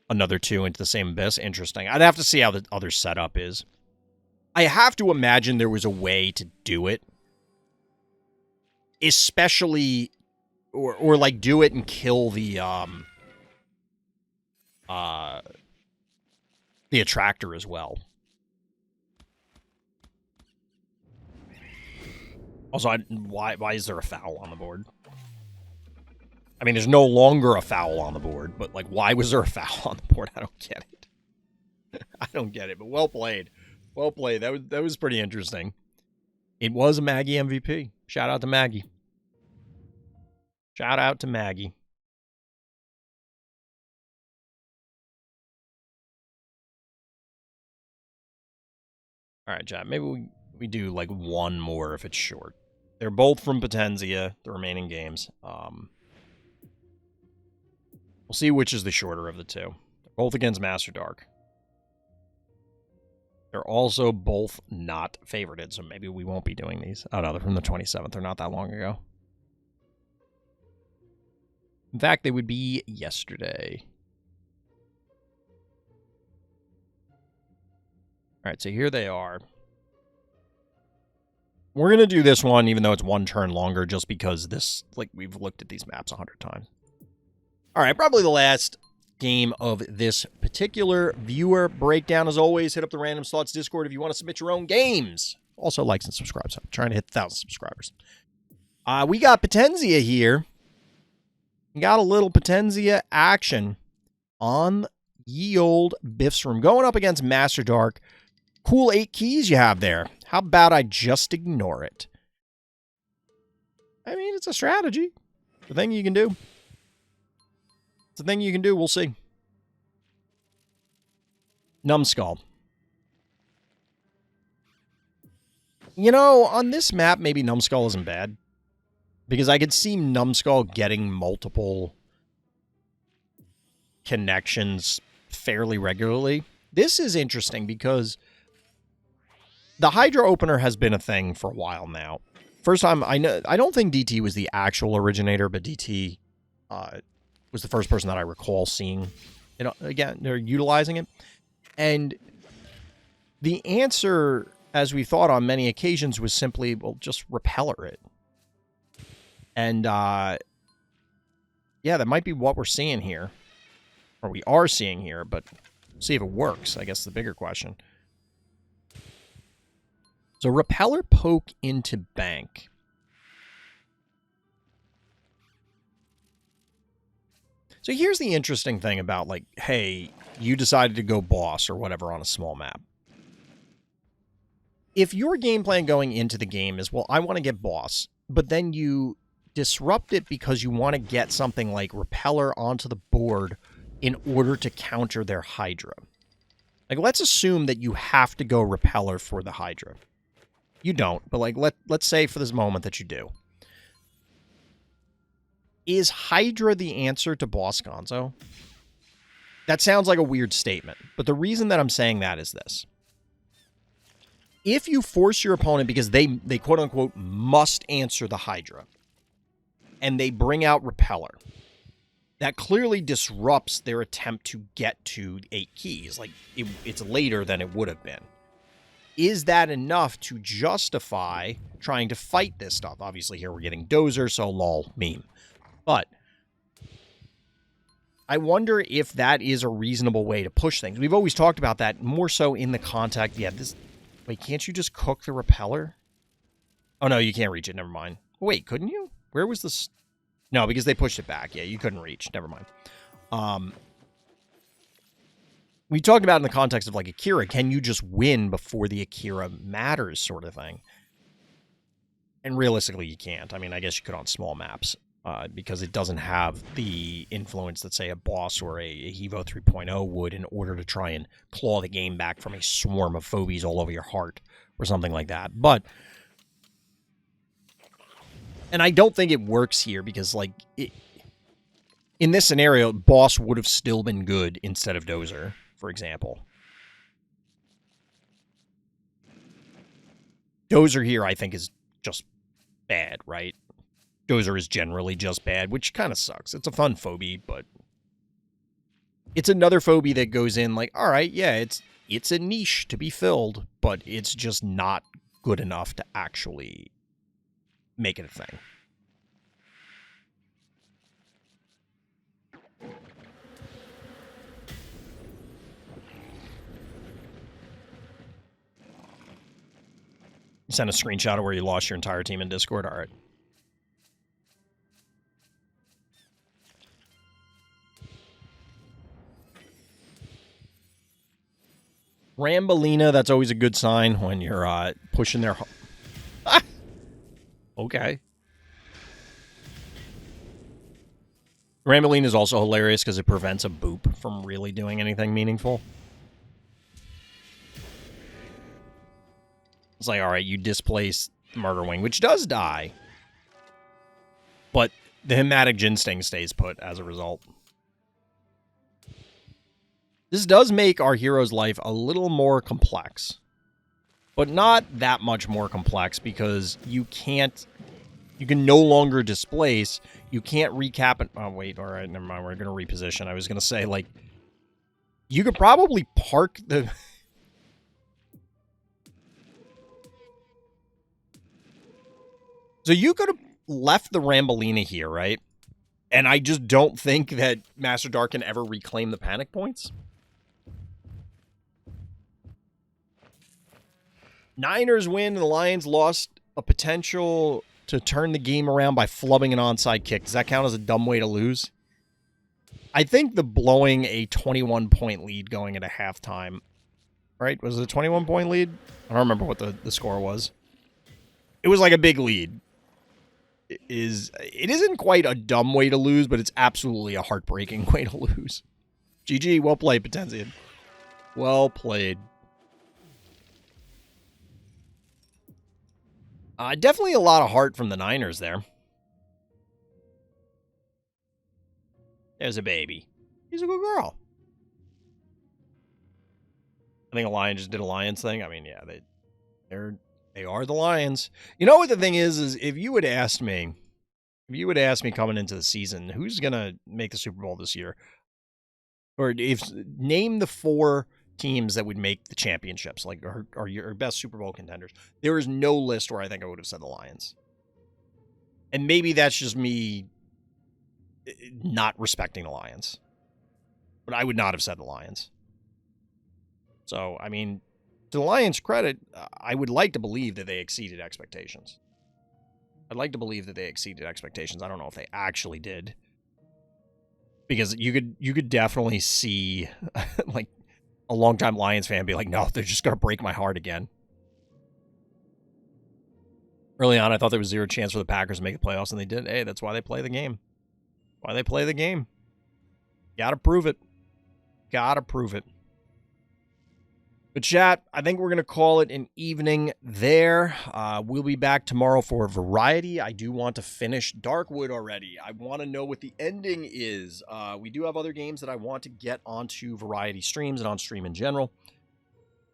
S1: another 2 into the same abyss. Interesting. I'd have to see how the other setup is. I have to imagine there was a way to do it. Especially, or like do it and kill the attractor as well. Also, why is there a foul on the board? I mean, there's no longer a foul on the board, but like, why was there a foul on the board? I don't get it. I don't get it. But well played, well played. That was pretty interesting. It was a Maggie MVP. Shout out to Maggie. Shout out to Maggie. All right, chat. Maybe we do like one more if it's short. They're both from Potenzia, the remaining games. We'll see which is the shorter of the two. They're both against Master Dark. They're also both not favorited, so maybe we won't be doing these. Oh no, they're from the 27th. They're not that long ago. In fact, they would be yesterday. All right, so here they are. We're going to do this one, even though it's one turn longer, just because this, like, we've looked at these maps 100 times. All right, probably the last game of this particular viewer breakdown. As always, hit up the Random Thoughts Discord if you want to submit your own games. Also, likes and subscribes. I'm trying to hit 1,000 subscribers. We got Potenzia here. We got a little Potenzia action on ye old Biff's Room. Going up against Master Dark. Cool 8 keys you have there. How about I just ignore it? I mean, it's a strategy. It's a thing you can do. It's a thing you can do. We'll see. Numbskull. You know, on this map, maybe Numbskull isn't bad. Because I could see Numbskull getting multiple connections fairly regularly. This is interesting because the Hydra opener has been a thing for a while now. First time, I don't think DT was the actual originator, but DT was the first person that I recall seeing it. Again, they're utilizing it. And the answer, as we thought on many occasions, was simply, well, just repeller it. And, yeah, that might be what we're seeing here. Or we are seeing here, but see if it works, I guess, is the bigger question. So, repeller poke into bank. So, here's the interesting thing about, like, hey, you decided to go boss or whatever on a small map. If your game plan going into the game is, well, I want to get boss, but then you disrupt it because you want to get something like repeller onto the board in order to counter their Hydra. Like, let's assume that you have to go repeller for the Hydra. You don't, but like let's say for this moment that you do. Is Hydra the answer to Boss Gonzo? That sounds like a weird statement, but the reason that I'm saying that is this. If you force your opponent, because they quote-unquote must answer the Hydra, and they bring out Repeller, that clearly disrupts their attempt to get to 8 keys. Like, it's later than it would have been. Is that enough to justify trying to fight this stuff? Obviously, here we're getting Dozer, so lol, meme. But I wonder if that is a reasonable way to push things. We've always talked about that more so in the context. Yeah, this... Wait, can't you just cook the repeller? Oh, no, you can't reach it. Never mind. Wait, couldn't you? Where was this? No, because they pushed it back. Yeah, you couldn't reach. Never mind. We talked about in the context of, like, Akira. Can you just win before the Akira matters sort of thing? And realistically, you can't. I mean, I guess you could on small maps. Because it doesn't have the influence that, say, a boss or a Hevo 3.0 would in order to try and claw the game back from a swarm of phobies all over your heart or something like that. But, and I don't think it works here because, like, in this scenario, boss would have still been good instead of Dozer, for example. Dozer here, I think, is just bad, right? Dozer is generally just bad, which kind of sucks. It's a fun phobie, but it's another phobie that goes in like, all right, yeah, it's a niche to be filled, but it's just not good enough to actually make it a thing. You send a screenshot of where you lost your entire team in Discord? All right. Rambolina, that's always a good sign when you're pushing their... Ah! Okay. Rambolina is also hilarious because it prevents a boop from really doing anything meaningful. It's like, all right, you displace Murder Wing, which does die. But the Hematic Ginsting stays put as a result. This does make our hero's life a little more complex. But not that much more complex because you can no longer displace. You can't recap it. Oh, wait. All right. Never mind. We're going to reposition. I was going to say, like, you could probably park the... So you could have left the Rambolina here, right? And I just don't think that Master Dark can ever reclaim the panic points. Niners win, and the Lions lost a potential to turn the game around by flubbing an onside kick. Does that count as a dumb way to lose? I think the blowing a 21-point lead going into halftime, right? Was it a 21-point lead? I don't remember what the score was. It was like a big lead. It isn't quite a dumb way to lose, but it's absolutely a heartbreaking way to lose. GG, well played, Potenzian. Well played. Definitely a lot of heart from the Niners there. There's a baby. He's a good girl. I think a lion just did a Lions thing. I mean, yeah, they are the Lions. You know what the thing is if you would ask me coming into the season, who's gonna make the Super Bowl this year, or name the 4 teams that would make the championships, like are your best Super Bowl contenders, there is no list where I think I would have said the Lions. And maybe that's just me not respecting the Lions, but I would not have said the Lions. So, I mean, to the Lions' credit, I would like to believe that they exceeded expectations. I'd like to believe that they exceeded expectations. I don't know if they actually did, because you could definitely see like a longtime Lions fan be like, no, they're just gonna break my heart again. Early on, I thought there was 0 chance for the Packers to make the playoffs, and they did. Hey, that's why they play the game. Why they play the game. Gotta prove it. Gotta prove it. But chat, I think we're going to call it an evening there. We'll be back tomorrow for Variety. I do want to finish Darkwood already. I want to know what the ending is. We do have other games that I want to get onto Variety streams and on stream in general.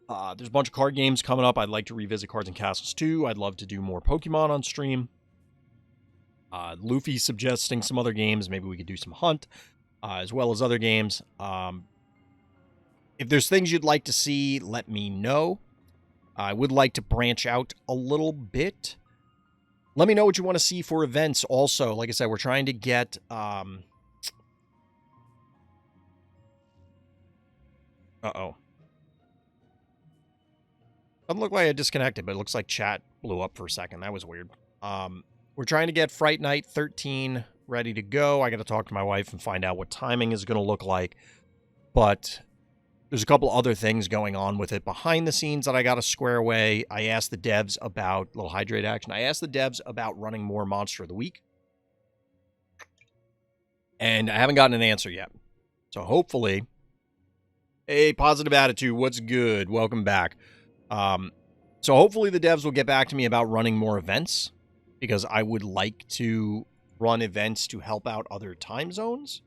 S1: There's a bunch of card games coming up. I'd like to revisit Cards and Castles 2. I'd love to do more Pokemon on stream. Luffy's suggesting some other games. Maybe we could do some Hunt, as well as other games. If there's things you'd like to see, let me know. I would like to branch out a little bit. Let me know what you want to see for events also. Like I said, we're trying to get... Uh-oh. Doesn't look like I disconnected, but it looks like chat blew up for a second. That was weird. We're trying to get Fright Night 13 ready to go. I got to talk to my wife and find out what timing is going to look like. But... there's a couple other things going on with it behind the scenes that I got to square away. I asked the devs about little hydrate action. I asked the devs about running more Monster of the Week. And I haven't gotten an answer yet. So hopefully, hey, Positive Attitude, what's good? Welcome back. So hopefully the devs will get back to me about running more events, because I would like to run events to help out other time zones.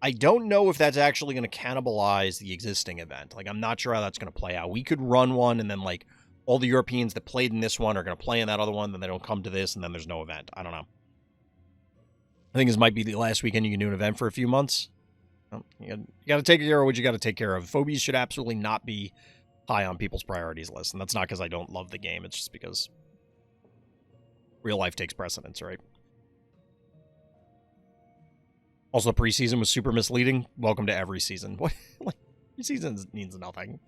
S1: I don't know if that's actually going to cannibalize the existing event. Like, I'm not sure how that's going to play out. We could run one, and then, like, all the Europeans that played in this one are going to play in that other one, then they don't come to this, and then there's no event. I don't know. I think this might be the last weekend you can do an event for a few months. You got to take care of what you got to take care of. Phobies should absolutely not be high on people's priorities list, and that's not because I don't love the game. It's just because real life takes precedence, right? Also, preseason was super misleading. Welcome to every season. What? Like, preseason means nothing.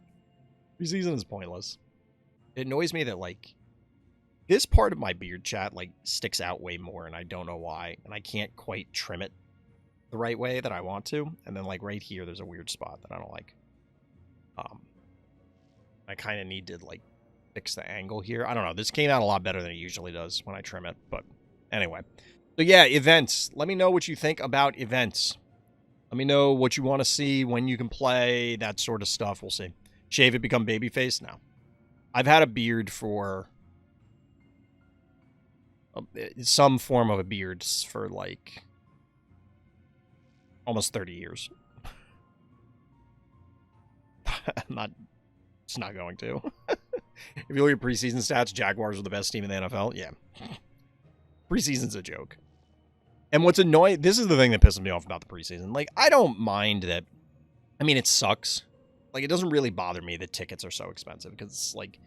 S1: Preseason is pointless. It annoys me that, like, this part of my beard, chat, like, sticks out way more, and I don't know why. And I can't quite trim it the right way that I want to. And then, like, right here, there's a weird spot that I don't like. I kind of need to, like, fix the angle here. I don't know. This came out a lot better than it usually does when I trim it. But anyway. So yeah, events. Let me know what you think about events. Let me know what you want to see, when you can play, that sort of stuff. We'll see. Shave it, become babyface? No. I've had a beard for... some form of a beard for, like, almost 30 years. It's not going to. If you look at preseason stats, Jaguars are the best team in the NFL. Yeah. Preseason's a joke. And what's annoying, this is the thing that pisses me off about the preseason. Like, I don't mind that. I mean, it sucks. Like, it doesn't really bother me that tickets are so expensive because, like,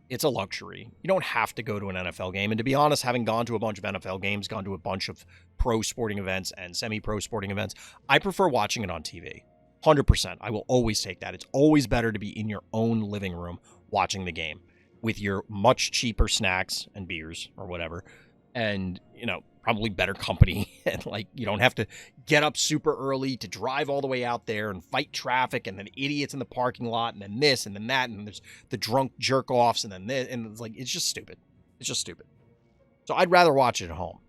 S1: it's a luxury. You don't have to go to an NFL game. And to be honest, having gone to a bunch of NFL games, gone to a bunch of pro sporting events and semi-pro sporting events, I prefer watching it on TV. 100%. I will always take that. It's always better to be in your own living room watching the game with your much cheaper snacks and beers or whatever. And, you know, probably better company. And, like, you don't have to get up super early to drive all the way out there and fight traffic and then idiots in the parking lot and then this and then that. And there's the drunk jerk offs and then this. And it's like, it's just stupid. It's just stupid. So I'd rather watch it at home.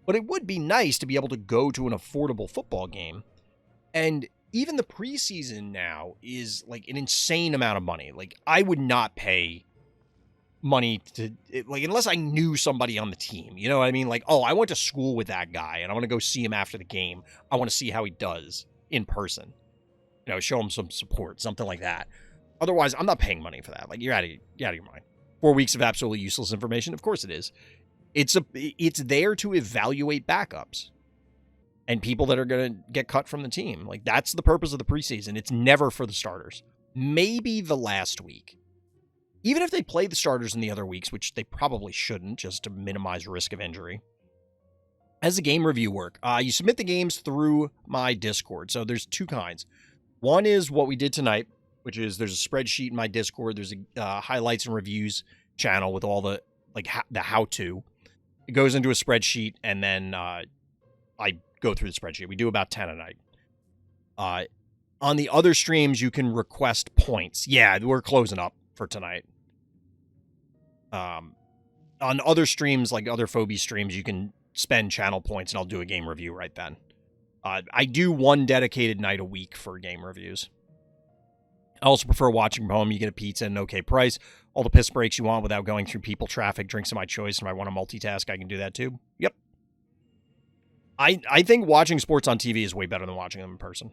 S1: But it would be nice to be able to go to an affordable football game. And even the preseason now is like an insane amount of money. Like, I would not pay money to, like, unless I knew somebody on the team, you know what I mean? Like, oh, I went to school with that guy and I want to go see him after the game. I want to see how he does in person, you know, show him some support, something like that. Otherwise, I'm not paying money for that. Like, you're out of your mind. 4 weeks of absolutely useless information. Of course it is. It's there to evaluate backups and people that are going to get cut from the team. Like, that's the purpose of the preseason. It's never for the starters. Maybe the last week. Even if they play the starters in the other weeks, which they probably shouldn't, just to minimize risk of injury. As a game review work, you submit the games through my Discord. So there's two kinds. One is what we did tonight, which is there's a spreadsheet in my Discord. There's a highlights and reviews channel with all the, like, the how-to. It goes into a spreadsheet, and then I go through the spreadsheet. We do about 10 a night. On the other streams, you can request points. Yeah, we're closing up for tonight. On other streams, like other Phobies streams, you can spend channel points and I'll do a game review right then. I do one dedicated night a week for game reviews. I also prefer watching from home. You get a pizza at an okay price. All the piss breaks you want without going through people, traffic, drinks of my choice. And if I want to multitask, I can do that too. Yep. I think watching sports on TV is way better than watching them in person.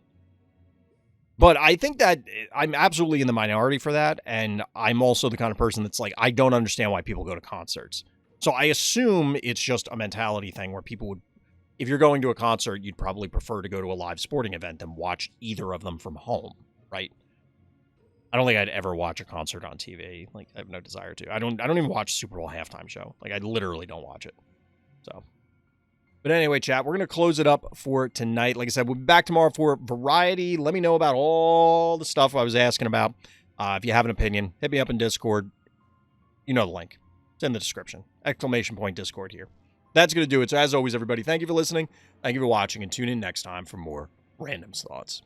S1: But I think that I'm absolutely in the minority for that, and I'm also the kind of person that's like, I don't understand why people go to concerts. So I assume it's just a mentality thing where people would, if you're going to a concert, you'd probably prefer to go to a live sporting event than watch either of them from home, right? I don't think I'd ever watch a concert on TV. Like, I have no desire to. I don't even watch Super Bowl halftime show. Like, I literally don't watch it. So... But anyway, chat, we're going to close it up for tonight. Like I said, we'll be back tomorrow for variety. Let me know about all the stuff I was asking about. If you have an opinion, hit me up in Discord. You know the link. It's in the description. ! Discord here. That's going to do it. So as always, everybody, thank you for listening. Thank you for watching. And tune in next time for more Random's Thoughts.